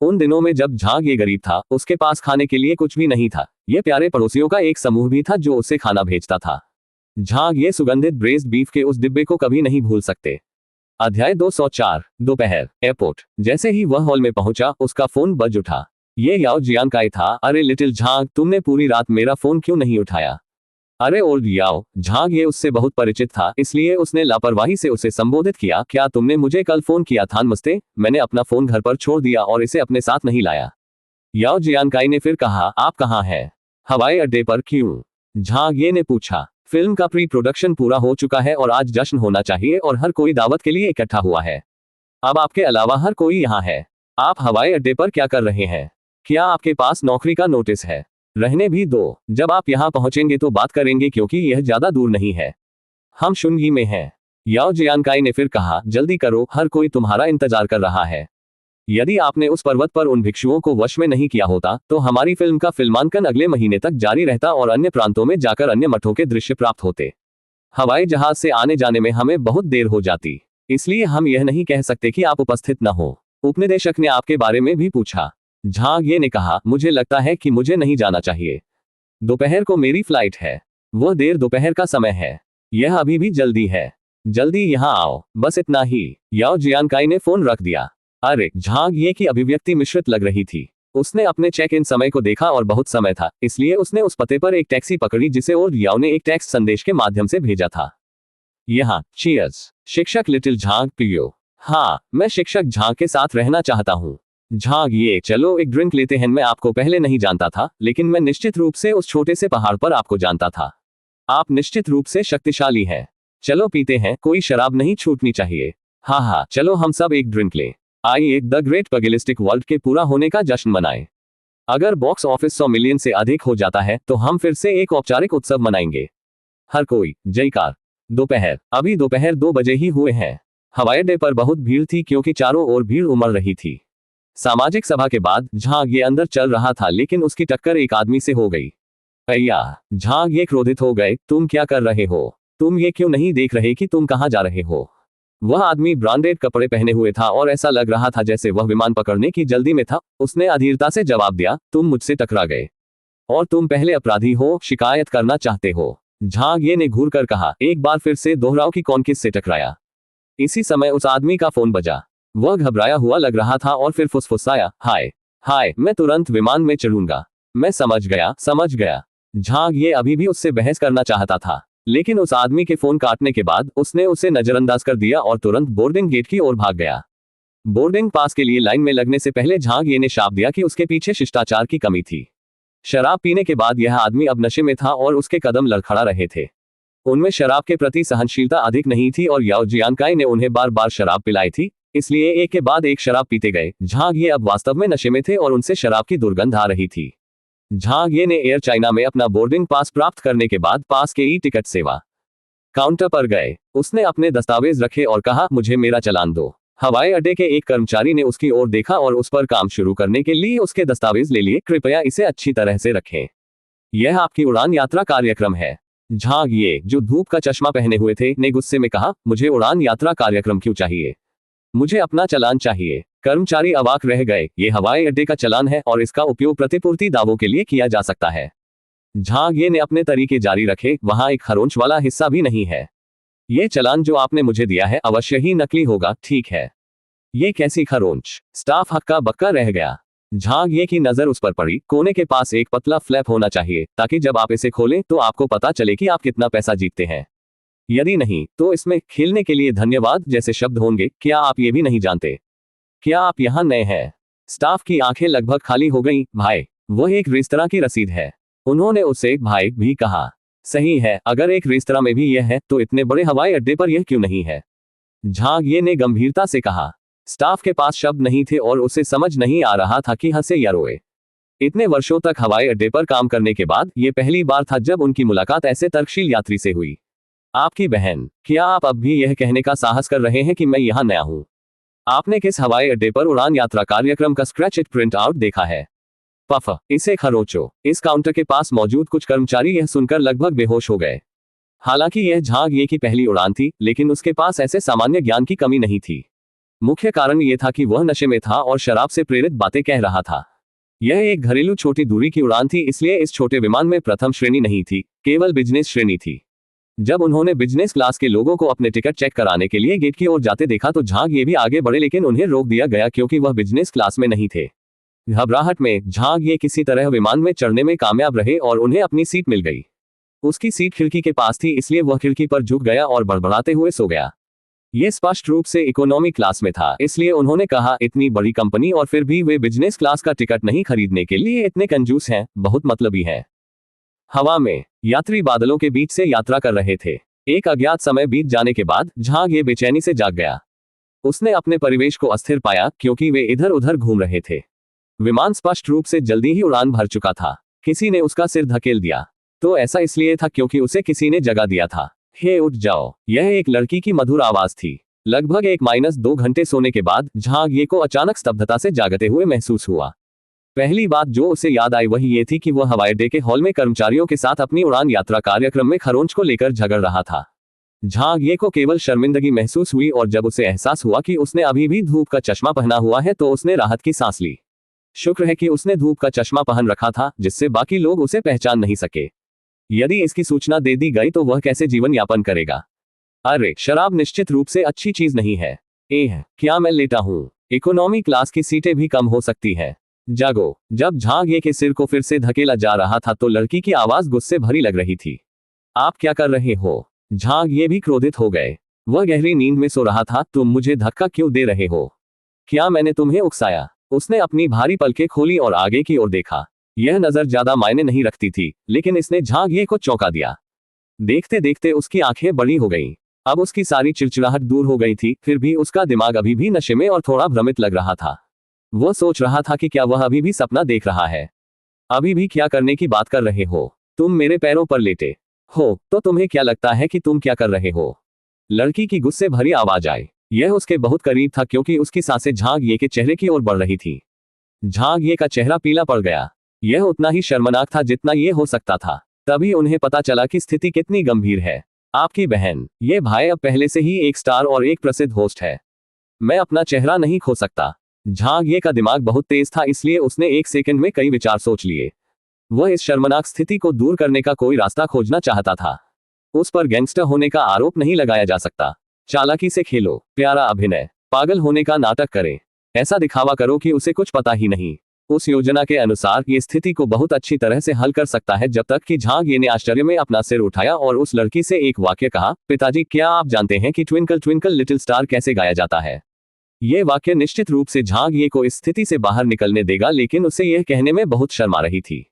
उन दिनों में जब झांग ये गरीब था, उसके पास खाने के लिए कुछ भी नहीं था, ये प्यारे पड़ोसियों का एक समूह भी था जो उसे खाना भेजता था। झांग ये सुगंधित ब्रेस्ड बीफ के उस डिब्बे को कभी नहीं भूल सकते। अध्याय 204 दोपहर एयरपोर्ट। जैसे ही वह हॉल में पहुंचा उसका फोन बज उठा। ये याओ जियांकाई था। अरे लिटिल झांग, तुमने पूरी रात मेरा फोन क्यों नहीं उठाया? अरे ओल्ड याओ झांग, ये उससे बहुत परिचित था इसलिए उसने लापरवाही से उसे संबोधित किया। क्या तुमने मुझे कल फोन किया था? नमस्ते, मैंने अपना फोन घर पर छोड़ दिया और इसे अपने साथ नहीं लाया। याओ जियांकाई ने फिर कहा, आप कहाँ हैं? हवाई अड्डे पर। क्यों? झांग ये ने पूछा। फिल्म का प्री प्रोडक्शन पूरा हो चुका है और आज जश्न होना चाहिए और हर कोई दावत के लिए इकट्ठा हुआ है। अब आपके अलावा हर कोई यहाँ है। आप हवाई अड्डे पर क्या कर रहे हैं? क्या आपके पास नौकरी का नोटिस है? रहने भी दो, जब आप यहाँ पहुंचेंगे तो बात करेंगे क्योंकि यह ज्यादा दूर नहीं है। हम शुनगी में हैं। याओ जियांकाई ने फिर कहा, जल्दी करो, हर कोई तुम्हारा इंतजार कर रहा है। यदि आपने उस पर्वत पर उन भिक्षुओं को वश में नहीं किया होता तो हमारी फिल्म का फिल्मांकन अगले महीने तक जारी रहता और अन्य प्रांतों में जाकर अन्य मठों के दृश्य प्राप्त होते। हवाई जहाज से आने जाने में हमें बहुत देर हो जाती, इसलिए हम यह नहीं कह सकते कि आप उपस्थित न हो। उपनिदेशक ने आपके बारे में भी पूछा। झांग ये ने कहा, मुझे लगता है कि मुझे नहीं जाना चाहिए। दोपहर को मेरी फ्लाइट है। वह देर दोपहर का समय है। यह अभी भी जल्दी है। जल्दी यहाँ आओ, बस इतना ही। याओ जियांकाई ने फोन रख दिया। अरे, झांग ये की अभिव्यक्ति मिश्रित लग रही थी। उसने अपने चेक इन समय को देखा और बहुत समय था, इसलिए उसने उस पते पर एक टैक्सी पकड़ी जिसे और याओ ने एक टेक्स्ट संदेश के माध्यम से भेजा था। यहाँ चीयर्स शिक्षक लिटिल झांग पियो। हाँ, मैं शिक्षक झांग के साथ रहना चाहता हूँ। झांग ये, चलो एक ड्रिंक लेते हैं। मैं आपको पहले नहीं जानता था, लेकिन मैं निश्चित रूप से उस छोटे से पहाड़ पर आपको जानता था। आप निश्चित रूप से शक्तिशाली हैं। चलो पीते हैं, कोई शराब नहीं छूटनी चाहिए। हाँ हाँ, चलो हम सब एक ड्रिंक लें। आइए द ग्रेट पगिलिस्टिक वर्ल्ड के पूरा होने का जश्न मनाएं। अगर बॉक्स ऑफिस 100 मिलियन से अधिक हो जाता है तो हम फिर से एक औपचारिक उत्सव मनाएंगे। हर कोई जयकार। दोपहर, अभी दोपहर 2 बजे ही हुए हैं। हवाई अड्डे पर बहुत भीड़ थी क्योंकि चारों ओर भीड़ उमड़ रही थी। सामाजिक सभा के बाद झांग ये अंदर चल रहा था लेकिन उसकी टक्कर एक आदमी से हो गई। अय्या, झांग ये क्रोधित हो गए। तुम क्या कर रहे हो? तुम ये क्यों नहीं देख रहे कि तुम कहाँ जा रहे हो? वह आदमी ब्रांडेड कपड़े पहने हुए था और ऐसा लग रहा था जैसे वह विमान पकड़ने की जल्दी में था। उसने अधीरता से जवाब दिया, तुम मुझसे टकरा गए और तुम पहले अपराधी हो, शिकायत करना चाहते हो। झांग ये ने घूर कर कहा, एक बार फिर से दोहराओ कि कौन किससे टकराया। इसी समय उस आदमी का फोन बजा। वह घबराया हुआ लग रहा था और फिर फुसफुसाया, हाय हाय, मैं तुरंत विमान में चढ़ूंगा। मैं समझ गया। झांग ये अभी भी उससे बहस करना चाहता था, लेकिन उस आदमी के फोन काटने के बाद उसने उसे नजरअंदाज कर दिया और तुरंत बोर्डिंग गेट की ओर भाग गया। बोर्डिंग पास के लिए लाइन में लगने से पहले झांग ये ने शाप दिया कि उसके पीछे शिष्टाचार की कमी थी। शराब पीने के बाद यह आदमी अब नशे में था और उसके कदम लड़खड़ा रहे थे। उनमें शराब के प्रति सहनशीलता अधिक नहीं थी और याओ जियांकाई ने उन्हें बार बार शराब पिलाई थी, इसलिए एक के बाद एक शराब पीते गए। झांग ये अब वास्तव में नशे में थे और उनसे शराब की दुर्गंध आ रही थी। झांग ये ने एयर चाइना में अपना बोर्डिंग पास प्राप्त करने के बाद पास के ई टिकट सेवा काउंटर पर गए। उसने अपने दस्तावेज रखे और कहा, मुझे मेरा चालान दो। हवाई अड्डे के एक कर्मचारी ने उसकी ओर देखा और उस पर काम शुरू करने के लिए उसके दस्तावेज ले लिए। कृपया इसे अच्छी तरह से रखें, यह आपकी उड़ान यात्रा कार्यक्रम है। झांग ये, जो धूप का चश्मा पहने हुए थे, ने गुस्से में कहा, मुझे उड़ान यात्रा कार्यक्रम क्यों चाहिए? मुझे अपना चालान चाहिए। कर्मचारी अवाक रह गए। ये हवाई अड्डे का चालान है और इसका उपयोग प्रतिपूर्ति दावों के लिए किया जा सकता है। झांग ये ने अपने तरीके जारी रखे, वहां एक खरोंच वाला हिस्सा भी नहीं है। ये चालान जो आपने मुझे दिया है अवश्य ही नकली होगा, ठीक है? ये कैसी खरोंच? स्टाफ हक्का बक्का रह गया। झांग ये की नजर उस पर पड़ी। कोने के पास एक पतला फ्लैप होना चाहिए ताकि जब आप इसे खोलें तो आपको पता चले कि आप कितना पैसा जीतते हैं। यदि नहीं तो इसमें खेलने के लिए धन्यवाद जैसे शब्द होंगे। क्या आप ये भी नहीं जानते? क्या आप यहाँ नए हैं? स्टाफ की आंखें लगभग खाली हो गईं। भाई, वह एक रेस्तरां की रसीद है। उन्होंने उसे भाई भी कहा। सही है, अगर एक रेस्तरां में भी यह है तो इतने बड़े हवाई अड्डे पर यह क्यों नहीं है? झांग ये ने गंभीरता से कहा। स्टाफ के पास शब्द नहीं थे और उसे समझ नहीं आ रहा था कि हंसे या रोए। इतने वर्षों तक हवाई अड्डे पर काम करने के बाद यह पहली बार था जब उनकी मुलाकात ऐसे तर्कशील यात्री से हुई। आपकी बहन, क्या आप अब भी यह कहने का साहस कर रहे हैं कि मैं यहाँ नया हूँ? आपने किस हवाई अड्डे पर उड़ान यात्रा कार्यक्रम का स्क्रैच इट प्रिंट आउट देखा है? पफ, इसे खरोचो। इस काउंटर के पास मौजूद कुछ कर्मचारी यह सुनकर लगभग बेहोश हो गए। हालांकि यह झांग ये की पहली उड़ान थी, लेकिन उसके पास ऐसे सामान्य ज्ञान की कमी नहीं थी। मुख्य कारण यह था कि वह नशे में था और शराब से प्रेरित बातें कह रहा था। यह एक घरेलू छोटी दूरी की उड़ान थी, इसलिए इस छोटे विमान में प्रथम श्रेणी नहीं थी, केवल बिजनेस श्रेणी थी। जब उन्होंने बिजनेस क्लास के लोगों को अपने टिकट चेक कराने के लिए गेट की ओर जाते देखा तो झांग ये भी आगे बढ़े, लेकिन उन्हें रोक दिया गया क्योंकि वह बिजनेस क्लास में नहीं थे। घबराहट में झांग ये किसी तरह विमान में चढ़ने में कामयाब रहे और उन्हें अपनी सीट मिल गई। उसकी सीट खिड़की के पास थी, इसलिए वह खिड़की पर झुक गया और बड़बड़ाते हुए सो गया। ये स्पष्ट रूप से इकोनॉमी क्लास में था, इसलिए उन्होंने कहा, इतनी बड़ी कंपनी और फिर भी वे बिजनेस क्लास का टिकट नहीं खरीदने के लिए इतने कंजूस हैं, बहुत मतलबी हैं। हवा में यात्री बादलों के बीच से यात्रा कर रहे थे। एक अज्ञात समय बीत जाने के बाद झांग ये बेचैनी से जाग गया। उसने अपने परिवेश को अस्थिर पाया क्योंकि वे इधर उधर घूम रहे थे। विमान स्पष्ट रूप से जल्दी ही उड़ान भर चुका था। किसी ने उसका सिर धकेल दिया, तो ऐसा इसलिए था क्योंकि उसे किसी ने जगा दिया था। हे उठ जाओ, यह एक लड़की की मधुर आवाज थी। लगभग 1-2 घंटे सोने के बाद झांग ये को अचानक स्तब्धता से जागते हुए महसूस हुआ। पहली बात जो उसे याद आई वही ये थी कि वह हवाई अड्डे के हॉल में कर्मचारियों के साथ अपनी उड़ान यात्रा कार्यक्रम में खरोंच को लेकर झगड़ रहा था। झांग ये को केवल शर्मिंदगी महसूस हुई और जब उसे एहसास हुआ कि उसने अभी भी धूप का चश्मा पहना हुआ है तो उसने राहत की सांस ली। शुक्र है कि उसने धूप का चश्मा पहन रखा था, जिससे बाकी लोग उसे पहचान नहीं सके। यदि इसकी सूचना दे दी गई तो वह कैसे जीवन यापन करेगा। अरे, शराब निश्चित रूप से अच्छी चीज नहीं है। क्या मैं लेटा हूँ? इकोनॉमी क्लास की सीटें भी कम हो सकती है। जागो। जब झांग ये के सिर को फिर से धकेला जा रहा था तो लड़की की आवाज गुस्से भरी लग रही थी। आप क्या कर रहे हो? झांग ये भी क्रोधित हो गए। वह गहरी नींद में सो रहा था। तुम मुझे धक्का क्यों दे रहे हो? क्या मैंने तुम्हें उकसाया? उसने अपनी भारी पलकें खोली और आगे की ओर देखा। यह नजर ज्यादा मायने नहीं रखती थी, लेकिन इसने झांग ये को चौंका दिया। देखते देखते उसकी आंखें बड़ी हो गईं। अब उसकी सारी चिड़चिड़ाहट दूर हो गई थी, फिर भी उसका दिमाग अभी भी नशे में और थोड़ा भ्रमित लग रहा था। वह सोच रहा था कि क्या वह अभी भी सपना देख रहा है। अभी भी क्या करने की बात कर रहे हो? तुम मेरे पैरों पर लेटे हो, तो तुम्हें क्या लगता है कि तुम क्या कर रहे हो? लड़की की गुस्से भरी आवाज आई। यह उसके बहुत करीब था क्योंकि उसकी सांसें झांग ये के चेहरे की ओर बढ़ रही थी। झांग ये का चेहरा पीला पड़ गया। यह उतना ही शर्मनाक था जितना यह हो सकता था। तभी उन्हें पता चला कि स्थिति कितनी गंभीर है। आपकी बहन, ये भाई अब पहले से ही एक स्टार और एक प्रसिद्ध होस्ट है। मैं अपना चेहरा नहीं खो सकता। झांग ये का दिमाग बहुत तेज था, इसलिए उसने 1 सेकंड में कई विचार सोच लिए। वह इस शर्मनाक स्थिति को दूर करने का कोई रास्ता खोजना चाहता था। उस पर गैंगस्टर होने का आरोप नहीं लगाया जा सकता। चालाकी से खेलो, प्यारा अभिनय, पागल होने का नाटक करें, ऐसा दिखावा करो कि उसे कुछ पता ही नहीं। उस योजना के अनुसार ये स्थिति को बहुत अच्छी तरह से हल कर सकता है। जब तक कि झांग ये ने आश्चर्य में अपना सिर उठाया और उस लड़की से एक वाक्य कहा, पिताजी क्या आप जानते हैं कि ट्विंकल ट्विंकल लिटिल स्टार कैसे गाया जाता है? ये वाक्य निश्चित रूप से झांग ये को इस स्थिति से बाहर निकलने देगा, लेकिन उसे यह कहने में बहुत शर्मा रही थी।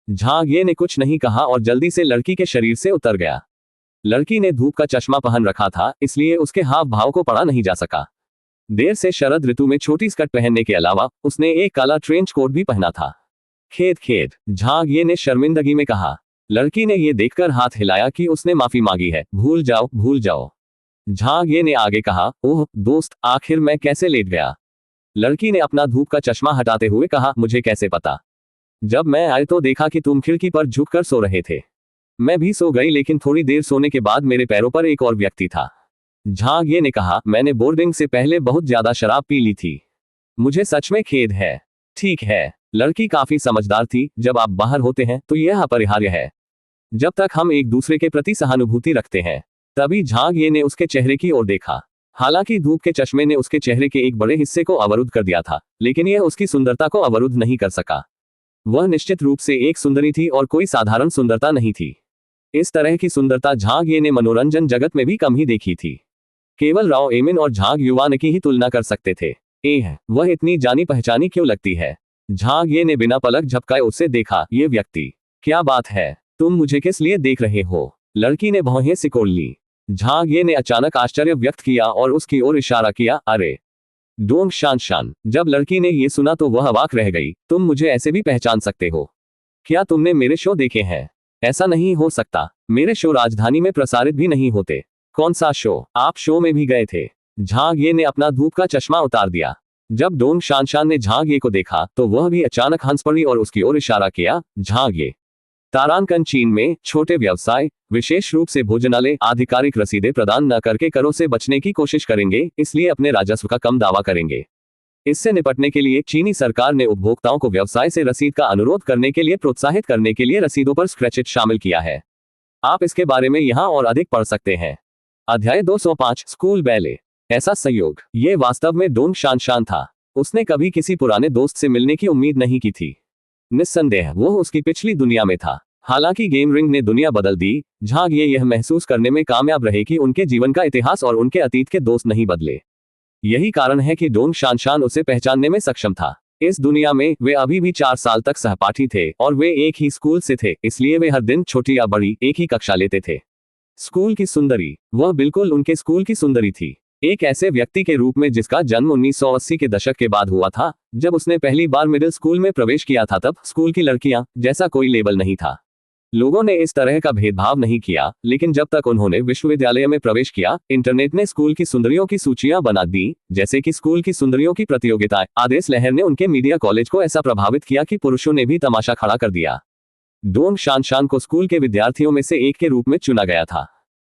झांग ये ने कुछ नहीं कहा और जल्दी से लड़की के शरीर से उतर गया। लड़की ने धूप का चश्मा पहन रखा था, इसलिए उसके हाव भाव को पढ़ा नहीं जा सका। देर से शरद ऋतु में छोटी स्कर्ट पहनने के अलावा उसने एक काला ट्रेंच कोट भी पहना था। खेद, झांग ये ने शर्मिंदगी में कहा। लड़की ने यह देखकर हाथ हिलाया कि उसने माफी मांगी है। भूल जाओ। झांग ये ने आगे कहा, ओह दोस्त, आखिर मैं कैसे लेट गया? लड़की ने अपना धूप का चश्मा हटाते हुए कहा, मुझे कैसे पता? जब मैं आए तो देखा कि तुम खिड़की पर झुककर सो रहे थे। मैं भी सो गई, लेकिन थोड़ी देर सोने के बाद मेरे पैरों पर एक और व्यक्ति था। झांग ये ने कहा, मैंने बोर्डिंग से पहले बहुत ज्यादा शराब पी ली थी। मुझे सच में खेद है। ठीक है। लड़की काफी समझदार थी। जब आप बाहर होते हैं तो यह अपरिहार्य है। जब तक हम एक दूसरे के प्रति सहानुभूति रखते हैं। तभी झांग ये ने उसके चेहरे की ओर देखा। हालांकि धूप के चश्मे ने उसके चेहरे के एक बड़े हिस्से को अवरुद्ध कर दिया था, लेकिन यह उसकी सुंदरता को अवरुद्ध नहीं कर सका। वह निश्चित रूप से एक सुंदरी थी और कोई साधारण सुंदरता नहीं थी। इस तरह की सुंदरता झांग ये ने मनोरंजन जगत में भी कम ही देखी थी। केवल राव एमिन और झांग युवान की ही तुलना कर सकते थे। वह इतनी जानी पहचानी क्यों लगती है? झांग ये ने बिना पलक झपकाए उससे देखा। ये व्यक्ति, क्या बात है, तुम मुझे किस लिए देख रहे हो? लड़की ने भौहें सिकोड़ ली। झांग ये ने अचानक आश्चर्य व्यक्त किया और उसकी ओर इशारा किया, अरे डोंग शान। जब लड़की ने यह सुना तो वह अवाक रह गई। तुम मुझे ऐसे भी पहचान सकते हो? क्या तुमने मेरे शो देखे हैं? ऐसा नहीं हो सकता। मेरे शो राजधानी में प्रसारित भी नहीं होते। कौन सा शो? आप शो में भी गए थे? झांग ये ने अपना धूप का चश्मा उतार दिया। जब डोंग शान ने झांग ये को देखा तो वह भी अचानक हंस पड़ी और उसकी ओर इशारा किया। झांग ये तारांकन चीन में छोटे व्यवसाय, विशेष रूप से भोजनालय, आधिकारिक रसीदें प्रदान न करके करों से बचने की कोशिश करेंगे, इसलिए अपने राजस्व का कम दावा करेंगे। इससे निपटने के लिए चीनी सरकार ने उपभोक्ताओं को व्यवसाय से रसीद का अनुरोध करने के लिए प्रोत्साहित करने के लिए रसीदों पर स्क्रैचेज शामिल किया है। आप इसके बारे में यहाँ और अधिक पढ़ सकते हैं। अध्याय 205 स्कूल बैले। ऐसा संयोग, ये वास्तव में डोंग शानशान था। उसने कभी किसी पुराने दोस्त से मिलने की उम्मीद नहीं की थी। निस्संदेह वो उसकी पिछली दुनिया में था। हालांकि गेम रिंग ने दुनिया बदल दी, झांग ये यह महसूस करने में कामयाब रहे कि उनके जीवन का इतिहास और उनके अतीत के दोस्त नहीं बदले। यही कारण है कि डोंग शानशान उसे पहचानने में सक्षम था। इस दुनिया में वे अभी भी 4 साल तक सहपाठी थे और वे एक ही स्कूल से थे, इसलिए वे हर दिन छोटी या बड़ी एक ही कक्षा लेते थे। स्कूल की सुंदरी, वह बिल्कुल उनके स्कूल की सुंदरी थी। एक ऐसे व्यक्ति के रूप में जिसका जन्म 1980 के दशक के बाद हुआ था। जब उसने पहली बार मिडिल स्कूल में प्रवेश किया था तब स्कूल की लड़कियां जैसा कोई लेबल नहीं था। लोगों ने इस तरह का भेदभाव नहीं किया, लेकिन जब तक उन्होंने विश्वविद्यालय में प्रवेश किया, इंटरनेट ने स्कूल की सुंदरियों की सूचियां बना दी, जैसे कि स्कूल की सुंदरियों की प्रतियोगिताएं। आदेश लहर ने उनके मीडिया कॉलेज को ऐसा प्रभावित किया कि पुरुषों ने भी तमाशा खड़ा कर दिया। डोंग शानशान को स्कूल के विद्यार्थियों में से एक के रूप में चुना गया था।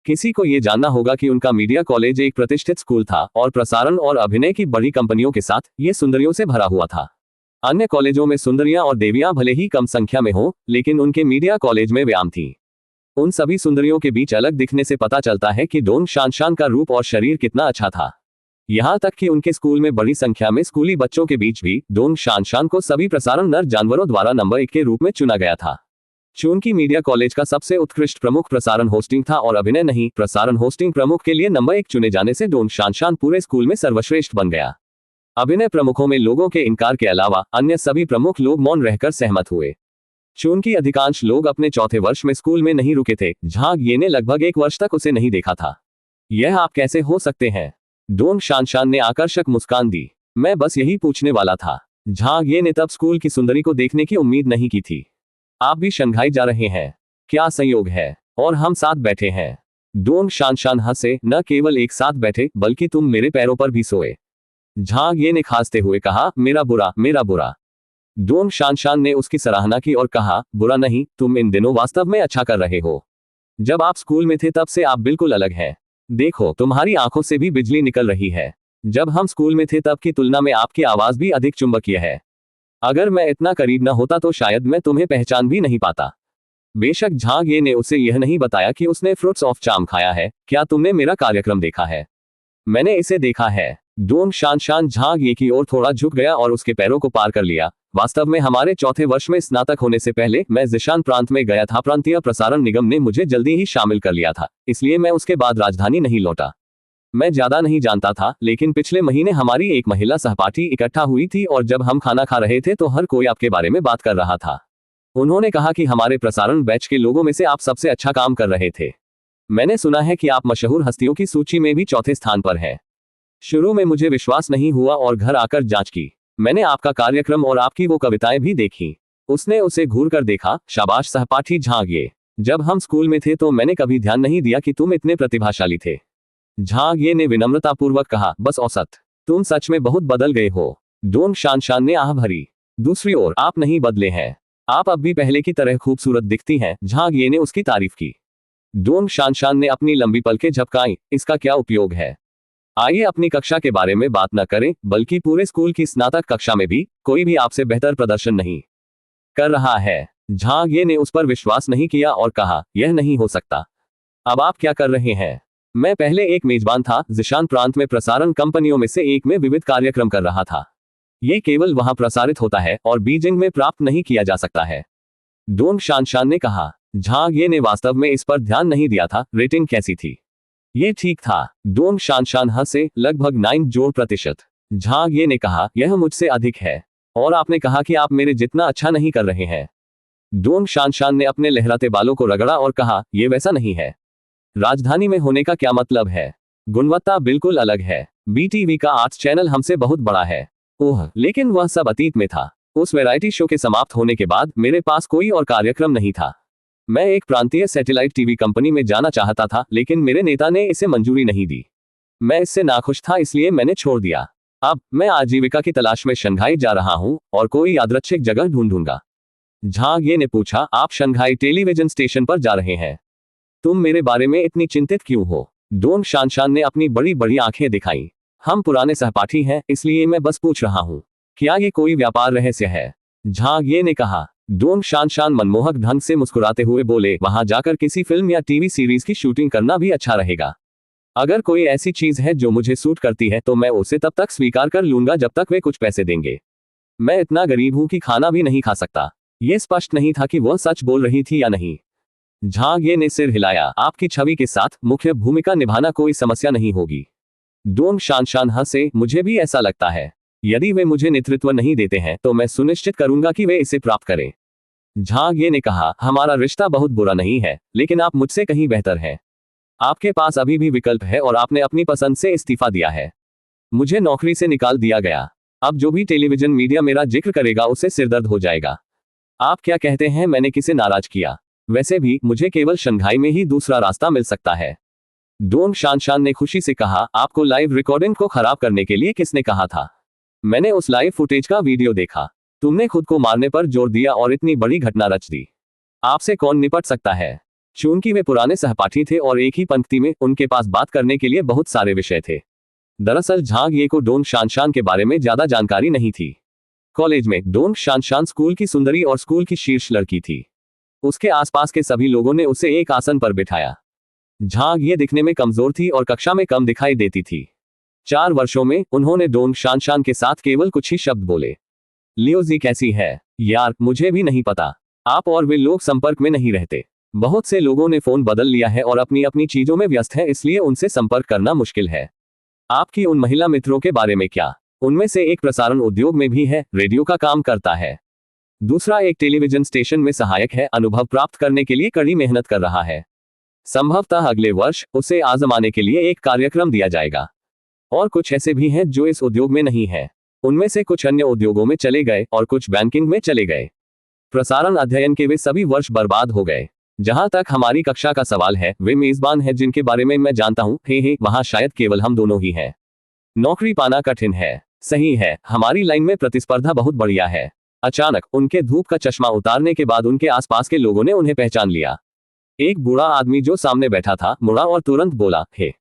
किसी को ये जानना होगा कि उनका मीडिया कॉलेज एक प्रतिष्ठित स्कूल था और प्रसारण और अभिनय की बड़ी कंपनियों के साथ ये सुंदरियों से भरा हुआ था। अन्य कॉलेजों में सुंदरियां और देवियां भले ही कम संख्या में हो, लेकिन उनके मीडिया कॉलेज में व्यायाम थी। उन सभी सुंदरियों के बीच अलग दिखने से पता चलता है कि डोंग शानशान का रूप और शरीर कितना अच्छा था। यहाँ तक कि उनके स्कूल में बड़ी संख्या में स्कूली बच्चों के बीच भी डोंग शानशान को सभी प्रसारण नर जानवरों द्वारा नंबर 1 के रूप में चुना गया था। चूंकि मीडिया कॉलेज का सबसे उत्कृष्ट प्रमुख प्रसारण होस्टिंग था और अभिनय नहीं, प्रसारण होस्टिंग प्रमुख के लिए नंबर 1 चुने जाने से डोंग शानशान पूरे स्कूल में सर्वश्रेष्ठ बन गया। अभिनय प्रमुखों में लोगों के इनकार के अलावा अन्य सभी प्रमुख लोग मौन रहकर सहमत हुए। चूंकि अधिकांश लोग अपने चौथे वर्ष में स्कूल में नहीं रुके थे, झांग ये ने लगभग 1 वर्ष तक उसे नहीं देखा था। यह आप कैसे हो सकते हैं? डोंग शानशान ने आकर्षक मुस्कान दी। मैं बस यही पूछने वाला था। झांग ये ने तब स्कूल की सुंदरी को देखने की उम्मीद नहीं की थी। आप भी शंघाई जा रहे हैं? क्या संयोग है, और हम साथ बैठे हैं। डोंग शानशान हंसे, न केवल एक साथ बैठे बल्कि तुम मेरे पैरों पर भी सोए। झांग ये ने खांसते हुए कहा, मेरा बुरा, मेरा बुरा। डोंग शानशान ने उसकी सराहना की और कहा, बुरा नहीं, तुम इन दिनों वास्तव में अच्छा कर रहे हो। जब आप स्कूल में थे तब से आप बिल्कुल अलग हैं। देखो, तुम्हारी आंखों से भी बिजली निकल रही है। जब हम स्कूल में थे तब की तुलना में आपकी आवाज भी अधिक चुंबकीय है। अगर मैं इतना करीब न होता तो शायद मैं तुम्हें पहचान भी नहीं पाता। बेशक झांग ये ने उसे यह नहीं बताया कि उसने फ्रूट्स ऑफ चार्म खाया है। क्या तुमने मेरा कार्यक्रम देखा है? मैंने इसे देखा है। डोंग शानशान झांग ये की ओर थोड़ा झुक गया और उसके पैरों को पार कर लिया। वास्तव में हमारे चौथे वर्ष में स्नातक होने से पहले मैं जिशान प्रांत में गया था। प्रांतीय प्रसारण निगम ने मुझे जल्दी ही शामिल कर लिया था, इसलिए मैं उसके बाद राजधानी नहीं लौटा। मैं ज्यादा नहीं जानता था, लेकिन पिछले महीने हमारी एक महिला सहपाठी इकट्ठा हुई थी और जब हम खाना खा रहे थे तो हर कोई आपके बारे में बात कर रहा था। उन्होंने कहा कि हमारे प्रसारण बैच के लोगों में से आप सबसे अच्छा काम कर रहे थे। मैंने सुना है कि आप मशहूर हस्तियों की सूची में भी चौथे स्थान पर हैं। शुरू में मुझे विश्वास नहीं हुआ और घर आकर जांच की। मैंने आपका कार्यक्रम और आपकी वो कविताएं भी देखी। उसने उसे घूर कर देखा। शाबाश सहपाठी झांग ये, जब हम स्कूल में थे तो मैंने कभी ध्यान नहीं दिया कि तुम इतने प्रतिभाशाली थे। झांग ये ने विनम्रतापूर्वक कहा, बस औसत। तुम सच में बहुत बदल गए हो। डोंग शानशान ने आह भरी। दूसरी ओर, आप नहीं बदले हैं। आप अब भी पहले की तरह खूबसूरत दिखती हैं। झांग ये ने उसकी तारीफ की। डोंग शानशान ने अपनी लंबी पलकें झपकाई। इसका क्या उपयोग है? आइए अपनी कक्षा के बारे में बात न करें, बल्कि पूरे स्कूल की स्नातक कक्षा में भी कोई भी आपसे बेहतर प्रदर्शन नहीं कर रहा है। झांग ये ने उस पर विश्वास नहीं किया और कहा, यह नहीं हो सकता। अब आप क्या कर रहे हैं? मैं पहले एक मेजबान था। जिशान प्रांत में प्रसारण कंपनियों में से एक में विविध कार्यक्रम कर रहा था। ये केवल वहां प्रसारित होता है और बीजिंग में प्राप्त नहीं किया जा सकता है। डोंग शानशान ने कहा। झांग ये ने वास्तव में इस पर ध्यान नहीं दिया था। रेटिंग कैसी थी? ये ठीक था। डोंग शानशान हंसे, लगभग 9%। झांग ये ने कहा, यह मुझसे अधिक है। और आपने कहा कि आप मेरे जितना अच्छा नहीं कर रहे हैं। डोंग शानशान ने अपने लहराते बालों को रगड़ा और कहा, यह वैसा नहीं है। राजधानी में होने का क्या मतलब है? गुणवत्ता बिल्कुल अलग है। बीटीवी का आर्ट्स चैनल हमसे बहुत बड़ा है। ओह, लेकिन वह सब अतीत में था। उस वैरायटी शो के समाप्त होने के बाद मेरे पास कोई और कार्यक्रम नहीं था। मैं एक प्रांतीय सैटेलाइट टीवी कंपनी में जाना चाहता था, लेकिन मेरे नेता ने इसे मंजूरी नहीं दी। मैं इससे नाखुश था, इसलिए मैंने छोड़ दिया। अब मैं आजीविका की तलाश में शंघाई जा रहा हूं और कोई यादृच्छिक जगह ढूंढूंगा। झांग ये ने पूछा, आप शंघाई टेलीविजन स्टेशन पर जा रहे हैं? तुम मेरे बारे में इतनी चिंतित क्यों हो? डोंग शानशान ने अपनी बड़ी बड़ी आंखें दिखाई। हम पुराने सहपाठी हैं, इसलिए मैं बस पूछ रहा हूं। क्या ये कोई व्यापार रहस्य है? झांग ये ने कहा। डोंग शानशान मनमोहक ढंग से मुस्कुराते हुए बोले, वहां जाकर किसी फिल्म या टीवी सीरीज की शूटिंग करना भी अच्छा रहेगा। अगर कोई ऐसी चीज है जो मुझे सूट करती है तो मैं उसे तब तक स्वीकार कर लूंगा जब तक वे कुछ पैसे देंगे। मैं इतना गरीब हूं कि खाना भी नहीं खा सकता। ये स्पष्ट नहीं था कि वह सच बोल रही थी या नहीं। झांग ये ने सिर हिलाया। आपकी छवि के साथ मुख्य भूमिका निभाना कोई समस्या नहीं होगी। डोंग शानशान हंसे, मुझे भी ऐसा लगता है। यदि वे मुझे नेतृत्व नहीं देते हैं तो मैं सुनिश्चित करूंगा कि वे इसे प्राप्त करें। झांग ये ने कहा, हमारा रिश्ता बहुत बुरा नहीं है, लेकिन आप मुझसे कहीं बेहतर हैं। आपके पास अभी भी विकल्प है और आपने अपनी पसंद से इस्तीफा दिया है। मुझे नौकरी से निकाल दिया गया। अब जो भी टेलीविजन मीडिया मेरा जिक्र करेगा उसे सिरदर्द हो जाएगा। आप क्या कहते हैं मैंने किसे नाराज किया? वैसे भी मुझे केवल शंघाई में ही दूसरा रास्ता मिल सकता है। डोंग शानशान ने खुशी से कहा, आपको लाइव रिकॉर्डिंग को खराब करने के लिए किसने कहा था? मैंने उस लाइव फुटेज का वीडियो देखा। तुमने खुद को मारने पर जोर दिया और इतनी बड़ी घटना रच दी। आपसे कौन निपट सकता है? चूंकि वे पुराने सहपाठी थे और एक ही पंक्ति में उनके पास बात करने के लिए बहुत सारे विषय थे। दरअसल झांग ये को डोंग शानशान के बारे में ज्यादा जानकारी नहीं थी। कॉलेज में डोंग शानशान स्कूल की सुंदरी और स्कूल की शीर्ष लड़की थी। उसके आसपास के सभी लोगों ने उसे एक आसन पर बिठाया। झांग ये दिखने में कमजोर थी और कक्षा में कम दिखाई देती थी। 4 वर्षों में उन्होंने डोंग शानशान के साथ केवल कुछ ही शब्द बोले। लियोजी कैसी है? यार मुझे भी नहीं पता। आप और वे लोग संपर्क में नहीं रहते। बहुत से लोगों ने फोन बदल लिया है और अपनी अपनी चीजों में व्यस्त है, इसलिए उनसे संपर्क करना मुश्किल है। आपकी उन महिला मित्रों के बारे में क्या? उनमें से एक प्रसारण उद्योग में भी है, रेडियो का काम करता है। दूसरा एक टेलीविजन स्टेशन में सहायक है, अनुभव प्राप्त करने के लिए कड़ी मेहनत कर रहा है। संभवतः अगले वर्ष उसे आजमाने के लिए एक कार्यक्रम दिया जाएगा। और कुछ ऐसे भी हैं जो इस उद्योग में नहीं है। उनमें से कुछ अन्य उद्योगों में चले गए और कुछ बैंकिंग में चले गए। प्रसारण अध्ययन के वे सभी वर्ष बर्बाद हो गए। जहां तक हमारी कक्षा का सवाल है, वे मेजबान हैं जिनके बारे में मैं जानता हूं। हे वहां शायद केवल हम दोनों ही हैं। नौकरी पाना कठिन है। सही है, हमारी लाइन में प्रतिस्पर्धा बहुत बढ़िया है। अचानक उनके धूप का चश्मा उतारने के बाद उनके आसपास के लोगों ने उन्हें पहचान लिया। एक बूढ़ा आदमी जो सामने बैठा था मुड़ा और तुरंत बोला, हे,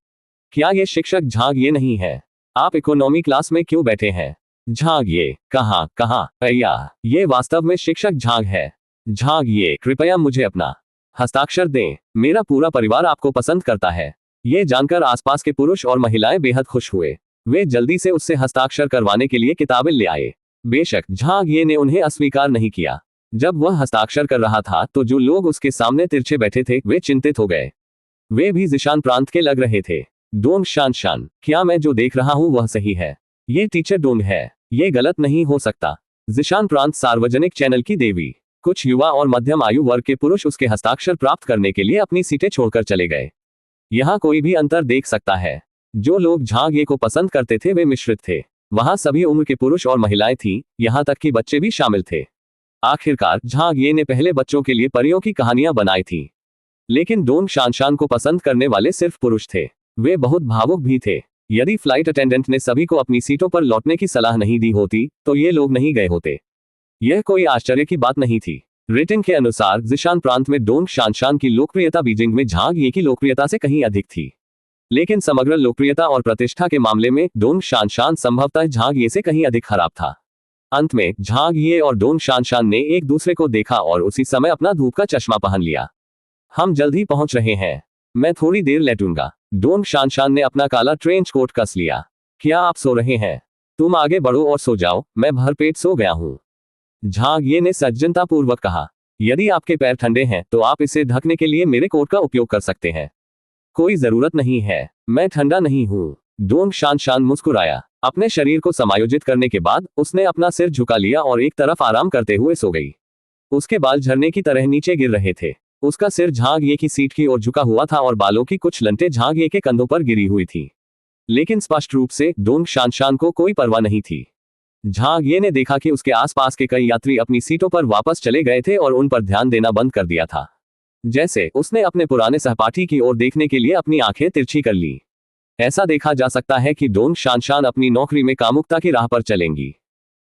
क्या ये शिक्षक झांग ये नहीं है? आप इकोनॉमी क्लास में क्यों बैठे हैं? झांग ये, कहाँ भैया, ये वास्तव में शिक्षक झांग है। झांग ये, कृपया मुझे अपना हस्ताक्षर दें। मेरा पूरा परिवार आपको पसंद करता है। ये जानकर आसपास के पुरुष और महिलाएं बेहद खुश हुए। वे जल्दी से उससे हस्ताक्षर करवाने के लिए किताबें ले आए। बेशक झांग ये ने उन्हें अस्वीकार नहीं किया। जब वह हस्ताक्षर कर रहा था तो जो लोग उसके सामने तिरछे बैठे थे वे चिंतित हो गए। वे भी जिशान प्रांत के लग रहे थे। डोंग शानशान, क्या मैं जो देख रहा हूं वह सही है? ये टीचर डोंग है। ये गलत नहीं हो सकता। जिशान प्रांत सार्वजनिक चैनल की देवी। कुछ युवा और मध्यम आयु वर्ग के पुरुष उसके हस्ताक्षर प्राप्त करने के लिए अपनी सीटें छोड़कर चले गए। यहाँ कोई भी अंतर देख सकता है। जो लोग झांग ये को पसंद करते थे वे मिश्रित थे। वहां सभी उम्र के पुरुष और महिलाएं थीं, यहाँ तक कि बच्चे भी शामिल थे। आखिरकार झांग ये ने पहले बच्चों के लिए परियों की कहानियां बनाई थी। लेकिन डोंग शानशान को पसंद करने वाले सिर्फ पुरुष थे। वे बहुत भावुक भी थे। यदि फ्लाइट अटेंडेंट ने सभी को अपनी सीटों पर लौटने की सलाह नहीं दी होती तो ये लोग नहीं गए होते। यह कोई आश्चर्य की बात नहीं थी। रेटिंग के अनुसार जिशान प्रांत में डोंग शानशान की लोकप्रियता बीजिंग में झांग ये की लोकप्रियता से कहीं अधिक थी। लेकिन समग्र लोकप्रियता और प्रतिष्ठा के मामले में डोंग शानशान संभवतः झांग ये से कहीं अधिक खराब था। अंत में झांग ये और डोंग शानशान ने एक दूसरे को देखा और उसी समय अपना धूप का चश्मा पहन लिया। हम जल्द ही पहुंच रहे हैं। मैं थोड़ी देर लेटूंगा। डोंग शानशान ने अपना काला ट्रेंच कोट कस लिया। क्या आप सो रहे हैं? तुम आगे बढ़ो और सो जाओ, मैं भरपेट सो गया हूं। झांग ये ने सज्जनतापूर्वक कहा। यदि आपके पैर ठंडे हैं तो आप इसे ढकने के लिए मेरे कोट का उपयोग कर सकते हैं। कोई जरूरत नहीं है, मैं ठंडा नहीं हूं। डोंग शानशान मुस्कुराया। अपने शरीर को समायोजित करने के बाद उसने अपना सिर झुका लिया और एक तरफ आराम करते हुए सो गई। उसके बाल झरने की तरह नीचे गिर रहे थे। उसका सिर झांग ये की सीट की ओर झुका हुआ था और बालों की कुछ लंटें झांग ये के कंधों पर गिरी हुई थी। लेकिन स्पष्ट रूप से डोंग शानशान को कोई परवाह नहीं थी। झांग ये ने देखा कि उसके आसपास के कई यात्री अपनी सीटों पर वापस चले गए थे और उन पर ध्यान देना बंद कर दिया था। जैसे उसने अपने पुराने सहपाठी की ओर देखने के लिए अपनी आंखें तिरछी कर ली। ऐसा देखा जा सकता है कि डोंग शानशान अपनी नौकरी में कामुकता की राह पर चलेंगी।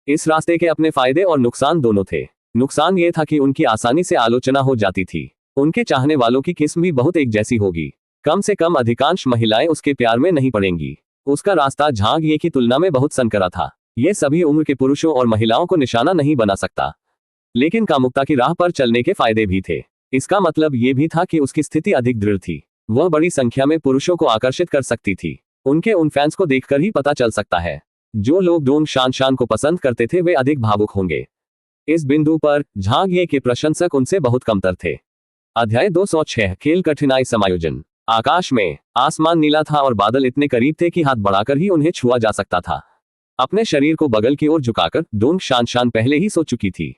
इस रास्ते के अपने फायदे और नुकसान दोनों थे। नुकसान ये था कि उनकी आसानी से आलोचना हो जाती थी। उनके चाहने वालों की किस्म भी बहुत एक जैसी होगी। कम से कम अधिकांश महिलाएं उसके प्यार में नहीं पड़ेंगी। उसका रास्ता झांग ये की तुलना में बहुत संकरा था। ये सभी उम्र के पुरुषों और महिलाओं को निशाना नहीं बना सकता। लेकिन कामुकता की राह पर चलने के फायदे भी थे। इसका मतलब ये भी था कि उसकी स्थिति अधिक दृढ़ थी। वह बड़ी संख्या में पुरुषों को आकर्षित कर सकती थी। उनके उन फैंस को देखकर ही पता चल सकता है। जो लोग डोंग शानशान को पसंद करते थे वे अधिक भावुक होंगे। इस बिंदु पर झांग ये के प्रशंसक उनसे बहुत कमतर थे। अध्याय 206 खेल कठिनाई समायोजन। आकाश में आसमान नीला था और बादल इतने करीब थे कि हाथ बढ़ाकर ही उन्हें छुआ जा सकता था। अपने शरीर को बगल की ओर झुकाकर डोंग शानशान पहले ही सो चुकी थी।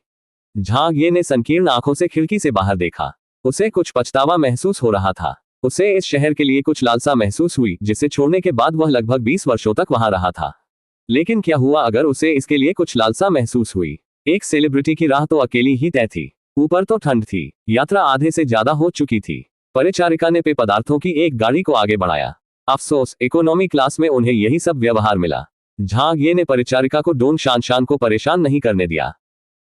झांग ये ने संकीर्ण आंखों से खिड़की से बाहर देखा। उसे कुछ पछतावा महसूस हो रहा था। उसे इस शहर के लिए कुछ लालसा महसूस हुई, जिसे छोड़ने के बाद वह लगभग 20 वर्षों तक वहां रहा था। लेकिन क्या हुआ अगर उसे इसके लिए कुछ लालसा महसूस हुई? एक सेलिब्रिटी की राह तो अकेली ही तय थी। ऊपर तो ठंड थी, यात्रा आधे से ज्यादा हो चुकी थी। परिचारिका ने पेय पदार्थों की एक गाड़ी को आगे बढ़ाया। अफसोस, इकोनॉमी क्लास में उन्हें यही सब व्यवहार मिला। झांग ये ने परिचारिका को डोंग शानशान को परेशान नहीं करने दिया।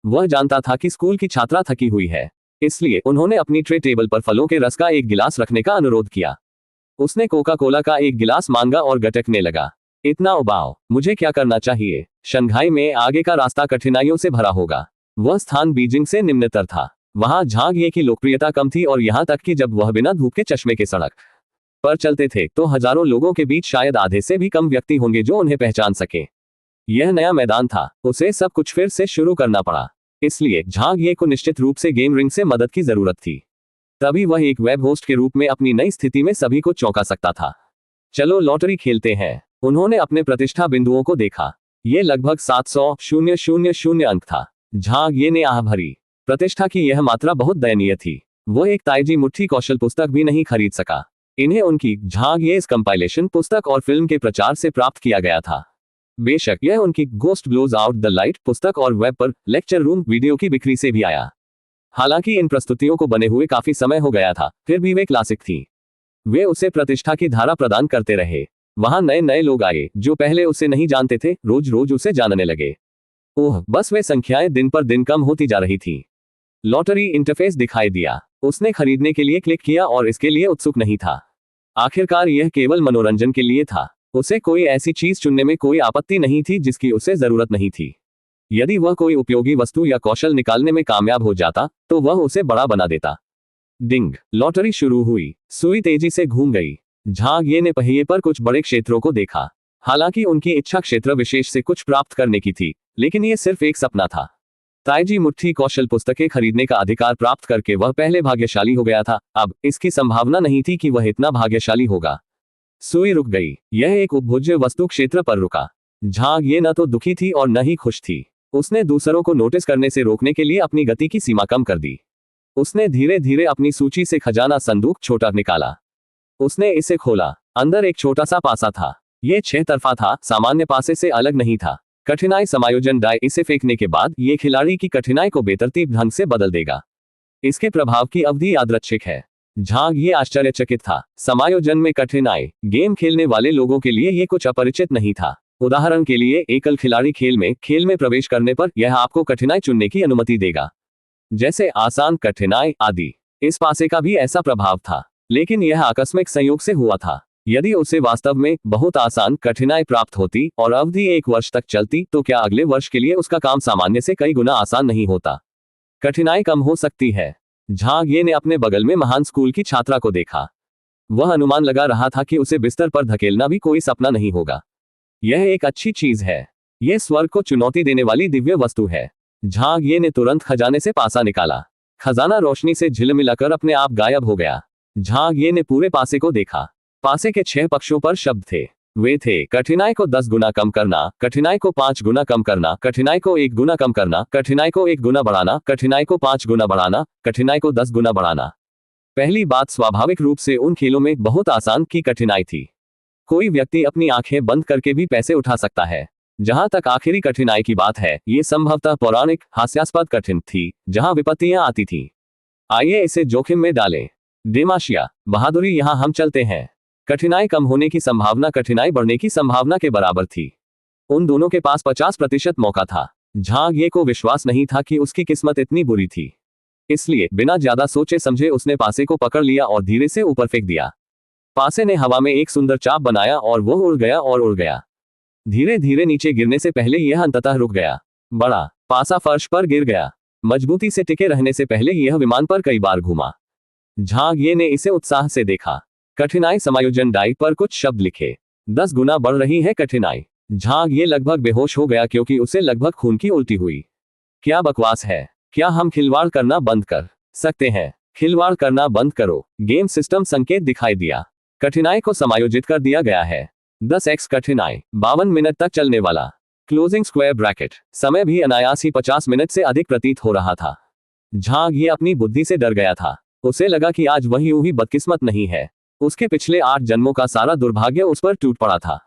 वह जानता था कि स्कूल की छात्रा थकी हुई है, इसलिए उन्होंने अपनी ट्रे टेबल पर फलों के रस का एक गिलास रखने का अनुरोध किया। उसने कोका कोला का एक गिलास मांगा और गटकने लगा। इतना उबाऊ, मुझे क्या करना चाहिए? शंघाई में आगे का रास्ता कठिनाइयों से भरा होगा। वह स्थान बीजिंग से निम्नतर था। वहां झांग ये की लोकप्रियता कम थी और यहां तक कि जब वह बिना धूप के चश्मे के सड़क पर चलते थे तो हजारों लोगों के बीच शायद आधे से भी कम व्यक्ति होंगे जो उन्हें पहचान सके। यह नया मैदान था, उसे सब कुछ फिर से शुरू करना पड़ा। इसलिए झांग ये को निश्चित रूप से गेम रिंग से मदद की जरूरत थी। तभी वह एक वेब होस्ट के रूप में अपनी नई स्थिति में सभी को चौंका सकता था। चलो लॉटरी खेलते हैं। उन्होंने अपने प्रतिष्ठा बिंदुओं को देखा। ये लगभग 700,000 अंक था। झांग ये ने आह भरी। प्रतिष्ठा की यह मात्रा बहुत दयनीय थी। वह एक ताइजी मुट्ठी कौशल पुस्तक भी नहीं खरीद सका। इन्हें उनकी झांग ये इस कंपाइलेशन पुस्तक और फिल्म के प्रचार से प्राप्त किया गया था। बेशक यह उनकी ghost blows out the light पुस्तक और वेब पर लेक्चर रूम वीडियो की बिक्री से भी आया। हालांकि इन प्रस्तुतियों को बने हुए काफी समय हो गया था, फिर भी वे क्लासिक थी। वे उसे प्रतिष्ठा की धारा प्रदान करते रहे। वहां नए नए लोग आए जो पहले उसे नहीं जानते थे, रोज रोज उसे जानने लगे। ओह, बस वे संख्याएं दिन पर दिन कम होती जा रही थी। लॉटरी इंटरफेस दिखाई दिया। उसने खरीदने के लिए क्लिक किया और इसके लिए उत्सुक नहीं था। आखिरकार यह केवल मनोरंजन के लिए था। उसे कोई ऐसी चीज चुनने में कोई आपत्ति नहीं थी जिसकी उसे जरूरत नहीं थी। यदि वह कोई उपयोगी वस्तु या कौशल निकालने में कामयाब हो जाता तो वह उसे बड़ा बना देता। डिंग, लॉटरी शुरू हुई। सुई तेजी से घूम गई। झांग ये ने पहिए पर कुछ बड़े क्षेत्रों को देखा। हालांकि उनकी इच्छा क्षेत्र विशेष से कुछ प्राप्त करने की थी, लेकिन यह सिर्फ एक सपना था। ताइजी मुट्ठी कौशल पुस्तकें खरीदने का अधिकार प्राप्त करके वह पहले भाग्यशाली हो गया था। अब इसकी संभावना नहीं थी कि वह इतना भाग्यशाली होगा। सुई रुक गई। यह एक उपभोज्य वस्तु क्षेत्र पर रुका। झांग ये न तो दुखी थी और न ही खुश थी। उसने दूसरों को नोटिस करने से रोकने के लिए अपनी गति की सीमा कम कर दी। उसने धीरे धीरे अपनी सूची से खजाना संदूक छोटा निकाला। उसने इसे खोला। अंदर एक छोटा सा पासा था। यह 6 तरफा था, सामान्य पासे से अलग नहीं था। कठिनाई समायोजन डाई। इसे फेंकने के बाद यह खिलाड़ी की कठिनाई को बेतरतीब ढंग से बदल देगा। इसके प्रभाव की अवधि यादृच्छिक है। झांग ये आश्चर्यचकित था। समायोजन में कठिनाई। गेम खेलने वाले लोगों के लिए यह कुछ अपरिचित नहीं था। उदाहरण के लिए एकल खिलाड़ी खेल में प्रवेश करने पर यह आपको कठिनाई चुनने की अनुमति देगा, जैसे आसान, कठिनाई आदि। इस पासे का भी ऐसा प्रभाव था, लेकिन यह आकस्मिक संयोग से हुआ था। यदि उसे वास्तव में बहुत आसान कठिनाई प्राप्त होती और अवधि 1 वर्ष तक चलती तो क्या अगले वर्ष के लिए उसका काम सामान्य से कई गुना आसान नहीं होता? कठिनाई कम हो सकती है। झांग ये ने अपने बगल में महान स्कूल की छात्रा को देखा। वह अनुमान लगा रहा था कि उसे बिस्तर पर धकेलना भी कोई सपना नहीं होगा। यह एक अच्छी चीज है। यह स्वर्ग को चुनौती देने वाली दिव्य वस्तु है। झांग ये ने तुरंत खजाने से पासा निकाला। खजाना रोशनी से झिलमिलाकर अपने आप गायब हो गया। झांग ये ने पूरे पासे को देखा। पासे के 6 पक्षों पर शब्द थे। वे थे: कठिनाई को 10 गुना कम करना, कठिनाई को 5 गुना कम करना, कठिनाई को 1 गुना कम करना, कठिनाई को 1 गुना बढ़ाना, कठिनाई को 5 गुना बढ़ाना, कठिनाई को 10 गुना बढ़ाना। पहली बात स्वाभाविक रूप से उन खेलों में बहुत आसान की कठिनाई थी। कोई व्यक्ति अपनी आंखें बंद करके भी पैसे उठा सकता है। जहां तक आखिरी कठिनाई की बात है, ये संभवतः पौराणिक हास्यास्पद कठिन थी, जहां विपत्तियां आती थी। आइए इसे जोखिम में डालें। डिमाशिया, बहादुरी, यहां हम चलते हैं। कठिनाई कम होने की संभावना कठिनाई बढ़ने की संभावना के बराबर थी। उन दोनों के पास 50% मौका था। झांग ये को विश्वास नहीं था कि उसकी किस्मत इतनी बुरी थी। इसलिए बिना ज्यादा सोचे समझे उसने पासे को पकड़ लिया और धीरे से ऊपर फेंक दिया। पासे ने हवा में एक सुंदर चाप बनाया और वो उड़ गया और उड़ गया। धीरे धीरे नीचे गिरने से पहले यह अंततः रुक गया। बड़ा पासा फर्श पर गिर गया। मजबूती से टिके रहने से पहले यह विमान पर कई बार घूमा। झांग ये ने इसे उत्साह से देखा। कठिनाई समायोजन डाई पर कुछ शब्द लिखे। 10 गुना बढ़ रही है कठिनाई। झांग ये लगभग बेहोश हो गया क्योंकि उसे लगभग खून की उल्टी हुई। क्या बकवास है। क्या हम खिलवाड़ करना बंद कर सकते हैं? खिलवाड़ करना बंद करो। गेम सिस्टम संकेत दिखाई दिया। कठिनाई को समायोजित कर दिया गया है। 10x कठिनाई 52 मिनट तक चलने वाला। Closing square bracket. समय भी अनायास ही 50 मिनट से अधिक प्रतीत हो रहा था। झांग ये अपनी बुद्धि से डर गया था। उसे लगा कि आज वह यूं ही बदकिस्मत नहीं है। उसके पिछले 8 जन्मों का सारा दुर्भाग्य उस पर टूट पड़ा था।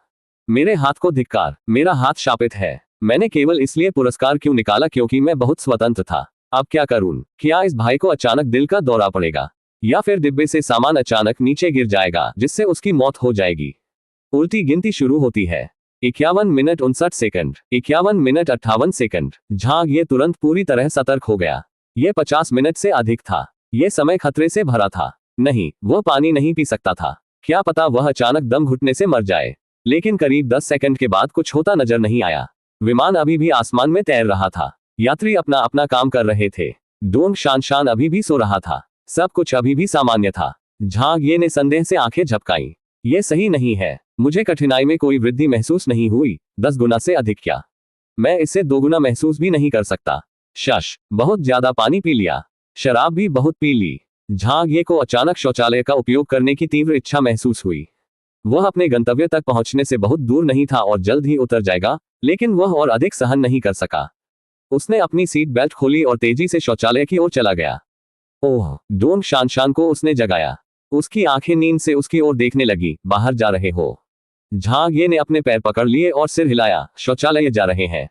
मेरे हाथ को धिक्कार। मेरा हाथ शापित है। मैंने केवल इसलिए पुरस्कार क्यों निकाला क्योंकि मैं बहुत स्वतंत्र था। अब क्या करूं? क्या इस भाई को अचानक दिल का दौरा पड़ेगा, या फिर डिब्बे से सामान अचानक नीचे गिर जाएगा जिससे उसकी मौत हो जाएगी? उल्टी गिनती शुरू होती है। 51 minute 59 second, 51 minute 58 second. Zhang ये तुरंत पूरी तरह सतर्क हो गया। यह 50 मिनट से अधिक था। यह समय खतरे से भरा था। नहीं, वह पानी नहीं पी सकता था। क्या पता वह अचानक दम घुटने से मर जाए। लेकिन करीब 10 सेकंड के बाद कुछ होता नजर नहीं आया। विमान अभी भी आसमान में तैर रहा था। यात्री अपना अपना काम कर रहे थे। डोंग शान अभी भी सो रहा था। सब कुछ अभी भी सामान्य था। झांग ये ने संदेह से आंखें झपकाईं। यह सही नहीं है। मुझे कठिनाई में कोई वृद्धि महसूस नहीं हुई। 10 गुना से अधिक क्या? मैं इससे 2 गुना महसूस भी नहीं कर सकता। शश, बहुत ज्यादा पानी पी लिया। शराब भी बहुत पी ली। झांग ये को अचानक शौचालय का उपयोग करने की तीव्र इच्छा महसूस हुई। वह अपने गंतव्य तक पहुंचने से बहुत दूर नहीं था और जल्द ही उतर जाएगा, लेकिन वह और अधिक सहन नहीं कर सका। उसने अपनी सीट बेल्ट खोली और तेजी से शौचालय की ओर चला गया। ओह, डोंग शान को उसने जगाया। उसकी आंखें नींद से उसकी ओर देखने लगी। बाहर जा रहे हो? झांग ये ने अपने पैर पकड़ लिए और सिर हिलाया। शौचालय जा रहे हैं।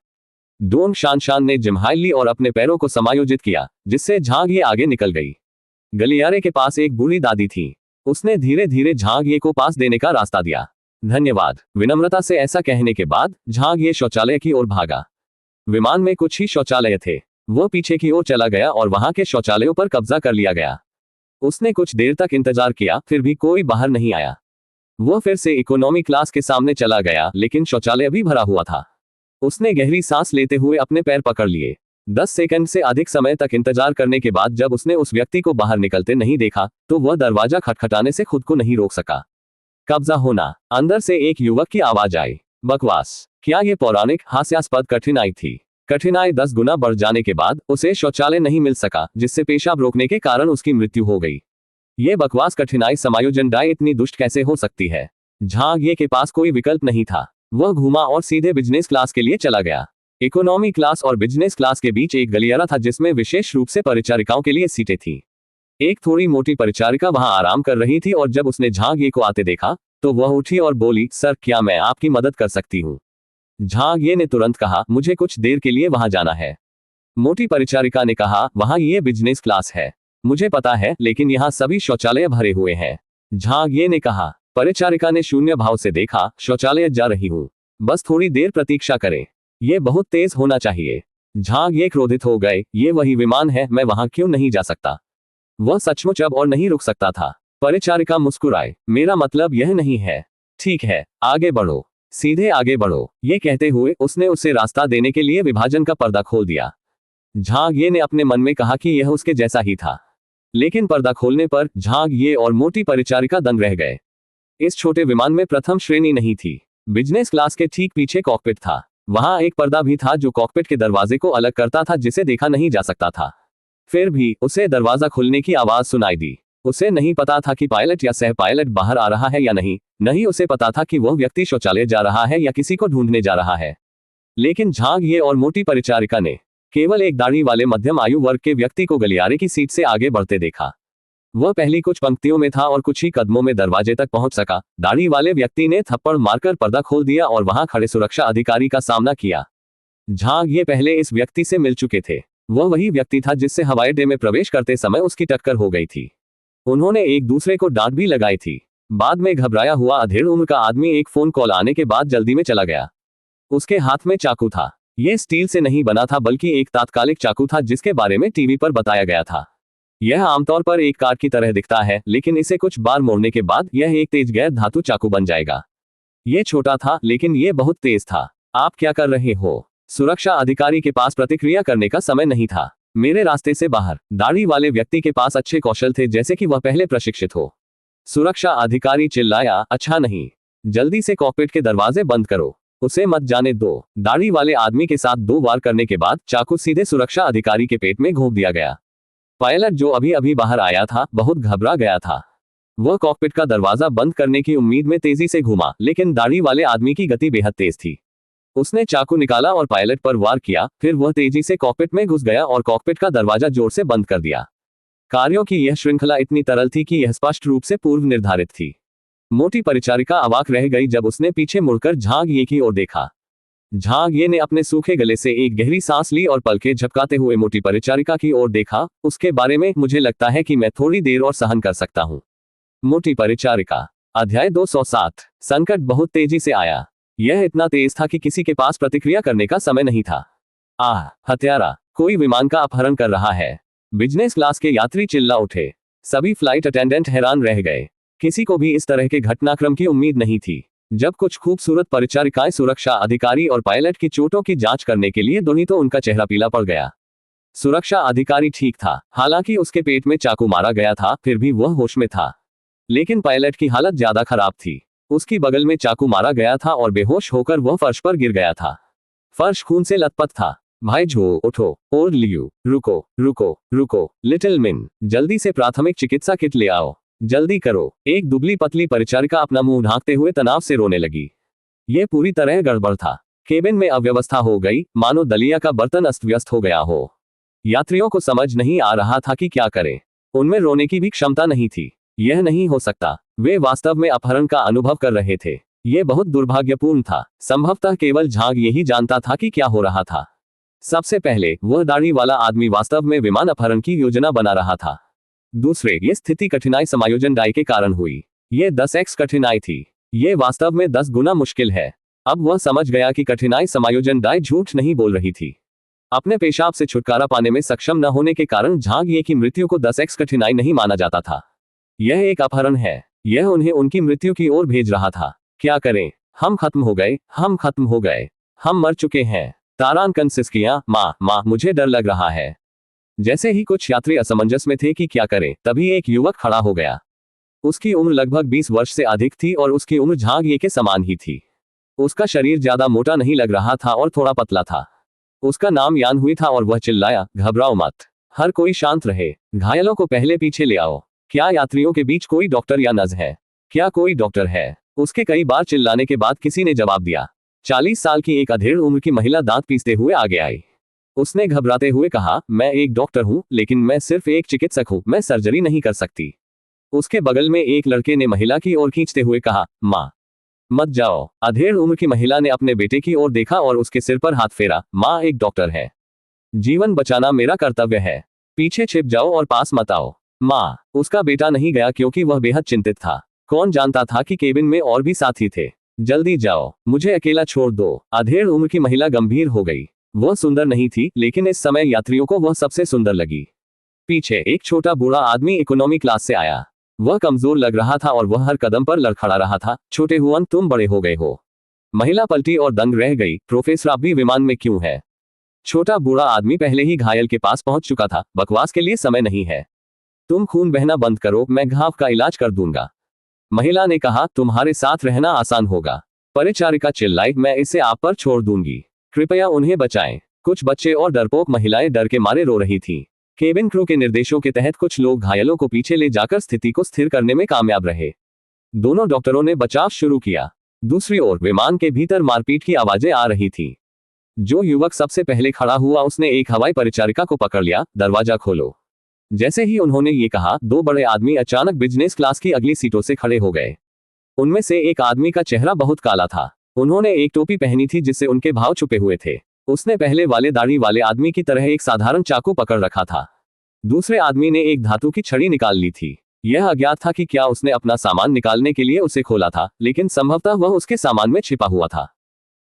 डोंग शान ने जिम्हाई ली और अपने पैरों को समायोजित किया, जिससे झांग ये आगे निकल गई। गलियारे के पास एक बूढ़ी दादी थी। उसने धीरे धीरे झांग ये को पास देने का रास्ता दिया। धन्यवाद। विनम्रता से ऐसा कहने के बाद झांग ये शौचालय की ओर भागा। विमान में कुछ ही शौचालय थे। वह पीछे की ओर चला गया और वहां के शौचालयों पर कब्जा कर लिया गया। उसने कुछ देर तक इंतजार किया, फिर भी कोई बाहर नहीं आया। वह फिर से इकोनॉमी क्लास के सामने चला गया, लेकिन शौचालय भी भरा हुआ था। उसने गहरी सांस लेते हुए अपने पैर पकड़ लिए। 10 सेकंड से अधिक समय तक इंतजार करने के बाद जब उसने उस व्यक्ति को बाहर निकलते नहीं देखा, तो वह दरवाजा खटखटाने से खुद को नहीं रोक सका। कब्जा होना। अंदर से एक युवक की आवाज आई। बकवास। क्या यह पौराणिक हास्यास्पद कठिनाई थी? कठिनाई 10 गुना बढ़ जाने के बाद उसे शौचालय नहीं मिल सका, जिससे पेशाब रोकने के कारण उसकी मृत्यु हो गई। यह बकवास कठिनाई समायोजन डाई इतनी दुष्ट कैसे हो सकती है? झांग ये के पास कोई विकल्प नहीं था। वह घूमा और सीधे बिजनेस क्लास के लिए चला गया। इकोनॉमी क्लास और बिजनेस क्लास के बीच एक गलियारा था जिसमें विशेष रूप से परिचारिकाओं के लिए सीटें थीं। एक थोड़ी मोटी परिचारिका वहां आराम कर रही थी और जब उसने झांग ये को आते देखा, तो वह उठी और बोली, सर, क्या मैं आपकी मदद कर सकती हूँ? झांग ये ने तुरंत कहा, मुझे कुछ देर के लिए वहां जाना है। मोटी परिचारिका ने कहा, वहां ये बिजनेस क्लास है। मुझे पता है, लेकिन यहाँ सभी शौचालय भरे हुए हैं। झांग ये ने कहा। परिचारिका ने शून्य भाव से देखा, शौचालय जा रही हूँ, बस थोड़ी देर प्रतीक्षा करें। ये बहुत तेज होना चाहिए। झांग ये क्रोधित हो गए। ये वही विमान है, मैं वहां क्यों नहीं जा सकता? वह सचमुच अब और नहीं रुक सकता था। परिचारिका मुस्कुराए, मेरा मतलब यह नहीं है। ठीक है, आगे बढ़ो, सीधे आगे बढ़ो। ये कहते हुए उसने उसे रास्ता देने के लिए विभाजन का पर्दा खोल दिया। झांग ये ने अपने मन में कहा कि यह उसके जैसा ही था, लेकिन पर्दा खोलने पर झांग ये और मोटी परिचारिका दंग रह गए। इस छोटे विमान में प्रथम श्रेणी नहीं थी। बिजनेस क्लास के ठीक पीछे कॉकपिट था। वहां एक पर्दा भी था जो कॉकपिट के दरवाजे को अलग करता था, जिसे देखा नहीं जा सकता था। फिर भी उसे दरवाजा खुलने की आवाज सुनाई दी। उसे नहीं पता था कि पायलट या सह पायलट बाहर आ रहा है या नहीं। नहीं उसे पता था कि वह व्यक्ति शौचालय जा रहा है या किसी को ढूंढने जा रहा है। लेकिन झांग ये और मोटी परिचारिका ने केवल एक दाढ़ी वाले मध्यम आयु वर्ग के व्यक्ति को गलियारे की सीट से आगे बढ़ते देखा। वह पहली कुछ पंक्तियों में था और कुछ ही कदमों में दरवाजे तक पहुंच सका। दाढ़ी वाले व्यक्ति ने थप्पड़ मारकर पर्दा खोल दिया और वहां खड़े सुरक्षा अधिकारी का सामना किया। झांग ये पहले इस व्यक्ति से मिल चुके थे। वह वही व्यक्ति था जिससे हवाई अड्डे में प्रवेश करते समय उसकी टक्कर हो गई थी। उन्होंने एक दूसरे को डांट भी लगाई थी। बाद में घबराया हुआ अधेड़ उम्र का आदमी एक फोन कॉल आने के बाद जल्दी में चला गया। उसके हाथ में चाकू था। यह स्टील से नहीं बना था, बल्कि एक तात्कालिक चाकू था जिसके बारे में टीवी पर बताया गया था। यह आमतौर पर एक कार की तरह दिखता है, लेकिन इसे कुछ बार मोड़ने के बाद यह एक तेज गैर धातु चाकू बन जाएगा। यह छोटा था, लेकिन यह बहुत तेज था। आप क्या कर रहे हो? सुरक्षा अधिकारी के पास प्रतिक्रिया करने का समय नहीं था। मेरे रास्ते से बाहर। दाढ़ी वाले व्यक्ति के पास अच्छे कौशल थे, जैसे कि वह पहले प्रशिक्षित हो। सुरक्षा अधिकारी चिल्लाया, अच्छा नहीं, जल्दी से कॉकपिट के दरवाजे बंद करो, उसे मत जाने दो। दाढ़ी वाले आदमी के साथ 2 वार करने के बाद चाकू सीधे सुरक्षा अधिकारी के पेट में घोंप दिया गया। पायलट, जो अभी अभी बाहर आया था, बहुत घबरा गया था। वह कॉकपिट का दरवाजा बंद करने की उम्मीद में तेजी से घूमा, लेकिन दाढ़ी वाले आदमी की गति बेहद तेज थी। उसने चाकू निकाला और पायलट पर वार किया। फिर वह तेजी से कॉकपिट में घुस गया और कॉकपिट का दरवाजा जोर से बंद कर दिया। कार्यों की यह श्रृंखला इतनी तरल थी कि यह स्पष्ट रूप से पूर्व निर्धारित थी। मोटी परिचारिका अवाक रह गई जब उसने पीछे मुड़कर झांग ये की ओर देखा। झांग ये ने अपने सूखे गले से एक गहरी सांस ली और पलकें झपकाते हुए मोटी परिचारिका की ओर देखा। उसके बारे में मुझे लगता है कि मैं थोड़ी देर और सहन कर सकता हूँ। मोटी परिचारिका। अध्याय 207। संकट बहुत तेजी से आया। यह इतना तेज था कि किसी के पास प्रतिक्रिया करने का समय नहीं था। आह, हत्यारा, कोई विमान का अपहरण कर रहा है। बिजनेस क्लास के यात्री चिल्ला उठे। सभी फ्लाइट अटेंडेंट हैरान रह गए। किसी को भी इस तरह के घटनाक्रम की उम्मीद नहीं थी। जब कुछ खूबसूरत परिचारिकाएं सुरक्षा अधिकारी और पायलट की चोटों की जांच करने के लिए दौड़ी तो उनका चेहरा पीला पड़ गया। सुरक्षा अधिकारी ठीक था, हालांकि उसके पेट में चाकू मारा गया था, फिर भी वह होश में था। लेकिन पायलट की हालत ज्यादा खराब थी। उसकी बगल में चाकू मारा गया था और बेहोश होकर वह फर्श पर गिर गया था। फर्श खून से लथपथ था। भाई जो, उठो, और लियू, रुको रुको रुको, लिटिल मिन, जल्दी से प्राथमिक चिकित्सा किट ले आओ, जल्दी करो। एक दुबली पतली परिचारिका अपना मुंह ढांकते हुए तनाव से रोने लगी। यह पूरी तरह गड़बड़ था। केबिन में अव्यवस्था हो गई, मानो दलिया का बर्तन अस्त व्यस्त हो गया हो। यात्रियों को समझ नहीं आ रहा था कि क्या करें। उनमें रोने की भी क्षमता नहीं थी। यह नहीं हो सकता। वे वास्तव में अपहरण का अनुभव कर रहे थे। यह बहुत दुर्भाग्यपूर्ण था। संभवतः केवल झांग यही जानता था कि क्या हो रहा था। सबसे पहले, वह दाढ़ी वाला आदमी वास्तव में विमान अपहरण की योजना बना रहा था। दूसरे, ये स्थिति कठिनाई समायोजन डाई के कारण हुई। ये 10x कठिनाई थी। ये वास्तव में 10 गुना मुश्किल है। अब वह समझ गया कि कठिनाई समायोजन डाई झूठ नहीं बोल रही थी। अपने पेशाब से छुटकारा पाने में सक्षम न होने के कारण झांग ये की मृत्यु को 10x कठिनाई नहीं माना जाता था। यह एक अपहरण है। यह उन्हें उनकी मृत्यु की ओर भेज रहा था। क्या करें? हम खत्म हो गए, हम खत्म हो गए, हम मर चुके हैं। तारान कंसिस्कियां, माँ, मुझे डर लग रहा है। जैसे ही कुछ यात्री असमंजस में थे कि क्या करें, तभी एक युवक खड़ा हो गया। उसकी उम्र लगभग 20 वर्ष से अधिक थी और उसकी उम्र झांग ये के समान ही थी। उसका शरीर ज्यादा मोटा नहीं लग रहा था और थोड़ा पतला था। उसका नाम यान हुई था और वह चिल्लाया, घबराओ मत, हर कोई शांत रहे, घायलों को पहले पीछे ले आओ। क्या यात्रियों के बीच कोई डॉक्टर या नर्स है? क्या कोई डॉक्टर है? उसके कई बार चिल्लाने के बाद किसी ने जवाब दिया। 40 साल की एक अधेड़ उम्र की महिला दांत पीसते हुए आगे आई। उसने घबराते हुए कहा, मैं एक डॉक्टर हूं, लेकिन मैं सिर्फ एक चिकित्सक हूं, मैं सर्जरी नहीं कर सकती। उसके बगल में एक लड़के ने महिला की ओर खींचते हुए कहा, माँ, मत जाओ। अधेड़ उम्र की महिला ने अपने बेटे की ओर देखा और उसके सिर पर हाथ फेरा। माँ एक डॉक्टर है, जीवन बचाना मेरा कर्तव्य है, पीछे छिप जाओ और पास मत आओ। माँ, उसका बेटा नहीं गया क्योंकि वह बेहद चिंतित था। कौन जानता था कि केबिन में और भी साथी थे। जल्दी जाओ, मुझे अकेला छोड़ दो। अधेड़ उम्र की महिला गंभीर हो गई। वह सुंदर नहीं थी, लेकिन इस समय यात्रियों को वह सबसे सुंदर लगी। पीछे एक छोटा बूढ़ा आदमी इकोनॉमी क्लास से आया। वह कमजोर लग रहा था और वह हर कदम पर लड़खड़ा रहा था। छोटे हुआ, तुम बड़े हो गए हो। महिला पलटी और दंग रह गई। प्रोफेसर, आप भी विमान में क्यों है? छोटा बूढ़ा आदमी पहले ही घायल के पास पहुंच चुका था। बकवास के लिए समय नहीं है। तुम खून बहना बंद करो, मैं घाव का इलाज कर दूंगा। महिला ने कहा, तुम्हारे साथ रहना आसान होगा। परिचारिका चिल्लाई, मैं इसे आप पर छोड़ दूंगी, कृपया उन्हें बचाएं। कुछ बच्चे और डरपोक महिलाएं डर के मारे रो रही थीं। केबिन क्रू के निर्देशों के तहत कुछ लोग घायलों को पीछे ले जाकर स्थिति को स्थिर करने में कामयाब रहे। दोनों डॉक्टरों ने बचाव शुरू किया। दूसरी ओर विमान के भीतर मारपीट की आवाजें आ रही थीं। जो युवक सबसे पहले खड़ा हुआ उसने एक हवाई परिचारिका को पकड़ लिया, दरवाजा खोलो। जैसे ही उन्होंने ये कहा, 2 बड़े आदमी अचानक बिजनेस क्लास की अगली सीटों से खड़े हो गए। उनमें से एक आदमी का चेहरा बहुत काला था। उन्होंने एक टोपी पहनी थी जिससे उनके भाव छुपे हुए थे। उसने पहले वाले दाढ़ी वाले आदमी की तरह एक साधारण चाकू पकड़ रखा था। दूसरे आदमी ने एक धातु की छड़ी निकाल ली थी। यह अज्ञात था कि क्या उसने अपना सामान निकालने के लिए उसे खोला था, लेकिन संभवतः वह उसके सामान में छिपा हुआ था।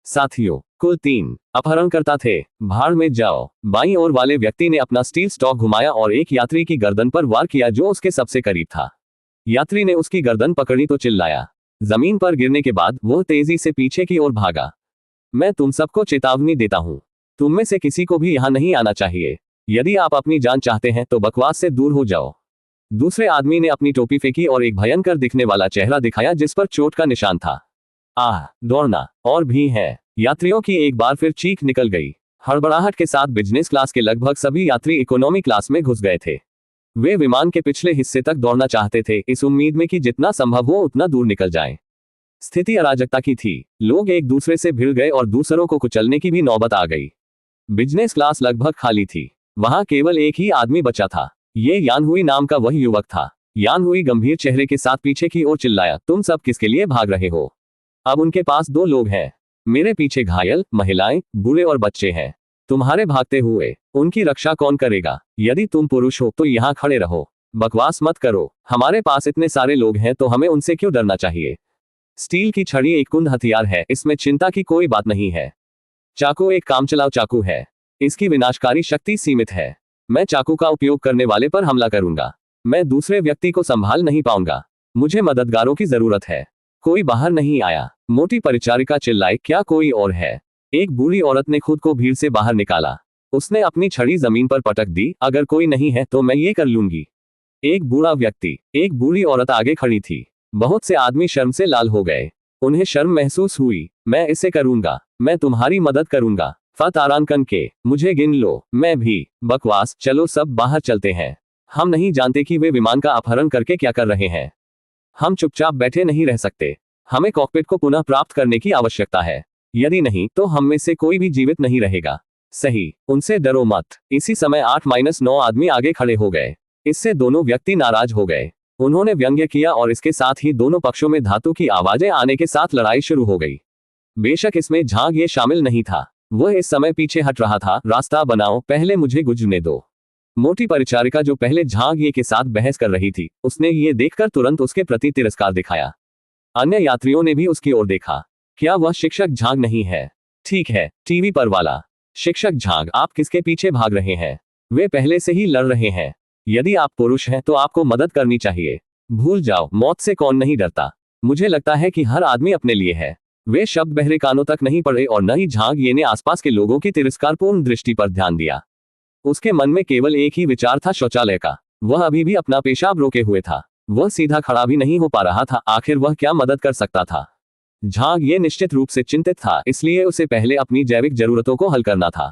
साथियों, कुल 3 अपहरणकर्ता थे। भाड़ में जाओ। बाईं ओर वाले व्यक्ति ने अपना स्टील स्टॉक घुमाया और एक यात्री की गर्दन पर वार किया जो उसके सबसे करीब था। यात्री ने उसकी गर्दन पकड़ी तो चिल्लाया। जमीन पर गिरने के बाद वह तेजी से पीछे की ओर भागा। मैं तुम सबको चेतावनी देता हूं, तुम में से किसी को भी यहां नहीं आना चाहिए। यदि आप अपनी जान चाहते हैं तो बकवास से दूर हो जाओ। दूसरे आदमी ने अपनी टोपी फेंकी और एक भयंकर दिखने वाला चेहरा दिखाया जिस पर चोट का निशान था। आह, दौड़ना और भी है। यात्रियों की एक बार फिर चीख निकल गई। हड़बड़ाहट के साथ बिजनेस क्लास के लगभग सभी यात्री इकोनॉमी क्लास में घुस गए थे। वे विमान के पिछले हिस्से तक दौड़ना चाहते थे, इस उम्मीद में कि जितना संभव हो उतना दूर निकल जाएं। स्थिति अराजकता की थी। लोग एक दूसरे से भिड़ गए और दूसरों को कुचलने की भी नौबत आ गई। बिजनेस क्लास लगभग खाली थी। वहां केवल एक ही आदमी बचा था। ये यान हुई नाम का वह युवक था। यान हुई गंभीर चेहरे के साथ पीछे की ओर चिल्लाया, तुम सब किसके लिए भाग रहे हो? अब उनके पास 2 लोग हैं। मेरे पीछे घायल, महिलाएं, बूढ़े और बच्चे हैं। तुम्हारे भागते हुए उनकी रक्षा कौन करेगा? यदि तुम पुरुष हो तो यहाँ खड़े रहो। बकवास मत करो। हमारे पास इतने सारे लोग हैं तो हमें उनसे क्यों डरना चाहिए? स्टील की छड़ी एक कुंद हथियार है, इसमें चिंता की कोई बात नहीं है। चाकू एक कामचलाऊ चाकू है। इसकी विनाशकारी शक्ति सीमित है। मैं चाकू का उपयोग करने वाले पर हमला करूंगा। मैं दूसरे व्यक्ति को संभाल नहीं पाऊंगा। मुझे मददगारों की जरूरत है। कोई बाहर नहीं आया। मोटी परिचारिका चिल्लाई, क्या कोई और है? एक बूढ़ी औरत ने खुद को भीड़ से बाहर निकाला। उसने अपनी छड़ी जमीन पर पटक दी, अगर कोई नहीं है तो मैं ये कर लूंगी। एक बूढ़ा व्यक्ति, एक बूढ़ी औरत आगे खड़ी थी। बहुत से आदमी शर्म से लाल हो गए। उन्हें शर्म महसूस हुई। मैं इसे करूंगा। मैं तुम्हारी मदद करूंगा। फतारानकन के, मुझे गिन लो। मैं भी। बकवास, चलो सब बाहर चलते हैं। हम नहीं जानते कि वे विमान का अपहरण करके क्या कर रहे हैं। हम चुपचाप बैठे नहीं रह सकते। हमें कॉकपिट को पुनः प्राप्त करने की आवश्यकता है। यदि नहीं तो हम में से कोई भी जीवित नहीं रहेगा। सही, उनसे डरो मत। इसी समय 8-9 आदमी आगे खड़े हो गए। इससे दोनों व्यक्ति नाराज हो गए। उन्होंने व्यंग्य किया और इसके साथ ही दोनों पक्षों में धातु की आवाजें आने के साथ लड़ाई शुरू हो गई। बेशक इसमें झांग ये शामिल नहीं था। वह इस समय पीछे हट रहा था। रास्ता बनाओ, पहले मुझे गुजरने दो। मोटी परिचारिका जो पहले झांग ये के साथ बहस कर रही थी, उसने ये देखकर तुरंत उसके प्रति तिरस्कार दिखाया। अन्य यात्रियों ने भी उसकी ओर देखा। क्या वह शिक्षक झांग नहीं है? ठीक है, टीवी पर वाला। शिक्षक झांग, आप किसके पीछे भाग रहे हैं? वे पहले से ही लड़ रहे हैं। यदि आप पुरुष हैं तो आपको मदद करनी चाहिए। भूल जाओ, मौत से कौन नहीं डरता। मुझे लगता है कि हर आदमी अपने लिए है। वे शब्द बहरे कानों तक नहीं पड़े और न ही झांग ये ने आसपास के लोगों की तिरस्कारपूर्ण दृष्टि पर ध्यान दिया। उसके मन में केवल एक ही विचार था, शौचालय का। वह अभी भी अपना पेशाब रोके हुए था। वह सीधा खड़ा भी नहीं हो पा रहा था। आखिर वह क्या मदद कर सकता था? झांग ये निश्चित रूप से चिंतित था, इसलिए उसे पहले अपनी जैविक जरूरतों को हल करना था।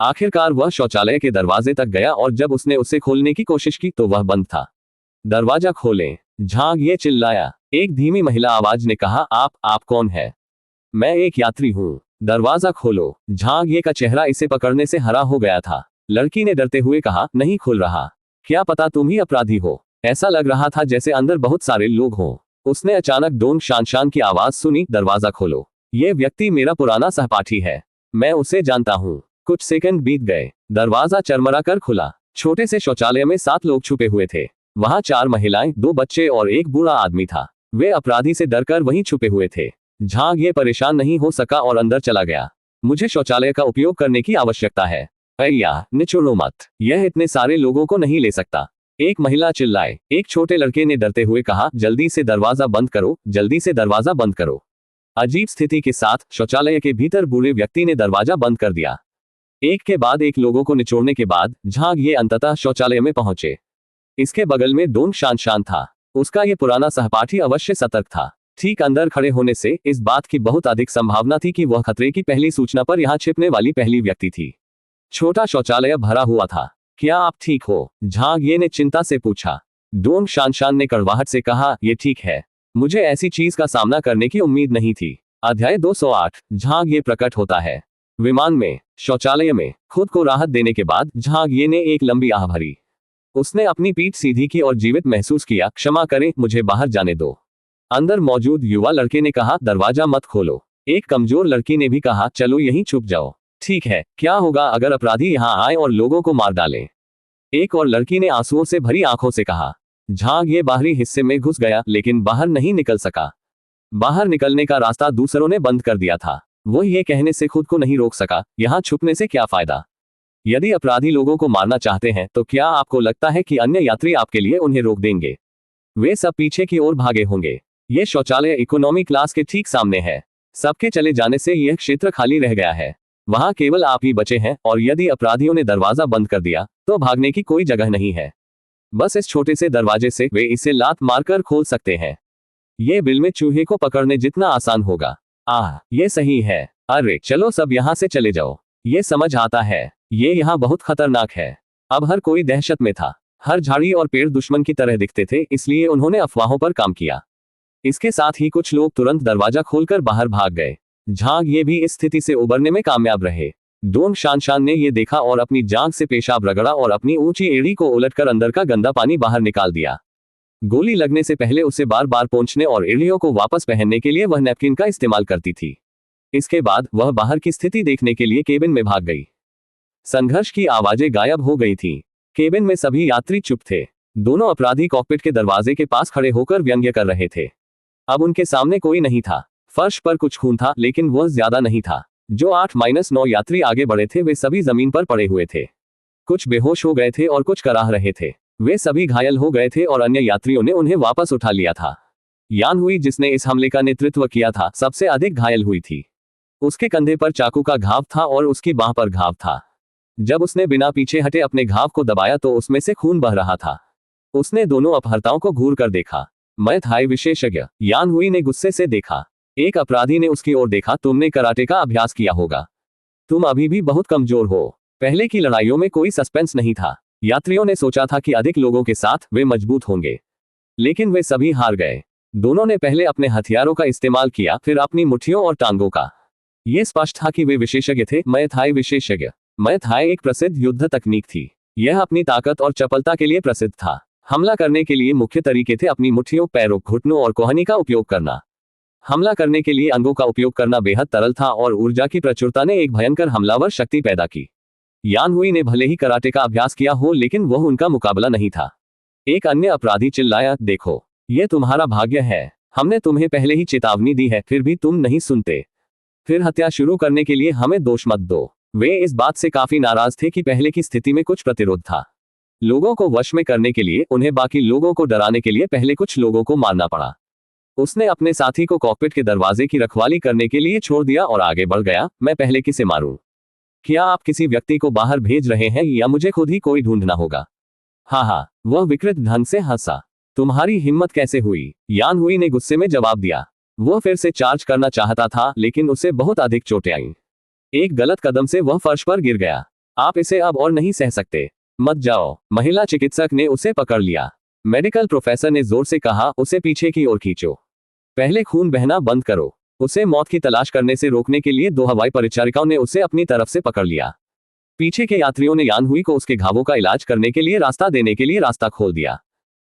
आखिरकार वह शौचालय के दरवाजे तक गया और जब उसने उसे खोलने की कोशिश की तो वह बंद था। दरवाजा खोलें, झांग ये चिल्लाया। एक धीमी महिला आवाज ने कहा, आप कौन है? मैं एक यात्री हूँ। दरवाजा खोलो। झांग ये का चेहरा इसे पकड़ने से हरा हो गया था। लड़की ने डरते हुए कहा, नहीं खुल रहा। क्या पता तुम ही अपराधी हो? ऐसा लग रहा था जैसे अंदर बहुत सारे लोग हों। उसने अचानक डोंग शान शान की आवाज सुनी, दरवाजा खोलो। ये व्यक्ति मेरा पुराना सहपाठी है। मैं उसे जानता हूँ। कुछ सेकंड बीत गए। दरवाजा चरमरा कर खुला। छोटे से शौचालय में 7 लोग छुपे हुए थे। वहां 4 महिलाएं, 2 बच्चे और एक बूढ़ा आदमी था। वे अपराधी से डरकर वहीं छुपे हुए थे। झांग ये परेशान नहीं हो सका और अंदर चला गया। मुझे शौचालय का उपयोग करने की आवश्यकता है। भैया, निचोड़ो मत। यह इतने सारे लोगों को नहीं ले सकता। एक महिला चिल्लाए। एक छोटे लड़के ने डरते हुए कहा, जल्दी से दरवाजा बंद करो, जल्दी से दरवाजा बंद करो। अजीब स्थिति के साथ शौचालय के भीतर बूढ़े व्यक्ति ने दरवाजा बंद कर दिया। एक के बाद एक लोगों को निचोड़ने के बाद झांग ये अंततः शौचालय में पहुंचे। इसके बगल में डोंग शान शान था। उसका ये पुराना सहपाठी अवश्य सतर्क था। ठीक अंदर खड़े होने से इस बात की बहुत अधिक संभावना थी कि वह खतरे की पहली सूचना पर यहां छिपने वाली पहली व्यक्ति थी। छोटा शौचालय भरा हुआ था। क्या आप ठीक हो? झांग ये ने चिंता से पूछा। डोंग शान शान ने कड़वाहट से कहा, ये ठीक है। मुझे ऐसी चीज का सामना करने की उम्मीद नहीं थी। अध्याय 208। झांग ये प्रकट होता है। विमान में, शौचालय में खुद को राहत देने के बाद झांग ये ने एक लंबी आह भरी। उसने अपनी पीठ सीधी की और जीवित महसूस किया। क्षमा करें, मुझे बाहर जाने दो। अंदर मौजूद युवा लड़के ने कहा, दरवाजा मत खोलो। एक कमजोर लड़की ने भी कहा, चलो यहीं छुप जाओ। ठीक है, क्या होगा अगर अपराधी यहाँ आए और लोगों को मार डालें? एक और लड़की ने आंसुओं से भरी आंखों से कहा। झांग ये बाहरी हिस्से में घुस गया लेकिन बाहर नहीं निकल सका। बाहर निकलने का रास्ता दूसरों ने बंद कर दिया था। वो ये कहने से खुद को नहीं रोक सका, यहाँ छुपने से क्या फायदा? यदि अपराधी लोगों को मारना चाहते हैं तो क्या आपको लगता है कि अन्य यात्री आपके लिए उन्हें रोक देंगे? वे सब पीछे की ओर भागे होंगे। ये शौचालय इकोनॉमी क्लास के ठीक सामने है। सबके चले जाने से यह क्षेत्र खाली रह गया है। वहां केवल आप ही बचे हैं और यदि अपराधियों ने दरवाजा बंद कर दिया तो भागने की कोई जगह नहीं है। बस इस छोटे से दरवाजे से वे इसे लात मारकर खोल सकते हैं। ये बिल में चूहे को पकड़ने जितना आसान होगा। ये सही है। अरे चलो सब यहाँ से चले जाओ। ये समझ आता है ये यहाँ बहुत खतरनाक है। अब हर कोई दहशत में था। हर झाड़ी और पेड़ दुश्मन की तरह दिखते थे, इसलिए उन्होंने अफवाहों पर काम किया। इसके साथ ही कुछ लोग तुरंत दरवाजा खोलकर बाहर भाग गए। झांग ये भी इस स्थिति से उबरने में कामयाब रहे। डोंग शानशान ने ये देखा और अपनी जांघ से पेशाब रगड़ा और अपनी ऊंची एड़ी को उलटकर अंदर का गंदा पानी बाहर निकाल दिया। गोली लगने से पहले उसे बार बार पोंछने और एड़ियों को वापस पहनने के लिए वह नैपकिन का इस्तेमाल करती थी। इसके बाद वह बाहर की स्थिति देखने के लिए केबिन में भाग गई। संघर्ष की आवाजें गायब हो गई थी। केबिन में सभी यात्री चुप थे। दोनों अपराधी कॉकपिट के दरवाजे के पास खड़े होकर व्यंग्य कर रहे थे। अब उनके सामने कोई नहीं था। फर्श पर कुछ खून था, लेकिन वह ज्यादा नहीं था। जो 8-9 यात्री आगे बढ़े थे वे सभी जमीन पर पड़े हुए थे। कुछ बेहोश हो गए थे और कुछ कराह रहे थे। वे सभी घायल हो गए थे और अन्य यात्रियों ने उन्हें वापस उठा लिया था। यान हुई, जिसने इस हमले का नेतृत्व किया था, सबसे अधिक घायल हुई थी। उसके कंधे पर चाकू का घाव था और उसकी बांह पर घाव था। जब उसने बिना पीछे हटे अपने घाव को दबाया तो उसमें से खून बह रहा था। उसने दोनों अपहर्ताओं को घूर कर देखा। मैं थाई विशेषज्ञ, यान हुई ने गुस्से से देखा। एक अपराधी ने उसकी ओर देखा। तुमने कराटे का अभ्यास किया होगा। तुम अभी भी बहुत कमजोर हो। पहले की लड़ाइयों में कोई सस्पेंस नहीं था। यात्रियों ने सोचा था कि अधिक लोगों के साथ वे मजबूत होंगे, लेकिन वे सभी हार गए। दोनों ने पहले अपने हथियारों का इस्तेमाल किया, फिर अपनी मुट्ठियों और टांगों का। यह स्पष्ट था कि वे विशेषज्ञ थे। मैं थाई विशेषज्ञ। मैं थाई एक प्रसिद्ध युद्ध तकनीक थी। यह अपनी ताकत और चपलता के लिए प्रसिद्ध था। हमला करने के लिए मुख्य तरीके थे अपनी मुट्ठियों, पैरों, घुटनों और कोहनी का उपयोग करना। हमला करने के लिए अंगों का उपयोग करना बेहद तरल था और ऊर्जा की प्रचुरता ने एक भयंकर हमलावर शक्ति पैदा की। यान हुई ने भले ही कराटे का अभ्यास किया हो, लेकिन वह उनका मुकाबला नहीं था। एक अन्य अपराधी चिल्लाया, देखो, यह तुम्हारा भाग्य है। हमने तुम्हें पहले ही चेतावनी दी है, फिर भी तुम नहीं सुनते। फिर हत्या शुरू करने के लिए हमें दोष मत दो। वे इस बात से काफी नाराज थे कि पहले की स्थिति में कुछ प्रतिरोध था। लोगों को वश में करने के लिए, उन्हें बाकी लोगों को डराने के लिए पहले कुछ लोगों को मारना पड़ा। उसने अपने साथी को कॉकपिट के दरवाजे की रखवाली करने के लिए छोड़ दिया और आगे बढ़ गया। मैं पहले किसे मारूं? क्या आप किसी व्यक्ति को बाहर भेज रहे हैं या मुझे खुद ही कोई ढूंढना होगा? हाँ, वह विकृत ढंग से हंसा। तुम्हारी हिम्मत कैसे हुई? यान हुई ने गुस्से में जवाब दिया। वह फिर से चार्ज करना चाहता था, लेकिन उसे बहुत अधिक चोटें आईं। एक गलत कदम से वह फर्श पर गिर गया। आप इसे अब और नहीं सह सकते। मत जाओ। महिला चिकित्सक ने उसे पकड़ लिया। मेडिकल प्रोफेसर ने जोर से कहा, उसे पीछे की ओर खींचो। पहले खून बहना बंद करो। उसे मौत की तलाश करने से रोकने के लिए 2 हवाई परिचारिकाओं ने उसे अपनी तरफ से पकड़ लिया। पीछे के यात्रियों ने यान हुई को उसके घावों का इलाज करने के लिए रास्ता देने के लिए रास्ता खोल दिया।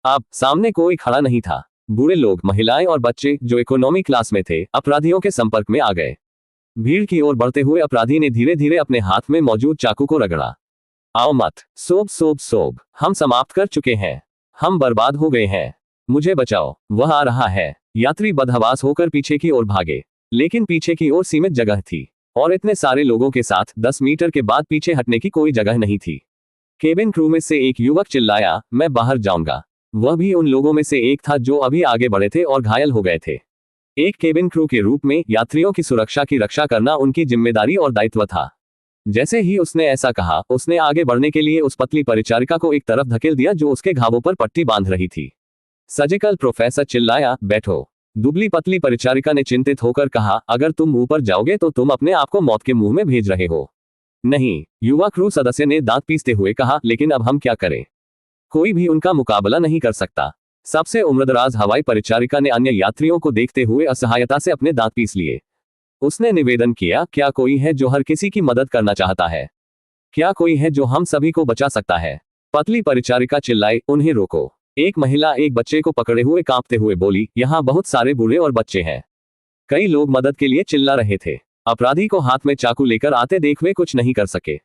अब सामने कोई खड़ा नहीं था। बूढ़े लोग, महिलाएं और बच्चे, जो इकोनॉमी क्लास में थे, अपराधियों के संपर्क में आ गए। भीड़ की ओर बढ़ते हुए अपराधी ने धीरे धीरे अपने हाथ में मौजूद चाकू को रगड़ा। आओ मत, सोब सोब सोब, हम समाप्त कर चुके हैं। हम बर्बाद हो गए हैं। मुझे बचाओ, वह आ रहा है। यात्री बदहवास होकर पीछे की ओर भागे, लेकिन पीछे की ओर सीमित जगह थी और इतने सारे लोगों के साथ 10 मीटर के बाद पीछे हटने की कोई जगह नहीं थी। केबिन क्रू में से एक युवक चिल्लाया, मैं बाहर जाऊंगा। वह भी उन लोगों में से एक था जो अभी आगे बढ़े थे और घायल हो गए थे। एक केबिन क्रू के रूप में यात्रियों की सुरक्षा की रक्षा करना उनकी जिम्मेदारी और दायित्व था। जैसे ही उसने ऐसा कहा, उसने आगे बढ़ने के लिए उस पतली परिचारिका को एक तरफ धकेल दिया जो उसके घावों पर पट्टी बांध रही थी। सर्जिकल प्रोफेसर चिल्लाया, बैठो। दुबली पतली परिचारिका ने चिंतित होकर कहा, अगर तुम ऊपर जाओगे तो तुम अपने आप को मौत के मुंह में भेज रहे हो। नहीं, युवा क्रू सदस्य ने दांत पीसते हुए कहा, लेकिन अब हम क्या करें? कोई भी उनका मुकाबला नहीं कर सकता। सबसे उम्रदराज हवाई परिचारिका ने अन्य यात्रियों को देखते हुए असहायता से अपने दांत पीस लिए। उसने निवेदन किया, क्या कोई है जो हर किसी की मदद करना चाहता है? क्या कोई है जो हम सभी को बचा सकता है? पतली परिचारिका चिल्लाई, उन्हें रोको। एक महिला एक बच्चे को पकड़े हुए कांपते हुए बोली, यहाँ बहुत सारे बूढ़े और बच्चे हैं। कई लोग मदद के लिए चिल्ला रहे थे। अपराधी को हाथ में चाकू लेकर आते देख वे कुछ नहीं कर सके।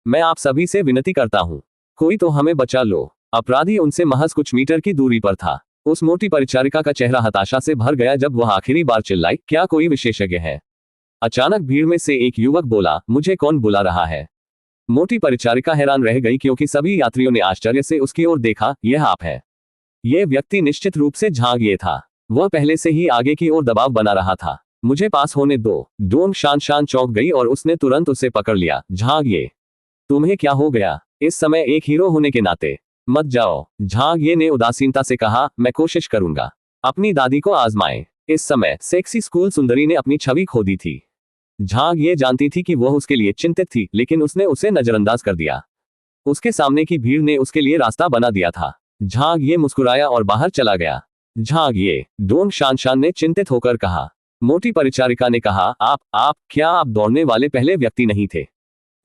मैं आप सभी से विनती करता हूँ, कोई तो हमें बचा लो। अपराधी उनसे महज कुछ मीटर की दूरी पर था। उस मोटी परिचारिका का चेहरा हताशा से भर गया जब वह आखिरी बार चिल्लाई, क्या कोई विशेषज्ञ है? अचानक भीड़ में से एक युवक बोला, मुझे कौन बुला रहा है? मोटी परिचारिका हैरान रह गई क्योंकि सभी यात्रियों ने आश्चर्य से उसकी ओर देखा। यह आप है? यह व्यक्ति निश्चित रूप से झांग ये था। वह पहले से ही आगे की ओर दबाव बना रहा था। मुझे पास होने दो। डोंग शान चौंक गई और उसने तुरंत उसे पकड़ लिया। झांग ये, तुम्हें क्या हो गया? इस समय एक हीरो होने के नाते मत जाओ। झांग ये ने उदासीनता से कहा, मैं कोशिश करूंगा। अपनी दादी को आजमाएं। इस समय सेक्सी स्कूल सुंदरी ने अपनी छवि खो दी थी। झांग ये जानती थी कि वह उसके लिए चिंतित थी, लेकिन उसने उसे नजरअंदाज कर दिया। उसके सामने की भीड़ ने उसके लिए रास्ता बना दिया था। झांग ये मुस्कुराया और बाहर चला गया। झांग ये, डोंग शान ने चिंतित होकर कहा। मोटी परिचारिका ने कहा, क्या आप दौड़ने वाले पहले व्यक्ति नहीं थे?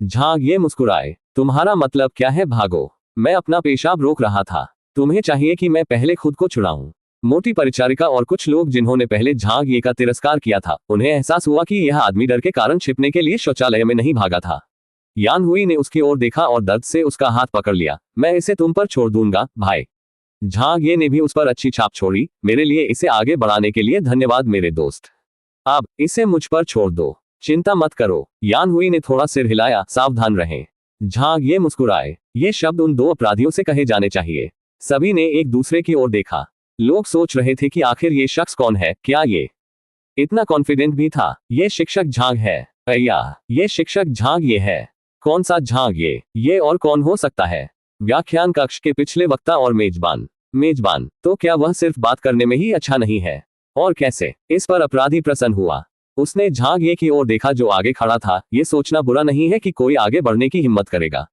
झांग ये मुस्कुराए, तुम्हारा मतलब क्या है? भागो। मैं अपना पेशाब रोक रहा था। तुम्हें चाहिए कि मैं पहले खुद को छुड़ाऊं। मोटी परिचारिका और कुछ लोग जिन्होंने पहले झांग ये का तिरस्कार किया था, उन्हें एहसास हुआ कि यह आदमी डर के कारण छिपने के लिए शौचालय में नहीं भागा था। यान हुई ने उसकी ओर देखा और दर्द से उसका हाथ पकड़ लिया। मैं इसे तुम पर छोड़ दूंगा भाई। झांग ये ने भी उस पर अच्छी छाप छोड़ी। मेरे लिए इसे आगे बढ़ाने के लिए धन्यवाद मेरे दोस्त। अब इसे मुझ पर छोड़ दो, चिंता मत करो। यान हुई ने थोड़ा सिर हिलाया, सावधान रहें। झांग ये मुस्कुराए, ये शब्द उन दो अपराधियों से कहे जाने चाहिए। सभी ने एक दूसरे की ओर देखा। लोग सोच रहे थे कि आखिर ये शख्स कौन है? क्या ये इतना कॉन्फिडेंट भी था? ये शिक्षक झांग है। अय्या, ये शिक्षक झांग ये है। कौन सा झांग ये और कौन हो सकता है? व्याख्यान कक्ष के पिछले वक्ता और मेजबान तो क्या वह सिर्फ बात करने में ही अच्छा नहीं है? और कैसे? इस पर अपराधी प्रसन्न हुआ। उसने झांग ये की ओर देखा जो आगे खड़ा था। ये सोचना बुरा नहीं है कि कोई आगे बढ़ने की हिम्मत करेगा।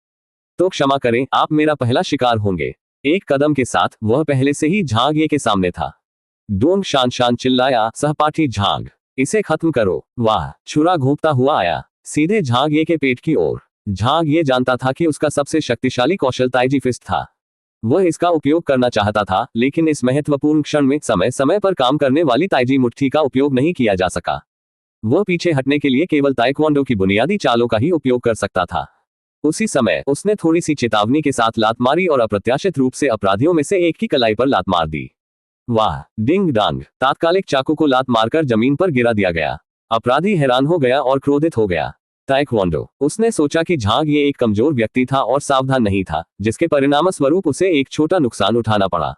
तो क्षमा करें, आप मेरा पहला शिकार होंगे। एक कदम के साथ वह पहले से ही झांग ये के सामने था। डोंग शान चिल्लाया, सहपाठी झांग, इसे खत्म करो। वाह, छुरा घूमता हुआ आया सीधे झांग ये के पेट की ओर। झांग ये जानता था कि उसका सबसे शक्तिशाली कौशल ताइजी फिस्ट था। वह इसका उपयोग करना चाहता था, लेकिन इस महत्वपूर्ण क्षण में समय समय पर काम करने वाली ताइजी मुट्ठी का उपयोग नहीं किया जा सका। वह पीछे हटने के लिए केवल ताइक्वांडो की बुनियादी चालों का ही उपयोग कर सकता था। उसी समय उसने थोड़ी सी चेतावनी के साथ लात मारी और अप्रत्याशित रूप से अपराधियों में से एक की कलाई पर लात मार दी। वाह, डिंग डांग, तात्कालिक चाकू को लात मारकर जमीन पर गिरा दिया गया। अपराधी हैरान हो गया और क्रोधित हो गया। ताइक्वांडो, उसने सोचा कि झांग ये एक कमजोर व्यक्ति था और सावधान नहीं था, जिसके परिणामस्वरूप उसे एक छोटा नुकसान उठाना पड़ा।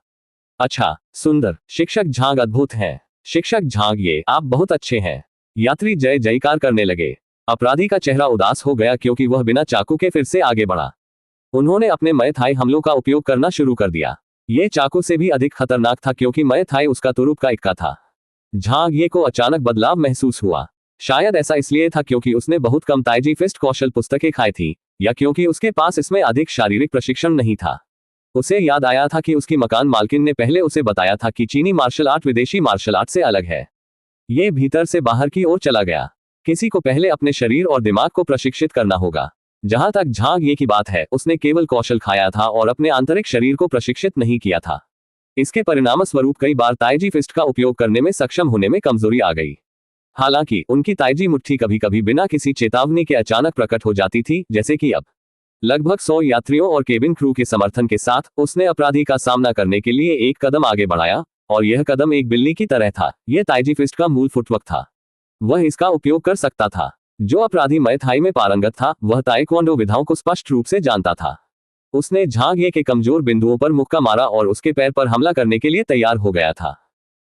अच्छा, सुंदर, शिक्षक झांग अद्भुत है। शिक्षक झांग ये, आप बहुत अच्छे हैं। यात्री जय जयकार करने लगे। अपराधी का चेहरा उदास हो गया क्योंकि वह बिना चाकू के फिर से आगे बढ़ा। उन्होंने अपने मय थाई हमलों का उपयोग करना शुरू कर दिया। यह चाकू से भी अधिक खतरनाक था क्योंकि मय थाई उसका तुरुप का इक्का था। झांग ये को अचानक बदलाव महसूस हुआ। शायद ऐसा इसलिए था क्योंकि उसने बहुत कम ताइजी फिस्ट कौशल पुस्तकें खाई थी, या क्योंकि उसके पास इसमें अधिक शारीरिक प्रशिक्षण नहीं था। उसे याद आया था कि उसकी मकान मालकिन ने पहले उसे बताया था कि चीनी मार्शल आर्ट विदेशी मार्शल आर्ट से अलग है। ये भीतर से बाहर की ओर चला गया। किसी को पहले अपने शरीर और दिमाग को प्रशिक्षित करना होगा। जहां तक झांग ये की बात है, उसने केवल कौशल खाया था और अपने आंतरिक शरीर को प्रशिक्षित नहीं किया था। इसके परिणामस्वरूप कई बार ताइजी फिस्ट का उपयोग करने में सक्षम होने में कमजोरी आ गई। हालांकि उनकी ताइजी मुट्ठी कभी कभी बिना किसी चेतावनी के अचानक प्रकट हो जाती थी, जैसे कि अब। लगभग 100 यात्रियों और केबिन क्रू के समर्थन के साथ उसने अपराधी का सामना करने के लिए एक कदम आगे बढ़ाया, और यह कदम एक बिल्ली की तरह था। यह ताइजी फिस्ट का मूल फुटवर्क था। वह इसका उपयोग कर सकता था। जो अपराधी मय थाई में पारंगत था, वह ताइक्वांडो विधाओं को स्पष्ट रूप से जानता था। उसने झांग ये के कमजोर बिंदुओं पर मुक्का मारा और उसके पैर पर हमला करने के लिए तैयार हो गया था।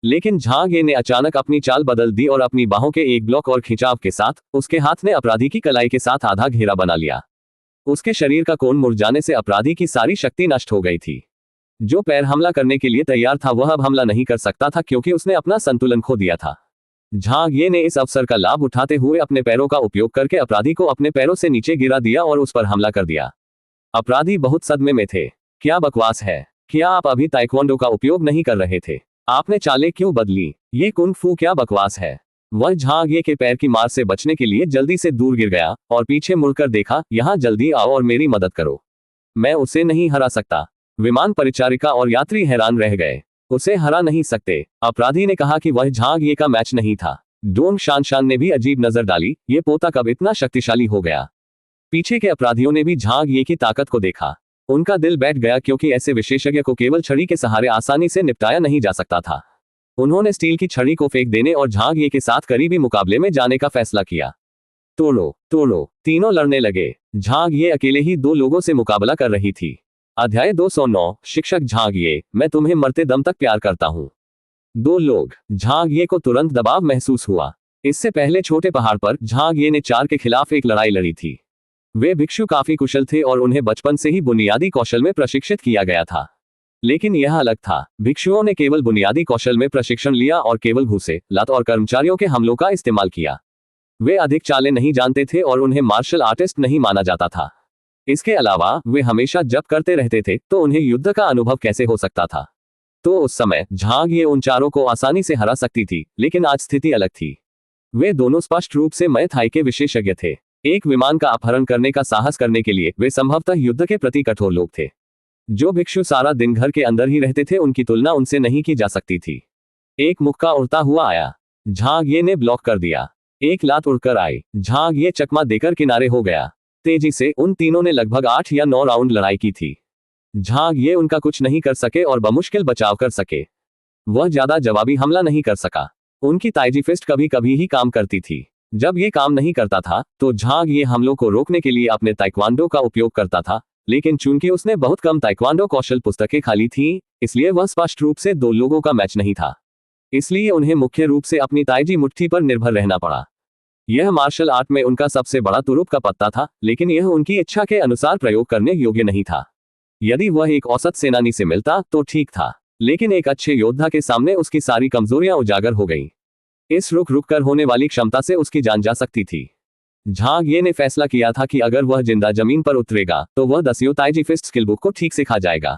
लेकिन झांग ये ने अचानक अपनी चाल बदल दी और अपनी बाहों के एक ब्लॉक और खिंचाव के साथ उसके हाथ ने अपराधी की कलाई के साथ आधा घेरा बना लिया। उसके शरीर का कोण मुड़ जाने से अपराधी की सारी शक्ति नष्ट हो गई थी। जो पैर हमला करने के लिए तैयार था, वह अब हमला नहीं कर सकता था क्योंकि उसने अपना संतुलन खो दिया था। झांग ये ने इस अवसर का लाभ उठाते हुए अपने पैरों का उपयोग करके अपराधी को अपने पैरों से नीचे गिरा दिया और उस पर हमला कर दिया। अपराधी बहुत सदमे में थे। क्या बकवास है? क्या आप अभी ताइक्वांडो का उपयोग नहीं कर रहे थे? आपने चालें क्यों बदली? ये कुंग फू क्या बकवास है? वह झांग ये के पैर की मार से बचने के लिए जल्दी से दूर गिर गया और पीछे मुड़कर देखा, यहाँ जल्दी आओ और मेरी मदद करो। मैं उसे नहीं हरा सकता। विमान परिचारिका और यात्री हैरान रह गए। उसे हरा नहीं सकते। अपराधी ने कहा कि वह झांग ये का मैच नहीं था। डोंग शान ने भी अजीब नजर डाली, ये पोता कब इतना शक्तिशाली हो गया? पीछे के अपराधियों ने भी झांग ये की ताकत को देखा। उनका दिल बैठ गया क्योंकि ऐसे विशेषज्ञ को केवल छड़ी के सहारे आसानी से निपटाया नहीं जा सकता था। उन्होंने स्टील की छड़ी को फेंक देने और झांग ये के साथ करीबी मुकाबले में जाने का फैसला किया। तोड़ो, तीनों लड़ने लगे। झांग ये अकेले ही 2 लोगों से मुकाबला कर रही थी। अध्याय 209, शिक्षक झांग ये, मैं तुम्हें मरते दम तक प्यार करता हूं। 2 लोग। झांग ये को तुरंत दबाव महसूस हुआ। इससे पहले छोटे पहाड़ पर झांग ये ने 4 के खिलाफ एक लड़ाई लड़ी थी। वे भिक्षु काफी कुशल थे और उन्हें बचपन से ही बुनियादी कौशल में प्रशिक्षित किया गया था। लेकिन यह अलग था। भिक्षुओं ने केवल बुनियादी कौशल में प्रशिक्षण लिया और केवल घूसे, लात और कर्मचारियों के हमलों का इस्तेमाल किया। वे अधिक चालें नहीं जानते थे और उन्हें मार्शल आर्टिस्ट नहीं माना जाता था। इसके अलावा वे हमेशा जप करते रहते थे, तो उन्हें युद्ध का अनुभव कैसे हो सकता था। तो उस समय झांग ये उन 4 को आसानी से हरा सकती थी, लेकिन आज स्थिति अलग थी। वे दोनों स्पष्ट रूप से मय थाई के विशेषज्ञ थे। एक विमान का अपहरण करने का साहस करने के लिए वे संभवतः युद्ध के प्रति कठोर लोग थे। जो भिक्षु सारा दिन घर के अंदर ही रहते थे, उनकी तुलना उनसे नहीं की जा सकती थी। एक मुक्का उड़ता हुआ आया, झांग ये ने ब्लॉक कर दिया। एक लात उड़कर आई, झांग ये चकमा देकर किनारे हो गया। तेजी से उन तीनों ने लगभग 8 या 9 राउंड लड़ाई की थी। झांग ये उनका कुछ नहीं कर सके और बमुश्किल बचाव कर सके। वह ज्यादा जवाबी हमला नहीं कर सका। उनकी ताइजी फिस्ट कभी कभी ही काम करती थी। जब ये काम नहीं करता था तो झांग ये हमलों को रोकने के लिए अपने ताइक्वांडो का उपयोग करता था, लेकिन चूंकि उसने बहुत कम ताइक्वांडो कौशल पुस्तकें खाली थी, इसलिए वह स्पष्ट रूप से 2 लोगों का मैच नहीं था। इसलिए उन्हें मुख्य रूप से अपनी ताइजी मुट्ठी पर निर्भर रहना पड़ा। यह मार्शल आर्ट में उनका सबसे बड़ा तुरुप का पत्ता था, लेकिन यह उनकी इच्छा के अनुसार प्रयोग करने योग्य नहीं था। यदि वह एक औसत सेनानी से मिलता तो ठीक था, लेकिन एक अच्छे योद्धा के सामने उसकी सारी कमजोरियां उजागर हो गईं। इस रुक रुक कर होने वाली क्षमता से उसकी जान जा सकती थी। झांग ये ने फैसला किया था कि अगर वह जिंदा जमीन पर उतरेगा तो वह 10 ताइजी फिस्ट स्किल बुक को ठीक से खा जाएगा।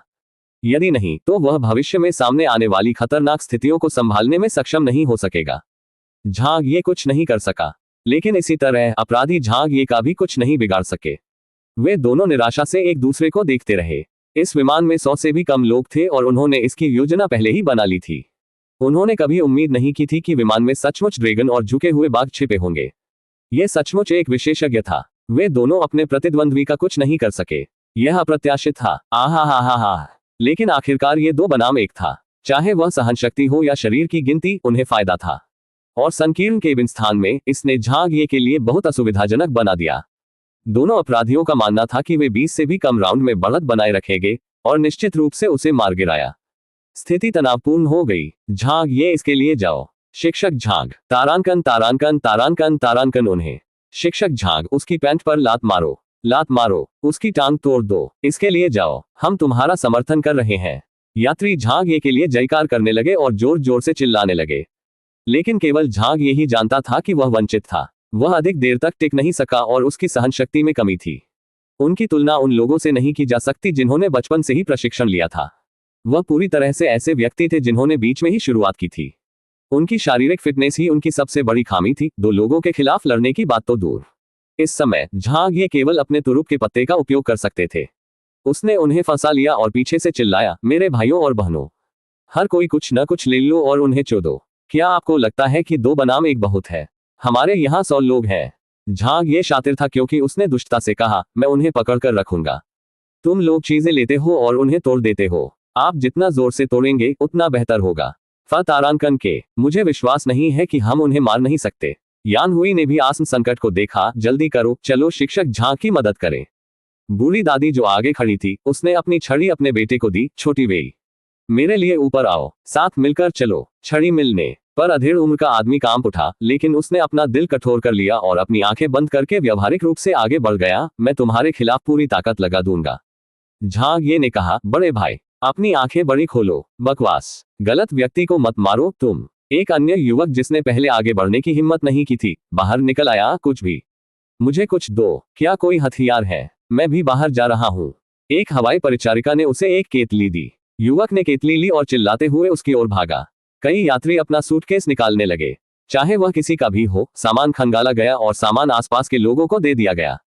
यदि नहीं तो वह भविष्य में सामने आने वाली खतरनाक स्थितियों को संभालने में सक्षम नहीं हो सकेगा। झांग ये कुछ नहीं कर सका, लेकिन इसी तरह अपराधी झांग ये का भी कुछ नहीं बिगाड़ सके। वे दोनों निराशा से एक दूसरे को देखते रहे। इस विमान में 100 से भी कम लोग थे और उन्होंने इसकी योजना पहले ही बना ली थी। उन्होंने कभी उम्मीद नहीं की थी कि विमान में सचमुच ड्रैगन और झुके हुए बाघ छिपे होंगे। यह सचमुच एक विशेषज्ञ था। वे दोनों अपने प्रतिद्वंद्वी का कुछ नहीं कर सके। यह अप्रत्याशित था। आहा। लेकिन आखिरकार ये 2 बनाम 1 था। चाहे वह सहनशक्ति हो या शरीर की गिनती, उन्हें फायदा था। और संकीर्ण केबिन स्थान में इसने झांग ये के लिए बहुत असुविधाजनक बना दिया। दोनों अपराधियों का मानना था कि वे 20 से भी कम राउंड में बढ़त बनाए रखेंगे और निश्चित रूप से उसे मार गिराया। स्थिति तनावपूर्ण हो गई। झांग ये इसके लिए जाओ। शिक्षक झांग, तारांकन उन्हें। शिक्षक झांग, उसकी पैंट पर लात मारो, उसकी टांग तोड़ दो। इसके लिए जाओ, हम तुम्हारा समर्थन कर रहे हैं। यात्री झांग ये के लिए जयकार करने लगे और जोर जोर से चिल्लाने लगे। लेकिन केवल झांग यही जानता था कि वह वंचित था। वह अधिक देर तक टिक नहीं सका और उसकी सहनशक्ति में कमी थी। उनकी तुलना उन लोगों से नहीं की जा सकती जिन्होंने बचपन से ही प्रशिक्षण लिया था। वह पूरी तरह से ऐसे व्यक्ति थे जिन्होंने बीच में ही शुरुआत की थी। उनकी शारीरिक फिटनेस ही उनकी सबसे बड़ी खामी थी। 2 लोगों के खिलाफ लड़ने की बात तो दूर। इस समय झांग ये केवल अपने तुरुप के पत्ते का उपयोग कर सकते थे। उसने उन्हें फंसा लिया और पीछे से चिल्लाया, मेरे भाइयों और बहनों, हर कोई कुछ न कुछ ले लो और उन्हें चोदो। क्या आपको लगता है कि 2 बनाम 1 बहुत है? हमारे यहाँ 100 लोग हैं। झांग ये शातिर था क्योंकि उसने दुष्टता से कहा, मैं उन्हें पकड़कर रखूंगा। तुम लोग चीजें लेते हो और उन्हें तोड़ देते हो। आप जितना जोर से तोड़ेंगे उतना बेहतर होगा। तारांकन के, मुझे विश्वास नहीं है कि हम उन्हें मार नहीं सकते। यान हुई ने भी आसन संकट को देखा। जल्दी करो, चलो शिक्षक झांग की मदद करें। बूढ़ी दादी जो आगे खड़ी थी, उसने अपनी छड़ी अपने बेटे को दी। छोटी वेई, मेरे लिए ऊपर आओ, साथ मिलकर चलो। छड़ी मिलने पर अधेड़ उम्र का आदमी कांप उठा, लेकिन उसने अपना दिल कठोर कर लिया और अपनी आंखें बंद करके व्यावहारिक रूप से आगे बढ़ गया। मैं तुम्हारे खिलाफ पूरी ताकत लगा दूंगा। झांग ये ने कहा, बड़े भाई, अपनी आंखें बड़ी खोलो। बकवास, गलत व्यक्ति को मत मारो। तुम। एक अन्य युवक जिसने पहले आगे बढ़ने की हिम्मत नहीं की थी, बाहर निकल आया। कुछ भी, मुझे कुछ दो। क्या कोई हथियार है? मैं भी बाहर जा रहा हूँ। एक हवाई परिचारिका ने उसे एक केतली दी। युवक ने केतली ली और चिल्लाते हुए उसकी ओर भागा। कई यात्री अपना सूटकेस निकालने लगे। चाहे वह किसी का भी हो, सामान खंगाला गया और सामान आसपास के लोगों को दे दिया गया।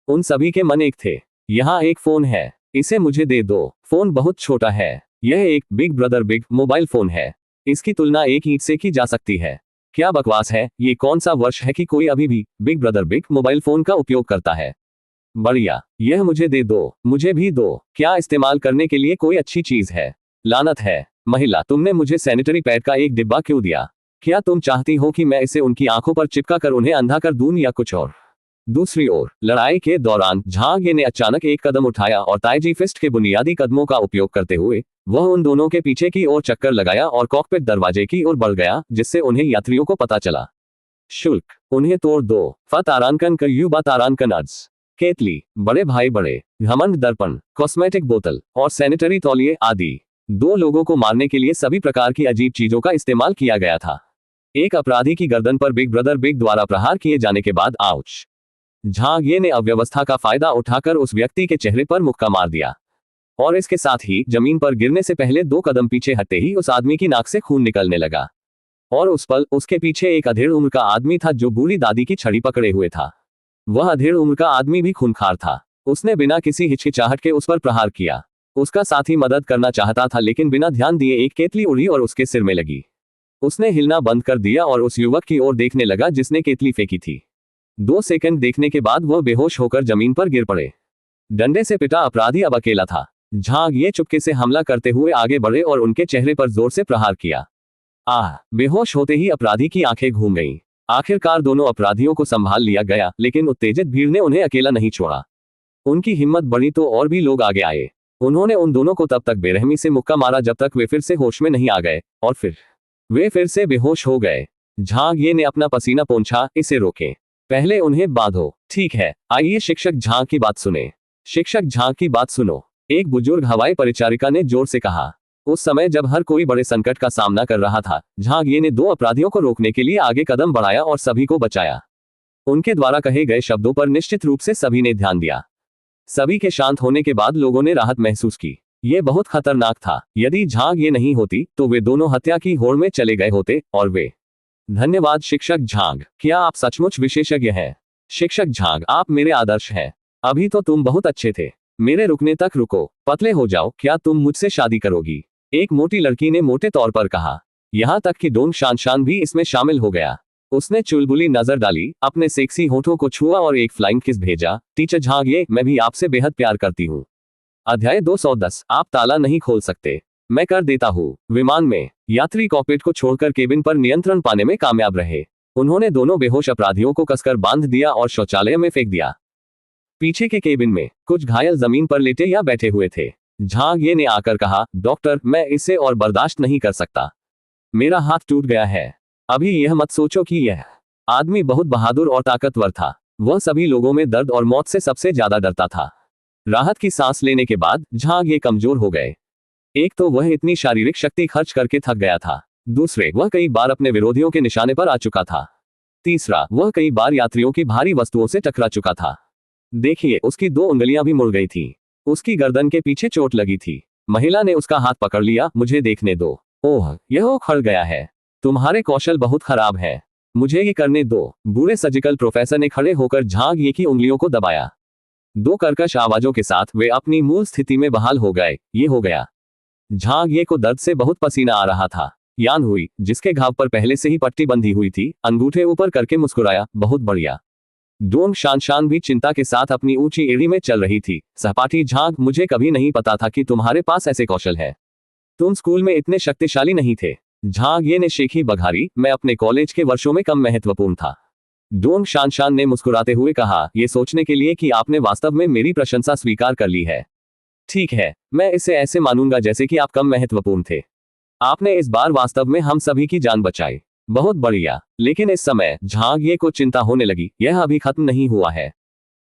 उन सभी के मन एक थे। यहाँ एक फोन है, इसे मुझे दे दो। फोन बहुत छोटा है। यह एक big brother big mobile phone है। इसकी तुलना एक ईंट से की जा सकती है। क्या बकवास है? ये कौन सा वर्ष है कि कोई अभी भी big brother big mobile phone का उपयोग करता है? बढ़िया, यह मुझे दे दो। मुझे भी दो। क्या इस्तेमाल करने के लिए कोई अच्छी चीज है? लानत है। महिला, तुमने मुझे सैनिटरी पैड का एक डिब्बा क्यों दिया? क्या तुम चाहती हो कि मैं इसे उनकी आंखों पर चिपका कर उन्हें अंधा कर दूं या कुछ और? दूसरी ओर, लड़ाई के दौरान झांग ये ने अचानक एक कदम उठाया और ताइजी फिस्ट के बुनियादी कदमों का उपयोग करते हुए वह उन दोनों के पीछे की ओर चक्कर लगाया और कॉकपिट दरवाजे की ओर बढ़ गया, जिससे उन्हें यात्रियों को पता चला। शुल्क, उन्हें तोड़ दो। फ तारांकन क युवा तारांकन अर्ज। केतली, बड़े भाई बड़े, घमंड दर्पण, कॉस्मेटिक बोतल और सैनिटरी तौलिए आदि। 2 लोगों को मारने के लिए सभी प्रकार की अजीब चीजों का इस्तेमाल किया गया था। एक अपराधी की गर्दन पर बिग ब्रदर बिग द्वारा प्रहार किए जाने के बाद आउच। झांगिए ने अव्यवस्था का फायदा उठाकर उस व्यक्ति के चेहरे पर मुक्का मार दिया और इसके साथ ही जमीन पर गिरने से पहले 2 कदम पीछे हटते ही उस आदमी की नाक से खून निकलने लगा और उस पल उसके पीछे एक अधेड़ उम्र का आदमी था जो बूढ़ी दादी की छड़ी पकड़े हुए था। वह अधेड़ उम्र का आदमी भी खूंखार था। उसने बिना किसी हिचकिचाहट के उस पर प्रहार किया। उसका साथी मदद करना चाहता था लेकिन बिना ध्यान दिए एक केतली उड़ी और उसके सिर में लगी। उसने हिलना बंद कर दिया और उस युवक की ओर देखने लगा जिसने केतली फेंकी थी। 2 सेकंड देखने के बाद वह बेहोश होकर जमीन पर गिर पड़े। डंडे से पिटा अपराधी अब अकेला था। झांगिए चुपके से हमला करते हुए आगे बढ़े और उनके चेहरे पर जोर से प्रहार किया। बेहोश होते ही अपराधी की आंखें घूम गईं। आखिरकार दोनों अपराधियों को संभाल लिया गया लेकिन उत्तेजित भीड़ ने उन्हें अकेला नहीं छोड़ा। उनकी हिम्मत बढ़ी तो और भी लोग आगे आए। उन्होंने उन दोनों को तब तक बेरहमी से मुक्का मारा जब तक वे फिर से होश में नहीं आ गए और फिर वे फिर से बेहोश हो गए। झांगिए ने अपना पसीना पोंछा, इसे रोकें, पहले उन्हें बांधो। ठीक है, आइए शिक्षक झांग की बात सुने। शिक्षक झांग की बात सुनो, एक बुजुर्ग हवाई परिचारिका ने जोर से कहा। उस समय जब हर कोई बड़े संकट का सामना कर रहा था, झांगिए ने 2 अपराधियों को रोकने के लिए आगे कदम बढ़ाया और सभी को बचाया। उनके द्वारा कहे गए शब्दों पर निश्चित रूप से सभी ने ध्यान दिया। सभी के शांत होने के बाद लोगों ने राहत महसूस की। यह बहुत खतरनाक था। यदि झांगिए नहीं होती तो वे दोनों हत्या की होड़ में चले गए होते और वे। धन्यवाद शिक्षक झांग, क्या आप सचमुच विशेषज्ञ हैं। शिक्षक झांग, आप मेरे आदर्श हैं। अभी तो तुम बहुत अच्छे थे। मेरे रुकने तक रुको, पतले हो जाओ, क्या तुम मुझसे शादी करोगी। एक मोटी लड़की ने मोटे तौर पर कहा। यहां तक कि डोंग शानशान भी इसमें शामिल हो गया। उसने चुलबुली नजर डाली, अपने सेक्सी होठों को छुआ और एक फ्लाइंग किस भेजा। टीचर झांगिए, मैं भी आपसे बेहद प्यार करती हूँ। अध्याय 210, आप ताला नहीं खोल सकते। मैं कर देता हूँ। विमान में यात्री कॉकपिट को छोड़कर केबिन पर नियंत्रण पाने में कामयाब रहे। उन्होंने दोनों बेहोश अपराधियों को कसकर बांध दिया और शौचालय में फेंक दिया। पीछे के केबिन में कुछ घायल जमीन पर लेटे या बैठे हुए थे। झांगिए ने आकर कहा, डॉक्टर, मैं इसे और बर्दाश्त नहीं कर सकता। मेरा हाथ टूट गया है। अभी यह मत सोचो कि यह आदमी बहुत बहादुर और ताकतवर था। वह सभी लोगों में दर्द और मौत से सबसे ज्यादा डरता था। राहत की सांस लेने के बाद झांगिए कमजोर हो गए। एक तो वह इतनी शारीरिक शक्ति खर्च करके थक गया था। दूसरे, वह कई बार अपने विरोधियों के निशाने पर आ चुका था। तीसरा, वह कई बार यात्रियों की भारी वस्तुओं से टकरा चुका था। देखिए, उसकी 2 उंगलियां भी मुड़ गई थी। उसकी गर्दन के पीछे चोट लगी थी। महिला ने उसका हाथ पकड़ लिया। मुझे देखने दो। ओह, यह खड़ गया है। तुम्हारे कौशल बहुत खराब है। मुझे ये करने दो। बूढ़े सर्जिकल प्रोफेसर ने खड़े होकर झांगिए की उंगलियों को दबाया। 2 कर्कश आवाजों के साथ वे अपनी मूल स्थिति में बहाल हो गए। ये हो गया। झांगिए को दर्द से बहुत पसीना आ रहा था। यान हुई, जिसके घाव पर पहले से ही पट्टी बंधी हुई थी, अंगूठे ऊपर करके मुस्कुराया। बहुत बढ़िया। डोंग शानशान भी चिंता के साथ अपनी ऊंची एड़ी में चल रही थी। सहपाठी झांग, मुझे कभी नहीं पता था कि तुम्हारे पास ऐसे कौशल है। तुम स्कूल में इतने शक्तिशाली नहीं थे। झांगिए ने शेखी बघारी, मैं अपने कॉलेज के वर्षों में कम महत्वपूर्ण था। डोंग शानशान ने मुस्कुराते हुए कहा, यह सोचने के लिए कि आपने वास्तव में मेरी प्रशंसा स्वीकार कर ली है। ठीक है, मैं इसे ऐसे मानूंगा जैसे कि आप कम महत्वपूर्ण थे। आपने इस बार वास्तव में हम सभी की जान बचाई। बहुत बढ़िया। लेकिन इस समय झांगिए को चिंता होने लगी, यह अभी खत्म नहीं हुआ है।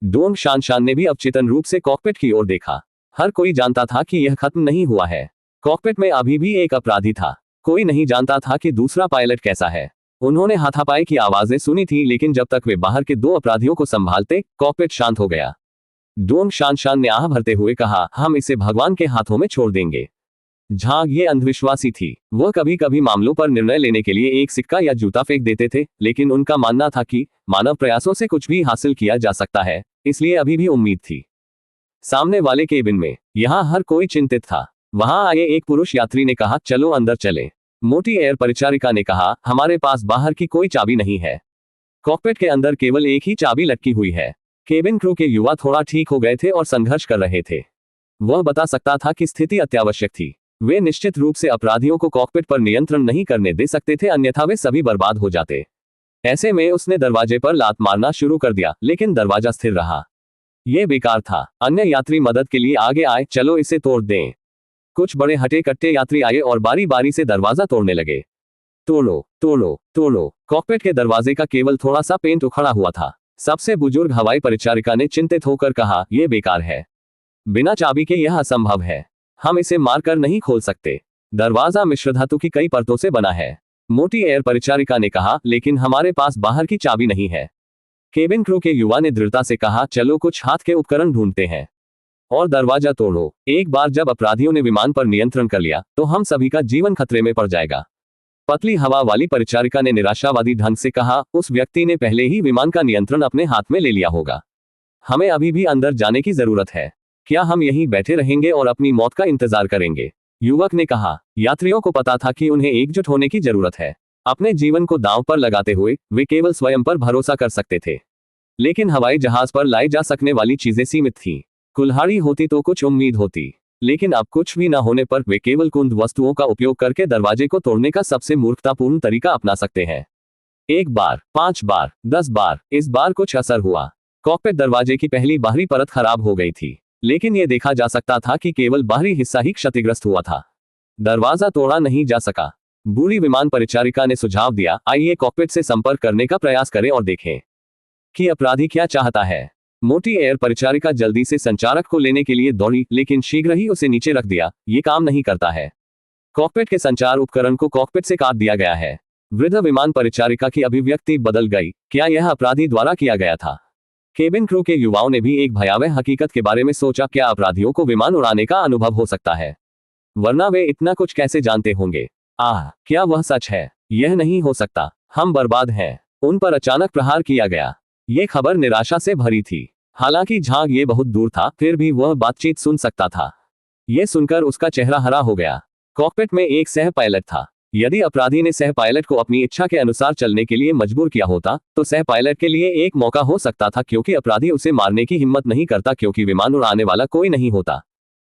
डोंग शानशान ने भी अवचेतन रूप से कॉकपिट की ओर देखा। हर कोई जानता था कि यह खत्म नहीं हुआ है। कॉकपिट में अभी भी एक अपराधी था। कोई नहीं जानता था कि दूसरा पायलट कैसा है। उन्होंने हाथापाई की आवाजें सुनी थी, लेकिन जब तक वे बाहर के 2 अपराधियों को संभालते, कॉकपिट शांत हो गया। डोंग शानशान ने आह भरते हुए कहा, हम इसे भगवान के हाथों में छोड़ देंगे। झांगिए अंधविश्वासी थी। वह कभी कभी मामलों पर निर्णय लेने के लिए एक सिक्का या जूता फेंक देते थे, लेकिन उनका मानना था कि मानव प्रयासों से कुछ भी हासिल किया जा सकता है, इसलिए अभी भी उम्मीद थी। सामने वाले केबिन में यहां हर कोई चिंतित था। वहां आए एक पुरुष यात्री ने कहा, चलो अंदर चले। मोटी एयर परिचारिका ने कहा, हमारे पास बाहर की कोई चाबी नहीं है। कॉकपिट के अंदर केवल एक ही चाबी लटकी हुई है। केबिन क्रू के युवा थोड़ा ठीक हो गए थे और संघर्ष कर रहे थे। वह बता सकता था कि स्थिति अत्यावश्यक थी। वे निश्चित रूप से अपराधियों को कॉकपिट पर नियंत्रण नहीं करने दे सकते थे, अन्यथा वे सभी बर्बाद हो जाते। ऐसे में उसने दरवाजे पर लात मारना शुरू कर दिया, लेकिन दरवाजा स्थिर रहा। यह बेकार था। अन्य यात्री मदद के लिए आगे आए, चलो इसे तोड़ दें। कुछ बड़े हटे कट्टे यात्री आए और बारी बारी से दरवाजा तोड़ने लगे। तोड़ो तोड़ो तोड़ो। कॉकपिट के दरवाजे का केवल थोड़ा सा पेंट उखड़ा हुआ था। सबसे बुजुर्ग हवाई परिचारिका ने चिंतित होकर कहा, यह बेकार है। बिना चाबी के यह असंभव है। हम इसे मारकर नहीं खोल सकते। दरवाजा मिश्रधातु की कई परतों से बना है। मोटी एयर परिचारिका ने कहा, लेकिन हमारे पास बाहर की चाबी नहीं है। केबिन क्रू के युवा ने दृढ़ता से कहा, चलो कुछ हाथ के उपकरण ढूंढते हैं और दरवाजा तोड़ो। एक बार जब अपराधियों ने विमान पर नियंत्रण कर लिया तो हम सभी का जीवन खतरे में पड़ जाएगा। पतली हवा वाली परिचारिका ने निराशावादी ढंग से कहा, उस व्यक्ति ने पहले ही विमान का नियंत्रण अपने हाथ में ले लिया होगा। हमें अभी भी अंदर जाने की जरूरत है। क्या हम यहीं बैठे रहेंगे और अपनी मौत का इंतजार करेंगे? युवक ने कहा। यात्रियों को पता था कि उन्हें एकजुट होने की जरूरत है। अपने जीवन को दांव पर लगाते हुए वे केवल स्वयं पर भरोसा कर सकते थे। लेकिन हवाई जहाज पर लाई जा सकने वाली चीजें सीमित थीं। कुल्हाड़ी होती तो कुछ उम्मीद होती, लेकिन अब कुछ भी न होने पर वे केवल कुंद वस्तुओं का उपयोग करके दरवाजे को तोड़ने का सबसे मूर्खतापूर्ण तरीका अपना सकते हैं। 1 बार, 5 बार, 10 बार, इस बार कुछ असर हुआ। कॉकपिट दरवाजे की पहली बाहरी परत खराब हो गई थी, लेकिन यह देखा जा सकता था कि केवल बाहरी हिस्सा ही क्षतिग्रस्त हुआ था। दरवाजा तोड़ा नहीं जा सका। बूढ़ी विमान परिचारिका ने सुझाव दिया, आइए कॉकपिट से संपर्क करने का प्रयास करें और देखें कि अपराधी क्या चाहता है। मोटी एयर परिचारिका जल्दी से संचारक को लेने के लिए दौड़ी, लेकिन शीघ्र ही उसे नीचे रख दिया। ये काम नहीं करता है। कॉकपिट के संचार उपकरण को कॉकपिट से काट दिया गया है। वृद्ध विमान परिचारिका की अभिव्यक्ति बदल गई। क्या यह अपराधी द्वारा किया गया था? केबिन क्रू के युवाओं ने भी एक भयावह हकीकत के बारे में सोचा, क्या अपराधियों को विमान उड़ाने का अनुभव हो सकता है? वरना वे इतना कुछ कैसे जानते होंगे? क्या वह सच है? यह नहीं हो सकता। हम बर्बाद हैं। उन पर अचानक प्रहार किया गया। ये खबर निराशा से भरी थी। हालांकि झाग ये बहुत दूर था, फिर भी वह बातचीत सुन सकता था। यह सुनकर उसका चेहरा हरा हो गया। कॉकपिट में एक सह पायलट था। यदि अपराधी ने सह पायलट को अपनी इच्छा के अनुसार चलने के लिए मजबूर किया होता, तो सह पायलट के लिए एक मौका हो सकता था, क्योंकि अपराधी उसे मारने की हिम्मत नहीं करता, क्योंकि विमान उड़ाने वाला कोई नहीं होता।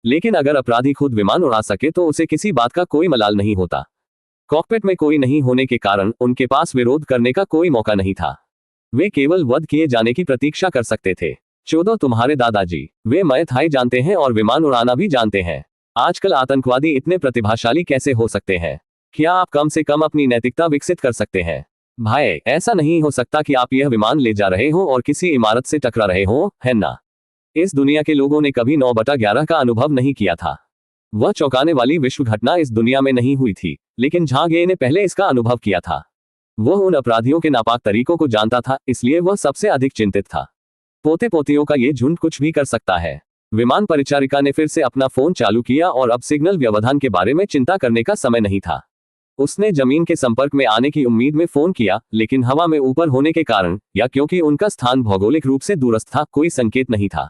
लेकिन अगर अपराधी खुद विमान उड़ा सके तो उसे किसी बात का कोई मलाल नहीं होता। कॉकपिट में कोई नहीं होने के कारण उनके पास विरोध करने का कोई मौका नहीं था। वे केवल वध किए जाने की प्रतीक्षा कर सकते थे। 14 तुम्हारे दादाजी, वे मय थाई जानते हैं और विमान उड़ाना भी जानते हैं। आजकल आतंकवादी इतने प्रतिभाशाली कैसे हो सकते हैं? क्या आप कम से कम अपनी नैतिकता विकसित कर सकते हैं? भाई, ऐसा नहीं हो सकता कि आप यह विमान ले जा रहे हो और किसी इमारत से टकरा रहे हो, है ना? इस दुनिया के लोगों ने कभी 9/11 का अनुभव नहीं किया था। वह चौंकाने वाली विश्व घटना इस दुनिया में नहीं हुई थी, लेकिन झागे ने पहले इसका अनुभव किया था। वह उन अपराधियों के नापाक तरीकों को जानता था, इसलिए वह सबसे अधिक चिंतित था। पोते पोतियों का ये झुंड कुछ भी कर सकता है। विमान परिचारिका ने फिर से अपना फोन चालू किया और अब सिग्नल व्यवधान के बारे में चिंता करने का समय नहीं था। उसने जमीन के संपर्क में आने की उम्मीद में फोन किया, लेकिन हवा में ऊपर होने के कारण या क्योंकि उनका स्थान भौगोलिक रूप से दूरस्थ था, कोई संकेत नहीं था।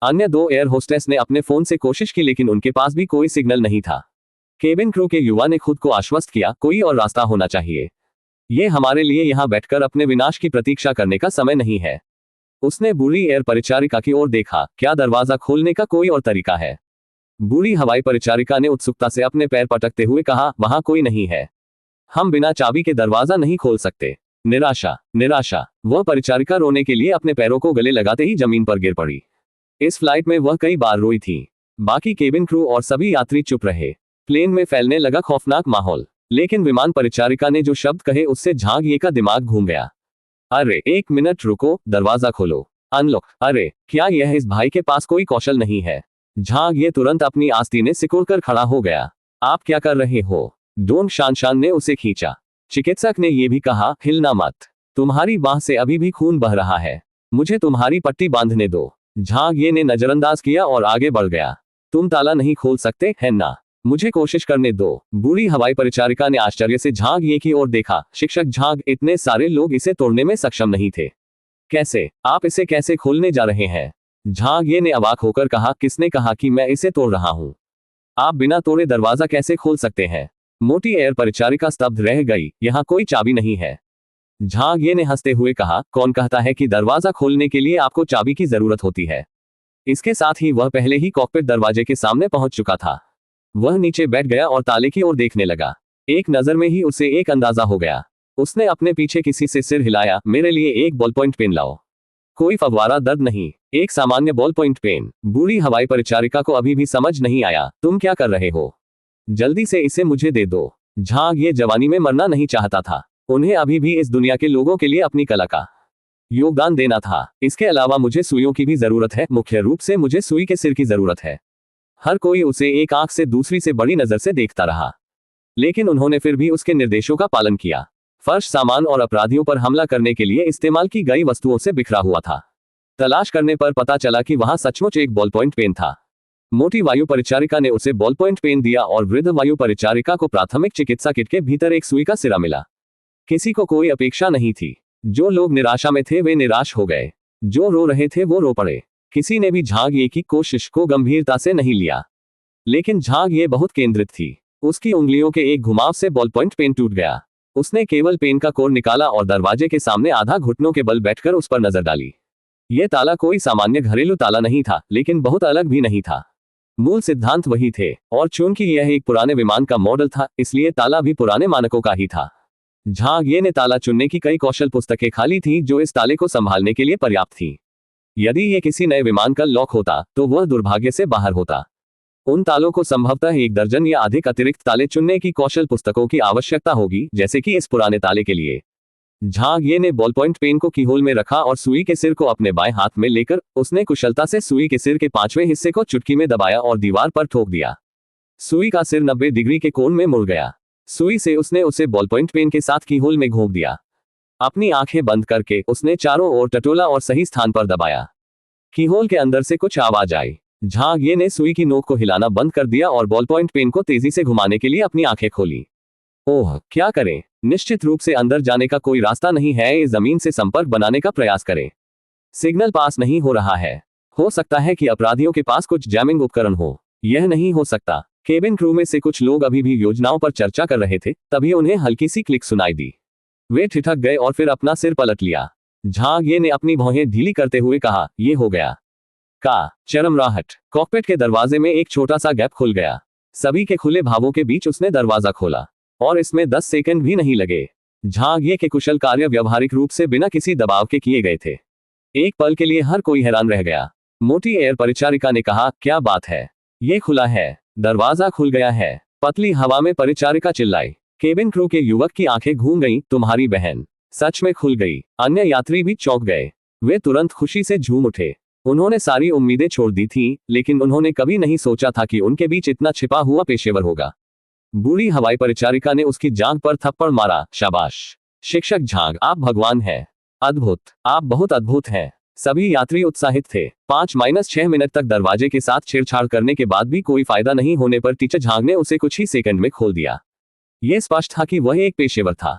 अन्य 2 एयर होस्टेस ने अपने फोन से कोशिश की, लेकिन उनके पास भी कोई सिग्नल नहीं था। केबिन क्रू के युवा ने खुद को आश्वस्त किया, कोई और रास्ता होना चाहिए। ये हमारे लिए यहाँ बैठकर अपने विनाश की प्रतीक्षा करने का समय नहीं है। उसने बूढ़ी एयर परिचारिका की ओर देखा, क्या दरवाजा खोलने का कोई और तरीका है? बूढ़ी हवाई परिचारिका ने उत्सुकता से अपने पैर पटकते हुए कहा, वहां कोई नहीं है। हम बिना चाबी के दरवाजा नहीं खोल सकते। निराशा, निराशा। वह परिचारिका रोने के लिए अपने पैरों को गले लगाते ही जमीन पर गिर पड़ी। इस फ्लाइट में वह कई बार रोई थी। बाकी केबिन क्रू और सभी यात्री चुप रहे। प्लेन में फैलने लगा खौफनाक माहौल, लेकिन विमान परिचारिका ने जो शब्द कहे उससे झांगिए का दिमाग घूम गया। अरे 1 मिनट रुको, दरवाजा खोलो, अनलॉक। अरे क्या यह इस भाई के पास कोई कौशल नहीं है? झांगिए तुरंत अपनी आस्तीनें सिकुड़कर खड़ा हो गया। आप क्या कर रहे हो? डोंग शान ने उसे खींचा। चिकित्सक ने यह भी कहा, हिलना मत, तुम्हारी बाह से अभी भी खून बह रहा है, मुझे तुम्हारी पट्टी बांधने दो। झांगिए ने नजरअंदाज किया और आगे बढ़ गया। तुम ताला नहीं खोल सकते, है ना? मुझे कोशिश करने दो। बूढ़ी हवाई परिचारिका ने आश्चर्य से झांगिए की ओर देखा। शिक्षक झांग, इतने सारे लोग इसे तोड़ने में सक्षम नहीं थे। कैसे? आप इसे कैसे खोलने जा रहे हैं? झांगिए ने अवाक होकर कहा, किसने कहा कि मैं इसे तोड़ रहा हूं? आप बिना तोड़े दरवाजा कैसे खोल सकते हैं? मोटी एयर परिचारिका स्तब्ध रह गई। यहाँ कोई चाबी नहीं है। झांगिए ने हंसते हुए कहा, कौन कहता है कि दरवाजा खोलने के लिए आपको चाबी की जरूरत होती है? इसके साथ ही वह पहले ही कॉकपिट दरवाजे के सामने पहुंच चुका था। वह नीचे बैठ गया और ताले की ओर देखने लगा। एक नजर में ही उसे एक अंदाजा हो गया। उसने अपने पीछे किसी से सिर हिलाया, मेरे लिए एक बॉल पॉइंट पेन लाओ। कोई फव्वारा दर्द नहीं, एक सामान्य बॉल पॉइंट पेन। बूढ़ी हवाई परिचारिका को अभी भी समझ नहीं आया। तुम क्या कर रहे हो? जल्दी से इसे मुझे दे दो। झांग ये जवानी में मरना नहीं चाहता था। उन्हें अभी भी इस दुनिया के लोगों के लिए अपनी कला का योगदान देना था। इसके अलावा मुझे सुइयों की भी जरूरत है, मुख्य रूप से मुझे सुई के सिर की जरूरत है। हर कोई उसे एक आंख से दूसरी से बड़ी नजर से देखता रहा, लेकिन उन्होंने फिर भी उसके निर्देशों का पालन किया। फर्श सामान और अपराधियों पर हमला करने के लिए इस्तेमाल की गई वस्तुओं से बिखरा हुआ था। तलाश करने पर पता चला कि वहां सचमुच एक बॉल पॉइंट पेन था। मोटी वायु परिचारिका ने उसे बॉल पॉइंट पेन दिया और वृद्ध वायु परिचारिका को प्राथमिक चिकित्सा किट के भीतर एक सुई का सिरा मिला। किसी को कोई अपेक्षा नहीं थी। जो लोग निराशा में थे वे निराश हो गए, जो रो रहे थे वो रो पड़े। किसी ने भी झांग ये की कोशिश को गंभीरता से नहीं लिया, लेकिन झांग ये बहुत केंद्रित थी। उसकी उंगलियों के एक घुमाव से बॉल पॉइंट पेन टूट गया। उसने केवल पेन का कोर निकाला और दरवाजे के सामने आधा घुटनों के बल बैठकर उस पर नजर डाली। यह ताला कोई सामान्य घरेलू ताला नहीं था, लेकिन बहुत अलग भी नहीं था। मूल सिद्धांत वही थे, और चूंकि यह एक पुराने विमान का मॉडल था, इसलिए ताला भी पुराने मानकों का ही था। झांग ये ने ताला चुनने की कई कौशल पुस्तकें खाली थी जो इस ताले को संभालने के लिए पर्याप्त थी। यदि ये किसी नए विमान का लॉक होता तो वह दुर्भाग्य से बाहर होता। उन तालों को संभवतः 1 दर्जन या अधिक अतिरिक्त ताले चुनने की कौशल पुस्तकों की आवश्यकता होगी, जैसे कि इस पुराने ताले के लिए। झांग ये ने बॉल पॉइंट पेन को कीहोल में रखा और सुई के सिर को अपने बाएं हाथ में लेकर उसने कुशलता से सुई के सिर के 5वें हिस्से को चुटकी में दबाया और दीवार पर ठोक दिया। सुई का सिर 90 डिग्री के कोण में मुड़ गया। सुई से उसने उसे बॉल पॉइंट पेन के साथ कीहोल में घोंप दिया। अपनी आंखें बंद करके उसने चारों ओर टटोला और सही स्थान पर दबाया। कीहोल के अंदर से कुछ आवाज आई। झांग ये ने सुई की नोक को हिलाना बंद कर दिया और बॉल पॉइंट पेन को तेजी से घुमाने के लिए अपनी आंखें खोली। ओह, क्या करें? निश्चित रूप से अंदर जाने का कोई रास्ता नहीं है। इस जमीन से संपर्क बनाने का प्रयास करें। सिग्नल पास नहीं हो रहा है। हो सकता है कि अपराधियों के पास कुछ जैमिंग उपकरण हो। यह नहीं हो सकता। केबिन क्रू में से कुछ लोग अभी भी योजनाओं पर चर्चा कर रहे थे, तभी उन्हें हल्की सी क्लिक सुनाई दी। वे ठिठक गए और फिर अपना सिर पलट लिया। झांग ये ने अपनी भौहें ढीली करते हुए कहा, यह हो गया। का चरमराहट। कॉकपिट के दरवाजे में एक छोटा सा गैप खुल गया। सभी के खुले भावों के बीच उसने दरवाजा खोला, और इसमें 10 सेकंड भी नहीं लगे। झांग ये के कुशल कार्य व्यवहारिक रूप से बिना किसी दबाव के किए गए थे। एक पल के लिए हर कोई हैरान रह गया। मोटी एयर परिचारिका ने कहा, क्या बात है? ये खुला है। दरवाजा खुल गया है। पतली हवा में परिचारिका चिल्लाई। केबिन क्रू के युवक की आंखें घूम गईं। तुम्हारी बहन सच में खुल गई। अन्य यात्री भी चौंक गए। वे तुरंत खुशी से झूम उठे। उन्होंने सारी उम्मीदें छोड़ दी थी, लेकिन उन्होंने कभी नहीं सोचा था कि उनके बीच इतना छिपा हुआ पेशेवर होगा। बूढ़ी हवाई परिचारिका ने उसकी जांघ पर थप्पड़ मारा। शाबाश शिक्षक झांग, आप भगवान हैं। अद्भुत, आप बहुत अद्भुत हैं। सभी यात्री उत्साहित थे। 5-6 मिनट तक दरवाजे के साथ छेड़छाड़ करने के बाद भी कोई फायदा नहीं होने पर टीचर झांग ने उसे कुछ ही सेकंड में खोल दिया। यह स्पष्ट था कि वह एक पेशेवर था।